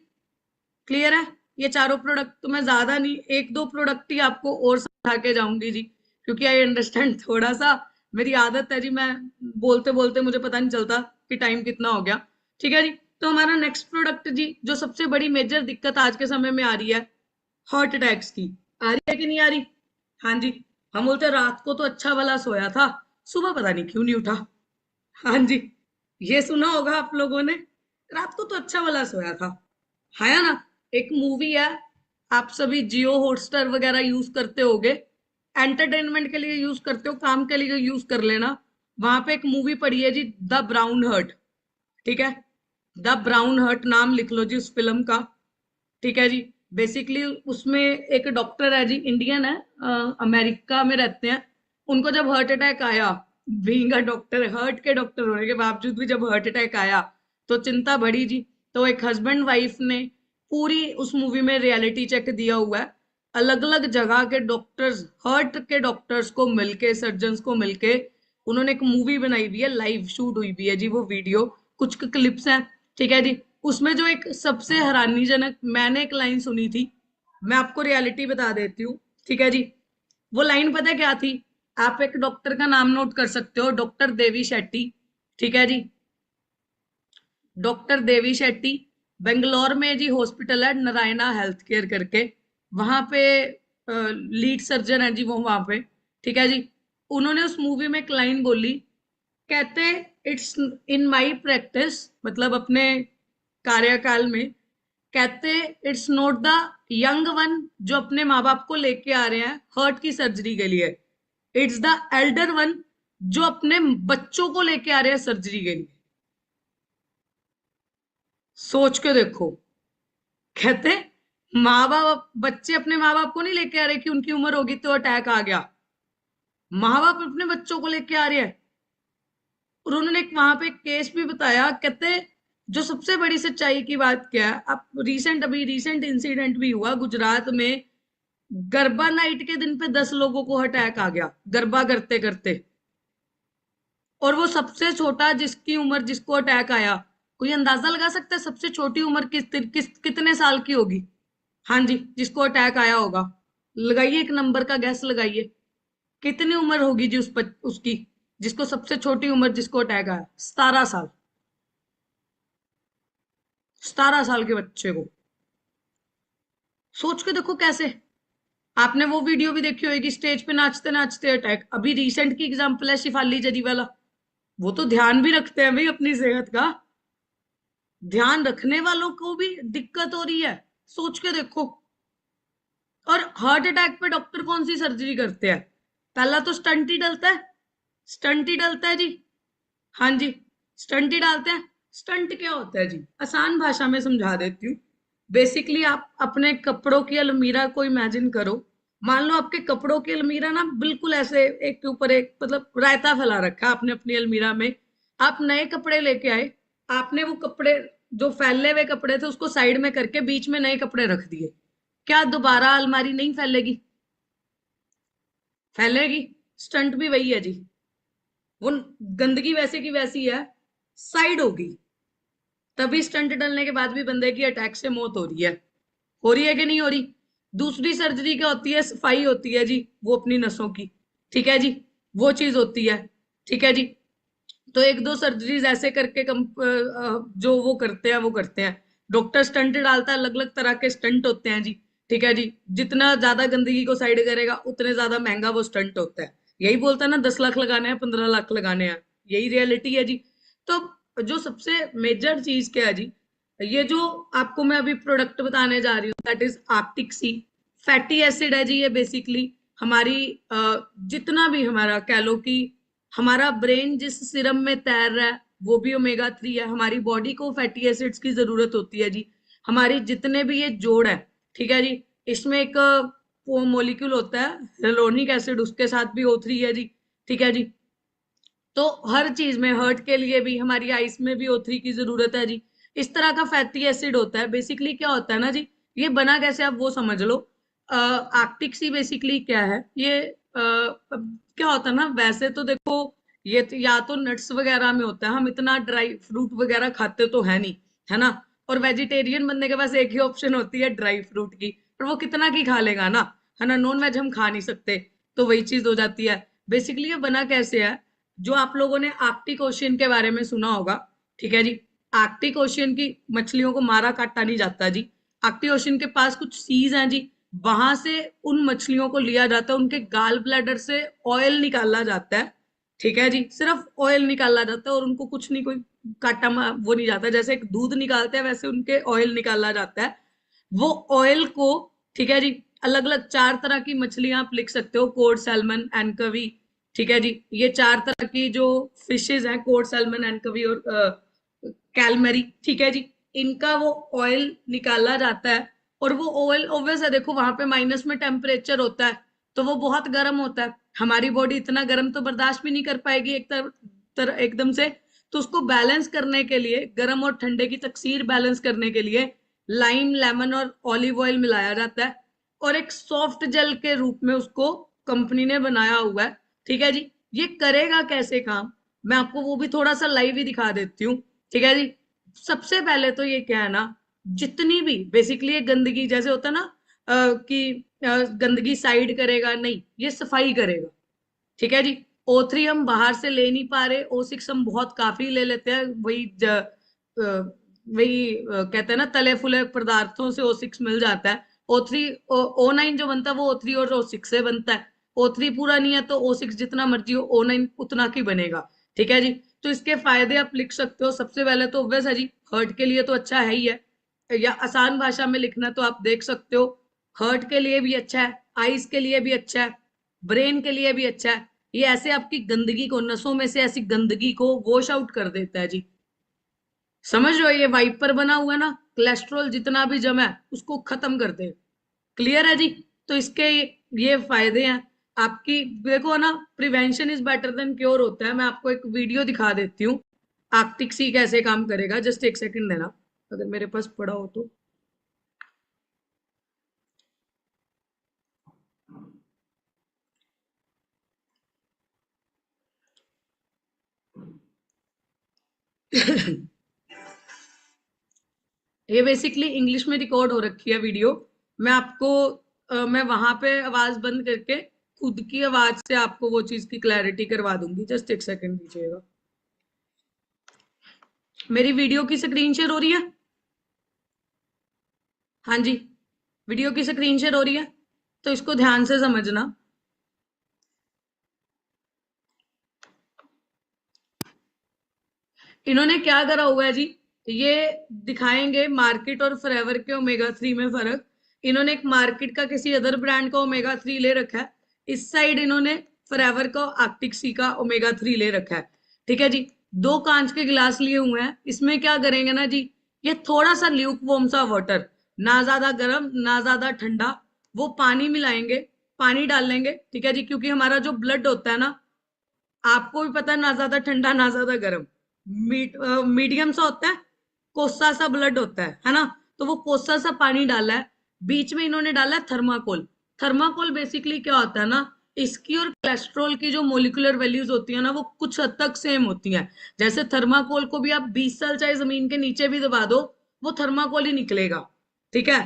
क्लियर है? ये चारों प्रोडक्ट तो मैं ज्यादा नहीं, एक दो प्रोडक्ट ही आपको और समझा के जाऊंगी जी, क्योंकि आई अंडरस्टैंड, थोड़ा सा मेरी आदत है जी, मैं बोलते बोलते मुझे पता नहीं चलता कि टाइम कितना हो गया, ठीक है जी। तो हमारा नेक्स्ट प्रोडक्ट जी, जो सबसे बड़ी मेजर दिक्कत आज के समय में आ रही है, हार्ट अटैक्स की। आ रही है कि नहीं आ रही? हाँ जी। हम बोलते रात को तो अच्छा वाला सोया था, सुबह पता नहीं क्यों नहीं उठा। हाँ जी, ये सुना होगा आप लोगों ने, रात को तो अच्छा वाला सोया था, है ना? एक मूवी है, आप सभी जियो हॉटस्टार वगैरह यूज करते होगे, एंटरटेनमेंट के लिए यूज करते हो, काम के लिए यूज कर लेना। वहां पे एक मूवी पड़ी है जी, द ब्राउन हर्ट, ठीक है? द ब्राउन हर्ट नाम लिख लो जी उस फिल्म का, ठीक है जी। बेसिकली उसमें एक डॉक्टर है जी, इंडियन है, अमेरिका में रहते हैं। उनको जब हार्ट अटैक आया, बीइंग अ डॉक्टर, हार्ट के डॉक्टर होने के बावजूद भी जब हार्ट अटैक आया तो चिंता बढ़ी जी। तो एक हस्बैंड वाइफ ने पूरी उस मूवी में रियलिटी चेक दिया हुआ है, अलग अलग जगह के डॉक्टर्स, हार्ट के डॉक्टर्स को मिलके, सर्जन्स को मिलके उन्होंने एक मूवी बनाई हुई है, लाइव शूट हुई भी है जी वो वीडियो, कुछ क्लिप्स हैं, ठीक है जी। उसमें जो एक सबसे हैरानीजनक मैंने एक लाइन सुनी थी, मैं आपको रियलिटी बता देती हूँ, ठीक है जी। वो लाइन पता क्या थी? आप एक डॉक्टर का नाम नोट कर सकते हो, डॉक्टर देवी शेट्टी, ठीक है जी। डॉक्टर देवी शेट्टी, बेंगलोर में जी हॉस्पिटल है नारायणा हेल्थ केयर करके, वहां पे लीड सर्जन है जी वो वहां पे, ठीक है जी। उन्होंने उस मूवी में एक लाइन बोली, कहते इट्स इन माई प्रैक्टिस, मतलब अपने कार्यकाल में, कहते it's not the young one जो अपने माँ बाप को लेके आ रहे हैं हार्ट की सर्जरी के लिए, इट्स द एल्डर वन जो अपने बच्चों को लेके आ रहे हैं सर्जरी के लिए। सोच के देखो, कहते माँ बाप, बच्चे अपने माँ बाप को नहीं लेके आ रहे कि उनकी उम्र होगी तो अटैक आ गया, माँ बाप अपने बच्चों को लेके आ रहे हैं। और उन्होंने वहां पे केस भी बताया, कहते जो सबसे बड़ी सच्चाई की बात क्या है, अब रिसेंट इंसिडेंट भी हुआ गुजरात में, गरबा नाइट के दिन पे 10 लोगों को अटैक आ गया गरबा करते करते, और वो सबसे छोटा जिसकी उम्र, जिसको अटैक आया, कोई अंदाजा लगा सकता है सबसे छोटी उम्र कितने साल की होगी? हाँ जी, जिसको अटैक आया होगा, लगाइए एक नंबर का गैस लगाइए, कितनी उम्र होगी जी उसकी, जिसको सबसे छोटी उम्र जिसको अटैक आया? 17 साल। 17 साल के बच्चे को सोच के देखो कैसे। आपने वो वीडियो भी देखी होगी, स्टेज पे नाचते नाचते अटैक। अभी रिसेंट की एग्जांपल है शिफाली जरीवाला, वो तो ध्यान भी रखते हैं भाई अपनी सेहत का, ध्यान रखने वालों को भी दिक्कत हो रही है, सोच के देखो। और हार्ट अटैक पे डॉक्टर कौन सी सर्जरी करते हैं? पहला तो स्टंट ही डलता है, स्टंट ही डलता है जी, हाँ जी, स्टंट ही डालते हैं। स्टंट क्या होता है जी? आसान भाषा में समझा देती हूँ। बेसिकली आप अपने कपड़ों की अलमीरा को इमेजिन करो, मान लो आपके कपड़ों की अलमीरा ना बिल्कुल ऐसे एक के ऊपर एक, मतलब रायता फैला रखा है आपने अपनी अलमीरा में। आप नए कपड़े लेके आए, आपने वो कपड़े जो फैले हुए कपड़े थे उसको साइड में करके बीच में नए कपड़े रख दिए, क्या दोबारा अलमारी नहीं फैलेगी? फैलेगी। स्टंट भी वही है जी, वो गंदगी वैसे की वैसी है, साइड होगी, तभी स्टंट डलने के बाद भी बंदे की अटैक से मौत हो रही है कि नहीं हो रही? दूसरी सर्जरी क्या होती है? सफाई होती है जी, वो अपनी नसों की, ठीक है जी, वो चीज होती है, ठीक है जी। तो एक दो सर्जरीज ऐसे करके जो वो करते हैं। डॉक्टर स्टंट डालता है, अलग अलग तरह के स्टंट होते हैं जी, ठीक है जी। जितना ज्यादा गंदगी को साइड करेगा उतने ज्यादा महंगा वो स्टंट होता है। यही बोलता है ना, 10 लाख लगाने हैं, 15 लाख लगाने हैं, यही रियलिटी है जी। तो जो सबसे मेजर चीज क्या है जी, ये जो आपको मैं अभी प्रोडक्ट बताने जा रही हूँ, that is Arctic sea fatty acid है जी। ये बेसिकली हमारी जितना भी हमारा कह लो कि हमारा ब्रेन जिस सिरम में तैर रहा है वो भी ओमेगा 3 है। हमारी बॉडी को फैटी एसिड्स की जरूरत होती है जी। हमारी जितने भी ये जोड़ है, ठीक है जी, इसमें एक मोलिक्यूल होता है हेलोनिक एसिड, उसके साथ भी O3 है जी, ठीक है जी। तो हर चीज में, हर्ट के लिए भी, हमारी आइस में भी O3 की जरूरत है जी। इस तरह का फैटी एसिड होता है। बेसिकली क्या होता है ना जी, ये बना कैसे आप वो समझ लो। आर्कटिक सी बेसिकली क्या है, ये क्या होता है ना, वैसे तो देखो ये तो या तो नट्स वगैरह में होता है, हम इतना ड्राई फ्रूट वगैरह खाते तो है नहीं, है ना। और वेजिटेरियन बनने के पास एक ही ऑप्शन होती है ड्राई फ्रूट की, पर वो कितना की खा लेगा ना, है ना। नॉन वेज हम खा नहीं सकते, तो वही चीज हो जाती है। बेसिकली ये बना कैसे है, जो आप लोगों ने आर्कटिक ओशियन के बारे में सुना होगा, ठीक है जी। आर्कटिक ओशियन की मछलियों को मारा काटा नहीं जाता जी। आर्कटिक ओशियन के पास कुछ सीज हैं जी, वहां से उन मछलियों को लिया जाता है, उनके गाल ब्लैडर से ऑयल निकाला जाता है, ठीक है जी। सिर्फ ऑयल निकाला जाता है और उनको कुछ नहीं, कोई काटा वो नहीं जाता। जैसे एक दूध निकालते हैं वैसे उनके ऑयल निकाला जाता है। वो ऑयल को, ठीक है जी, अलग अलग 4 तरह की मछलियां आप लिख सकते हो, कोड, सैल्मन, एनकवी, ठीक है जी। ये 4 तरह की जो फिशेज हैं, कोड, सैल्मन, एनकवी और कैलमरी, ठीक है जी। इनका वो ऑयल निकाला जाता है और वो ऑयल ऑब्वियस है, देखो वहां पे माइनस में टेम्परेचर होता है, तो वो बहुत गर्म होता है। हमारी बॉडी इतना गर्म तो बर्दाश्त भी नहीं कर पाएगी एकदम से। तो उसको बैलेंस करने के लिए, गर्म और ठंडे की तकसीर बैलेंस करने के लिए लाइम, लेमन और ऑलिव ऑयल मिलाया जाता है और एक सॉफ्ट जेल के रूप में उसको कंपनी ने बनाया हुआ है, ठीक है जी। ये करेगा कैसे काम, मैं आपको वो भी थोड़ा सा लाइव ही दिखा देती हूँ, ठीक है जी। सबसे पहले तो ये क्या है ना, जितनी भी बेसिकली ये गंदगी, जैसे होता है ना कि गंदगी साइड करेगा, नहीं, ये सफाई करेगा, ठीक है जी। O3 हम बाहर से ले नहीं पा रहे, O6 हम बहुत काफी ले लेते हैं, कहते हैं ना, तले फुले पदार्थों से O6 मिल जाता है। O3 O9 जो बनता है वो O3 और O6 से बनता है। O3 पूरा नहीं है तो O6 जितना मर्जी हो, O9 उतना की बनेगा, ठीक है जी। तो इसके फायदे आप लिख सकते हो। सबसे पहले तो ऑब्वियस है जी, हर्ट के लिए तो अच्छा है ही है, या आसान भाषा में लिखना तो आप देख सकते हो, हर्ट के लिए भी अच्छा है, आइज के लिए भी अच्छा है, ब्रेन के लिए भी अच्छा है। ये ऐसे आपकी गंदगी को, नसों में से ऐसी गंदगी को वॉश आउट कर देता है जी। समझ रहे हो, ये वाइपर बना हुआ है ना, कोलेस्ट्रॉल जितना भी जमा है उसको खत्म कर दे। क्लियर है जी। तो इसके ये फायदे हैं आपकी। देखो ना, prevention is better than cure होता है। मैं आपको एक वीडियो दिखा देती हूँ, आर्कटिक सी कैसे काम करेगा। जस्ट एक सेकंड देना, अगर मेरे पास पड़ा हो तो। ये बेसिकली इंग्लिश में रिकॉर्ड हो रखी है वीडियो। मैं आपको मैं वहां पे आवाज बंद करके खुद की आवाज से आपको वो चीज की क्लैरिटी करवा दूंगी। जस्ट एक सेकंड दीजिएगा। मेरी वीडियो की स्क्रीन शेयर हो रही है? हाँ जी, वीडियो की स्क्रीन शेयर हो रही है, तो इसको ध्यान से समझना। इन्होंने क्या करा हुआ है जी, ये दिखाएंगे मार्केट और फॉरएवर के ओमेगा 3 में फर्क। इन्होंने एक मार्केट का किसी अदर ब्रांड का ओमेगा 3 ले रखा है, इस साइड इन्होंने फॉरएवर का आर्कटिक सी का ओमेगा 3 ले रखा है, ठीक है जी। 2 कांच के गिलास लिए हुए हैं। इसमें क्या करेंगे ना जी, ये थोड़ा सा ल्यूक वार्म सा वाटर, ना ज्यादा गर्म ना ज्यादा ठंडा, वो पानी मिलाएंगे, पानी डाल लेंगे, ठीक है जी। क्योंकि हमारा जो ब्लड होता है ना, आपको भी पता है, ना ज्यादा ठंडा ना ज्यादा गर्म, मीडियम सा होता है, कोसा सा ब्लड होता है ना। तो वो कोसा सा पानी डाला है, बीच में इन्होंने डाला है थर्माकोल। थर्माकोल बेसिकली क्या होता है ना, इसकी और कोलेस्ट्रॉल की जो मोलिकुलर वैल्यूज होती है ना, वो कुछ हद तक सेम होती हैं। जैसे थर्माकोल को भी आप 20 साल चाहे जमीन के नीचे भी दबा दो, वो थर्माकोल ही निकलेगा, ठीक है,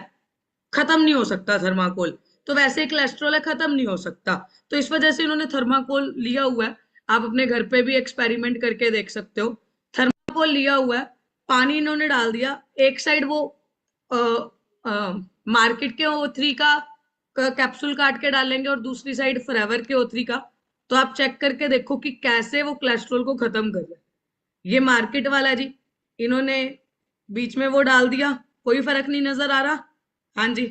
खत्म नहीं हो सकता थर्माकोल। तो वैसे कोलेस्ट्रॉल है, खत्म नहीं हो सकता। तो इस वजह से इन्होंने थर्माकोल लिया हुआ है। आप अपने घर पे भी एक्सपेरिमेंट करके देख सकते हो। थर्माकोल लिया हुआ है, पानी इन्होंने डाल दिया, एक साइड वो मार्केट के O3 का कैप्सूल काट के डालेंगे और दूसरी साइड फॉरएवर के O3 का, तो आप चेक करके देखो कि कैसे वो कोलेस्ट्रॉल को खत्म कर रहे हैं। ये मार्केट वाला जी, इन्होंने बीच में वो डाल दिया, कोई फर्क नहीं नजर आ रहा। हाँ जी,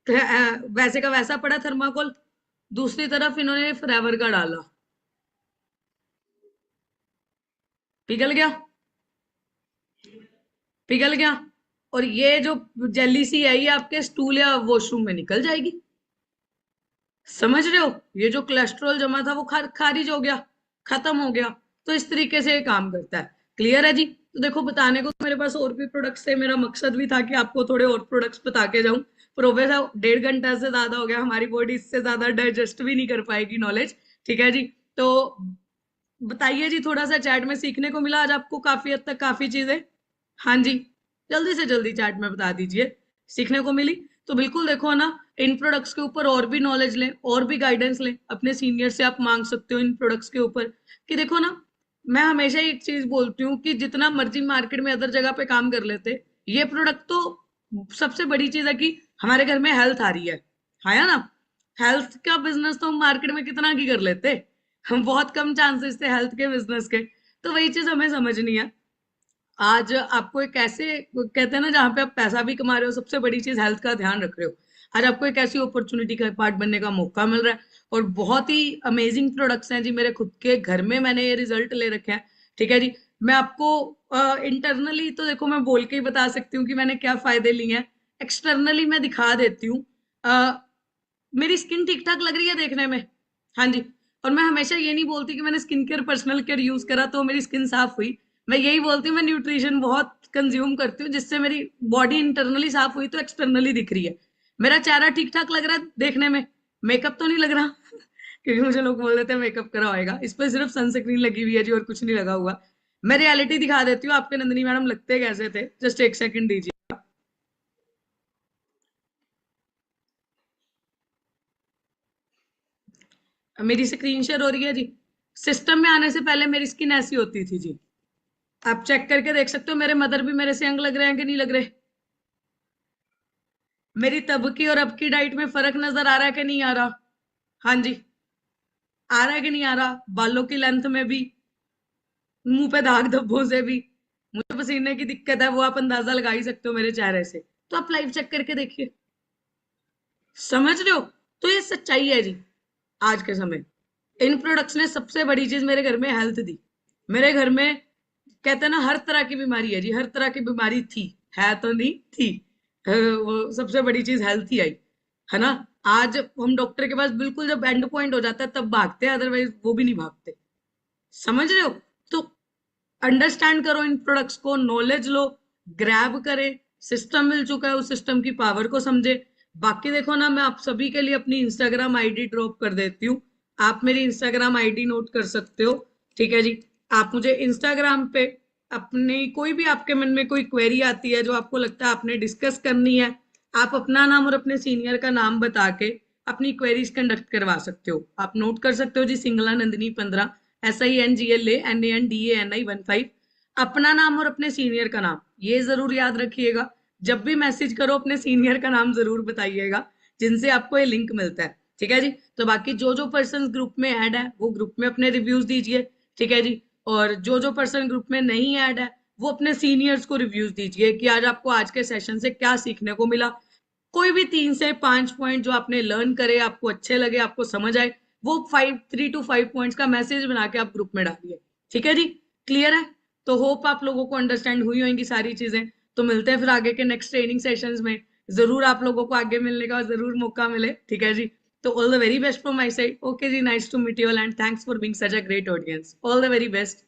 वैसे का वैसा पड़ा थर्माकोल। दूसरी तरफ इन्होंने फॉरएवर का डाला, पिघल गया, पिघल गया। और ये जो जेली सी है ये आपके स्टूल या वॉशरूम में निकल जाएगी। समझ रहे हो? ये जो कोलेस्ट्रॉल जमा था वो खारिज हो गया, खत्म हो गया। तो इस तरीके से ये काम करता है। क्लियर है जी? तो देखो, बताने को मेरे पास और भी प्रोडक्ट्स थे, मेरा मकसद भी था कि आपको थोड़े और प्रोडक्ट्स बता के जाऊं, पर ओबेसा 1.5 घंटा से ज्यादा हो गया, हमारी बॉडी इससे ज्यादा डाइजेस्ट भी नहीं कर पाएगी नॉलेज। ठीक है जी? तो बताइए जी, थोड़ा सा चैट में सीखने को मिला आज आपको काफी हद तक काफी चीजें? हाँ जी, जल्दी से जल्दी चैट में बता दीजिए, सीखने को मिली? तो बिल्कुल देखो ना, इन प्रोडक्ट्स के ऊपर और भी नॉलेज लें, और भी गाइडेंस लें, अपने सीनियर से आप मांग सकते हो इन प्रोडक्ट्स के ऊपर। कि देखो ना, मैं हमेशा एक चीज बोलती हूँ कि जितना मर्जी मार्केट में अदर जगह पे काम कर लेते, ये प्रोडक्ट तो सबसे बड़ी चीज है कि हमारे घर में हेल्थ आ रही है ना? हेल्थ का बिजनेस तो हम मार्केट में कितना की कर लेते, हम बहुत कम चांसेस थे हेल्थ के बिजनेस के। तो वही चीज हमें समझनी है। आज आपको एक ऐसे, कहते हैं ना, जहाँ पे आप पैसा भी कमा रहे हो, सबसे बड़ी चीज हेल्थ का ध्यान रख रहे हो। आज आपको एक ऐसी अपॉर्चुनिटी का पार्ट बनने का मौका मिल रहा है, और बहुत ही अमेजिंग प्रोडक्ट्स हैं जी। मेरे खुद के घर में मैंने ये रिजल्ट ले रखे हैं। ठीक है जी? मैं आपको इंटरनली तो देखो मैं बोल के ही बता सकती हूँ कि मैंने क्या फायदे लिए हैं, एक्सटर्नली मैं दिखा देती हूँ। मेरी स्किन ठीक ठाक लग रही है देखने में। हाँ जी, और मैं हमेशा ये नहीं बोलती कि मैंने skin care personal care use करा तो मेरी स्किन साफ हुई। मैं यही बोलती हूँ मैं न्यूट्रिशन बहुत कंज्यूम करती हूँ, जिससे मेरी बॉडी इंटरनली साफ हुई तो एक्सटर्नली दिख रही है। मेरा चेहरा ठीक ठाक लग रहा है देखने में, मेकअप तो नहीं लग रहा क्योंकि मुझे लोग बोल देते हैं मेकअप करा होएगा, इस पे सिर्फ सनस्क्रीन लगी हुई है जी, और कुछ नहीं लगा हुआ। मैं रियलिटी दिखा देती हूँ आपके नंदिनी मैडम लगते कैसे थे। जस्ट एक सेकंड दीजिए। मेरी स्क्रीन शेयर हो रही है जी। सिस्टम में आने से पहले मेरी स्किन ऐसी होती थी जी, आप चेक करके देख सकते हो। मेरे मदर भी मेरे से यंग लग रहे हैं कि नहीं लग रहे? मेरी तब की और अब की डाइट में फर्क नजर आ रहा है कि नहीं आ रहा? हाँ जी, आ रहा है कि नहीं आ रहा? बालों की लेंथ में भी, मुंह पे दाग धब्बों से भी, मुझे पसीने की दिक्कत है वो आप अंदाजा लगा ही सकते हो मेरे चेहरे से। तो आप लाइव चेक करके देखिए, समझ रहे हो? तो ये सच्चाई है जी। आज के समय इन प्रोडक्ट्स ने सबसे बड़ी चीज मेरे घर में हेल्थ दी। मेरे घर में कहते हैं ना, हर तरह की बीमारी है जी, हर तरह की बीमारी थी, है तो नहीं थी, वो सबसे बड़ी चीज हेल्थ ही आई, है ना? आज हम डॉक्टर के पास बिल्कुल जब एंड पॉइंट हो जाता है तब भागते हैं, अदरवाइज वो भी नहीं भागते। समझ रहे हो? तो अंडरस्टैंड करो इन प्रोडक्ट्स को, नॉलेज लो, ग्रैब करे, सिस्टम मिल चुका है, उस सिस्टम की पावर को समझे। बाकी देखो ना, मैं आप सभी के लिए अपनी इंस्टाग्राम आईडी ड्रॉप कर देती हूँ, आप मेरी इंस्टाग्राम आईडी नोट कर सकते हो। ठीक है जी? आप मुझे इंस्टाग्राम पे अपनी कोई भी आपके मन में कोई क्वेरी आती है जो आपको लगता है आपने डिस्कस करनी है, आप अपना नाम और अपने सीनियर का नाम बता के अपनी क्वेरीज कंडक्ट करवा सकते हो। आप नोट कर सकते हो जी, सिंगला नंदिनी 15, SINGLANANDANI 15। अपना नाम और अपने सीनियर का नाम ये जरूर याद रखिएगा। जब भी मैसेज करो अपने सीनियर का नाम जरूर बताइएगा जिनसे आपको ये लिंक मिलता है। ठीक है जी? तो बाकी जो पर्सन ग्रुप में ऐड है वो ग्रुप में अपने रिव्यूज दीजिए। ठीक है जी? और जो पर्सन ग्रुप में नहीं ऐड है वो अपने सीनियर्स को रिव्यूज दीजिए कि आज आपको आज के सेशन से क्या सीखने को मिला। कोई भी 3 से 5 पॉइंट जो आपने लर्न करे, आपको अच्छे लगे, आपको समझ आए, वो 3 to 5 पॉइंट्स का मैसेज बना के आप ग्रुप में डालिए। ठीक है जी? क्लियर है? तो होप आप लोगों को अंडरस्टैंड हुई होंगी सारी चीजें। तो मिलते हैं फिर आगे के नेक्स्ट ट्रेनिंग सेशंस में, जरूर आप लोगों को आगे मिलने का जरूर मौका मिले। ठीक है जी? तो all the very best from my side. Okay जी, nice to meet you all and thanks for being such a great audience. All the very best.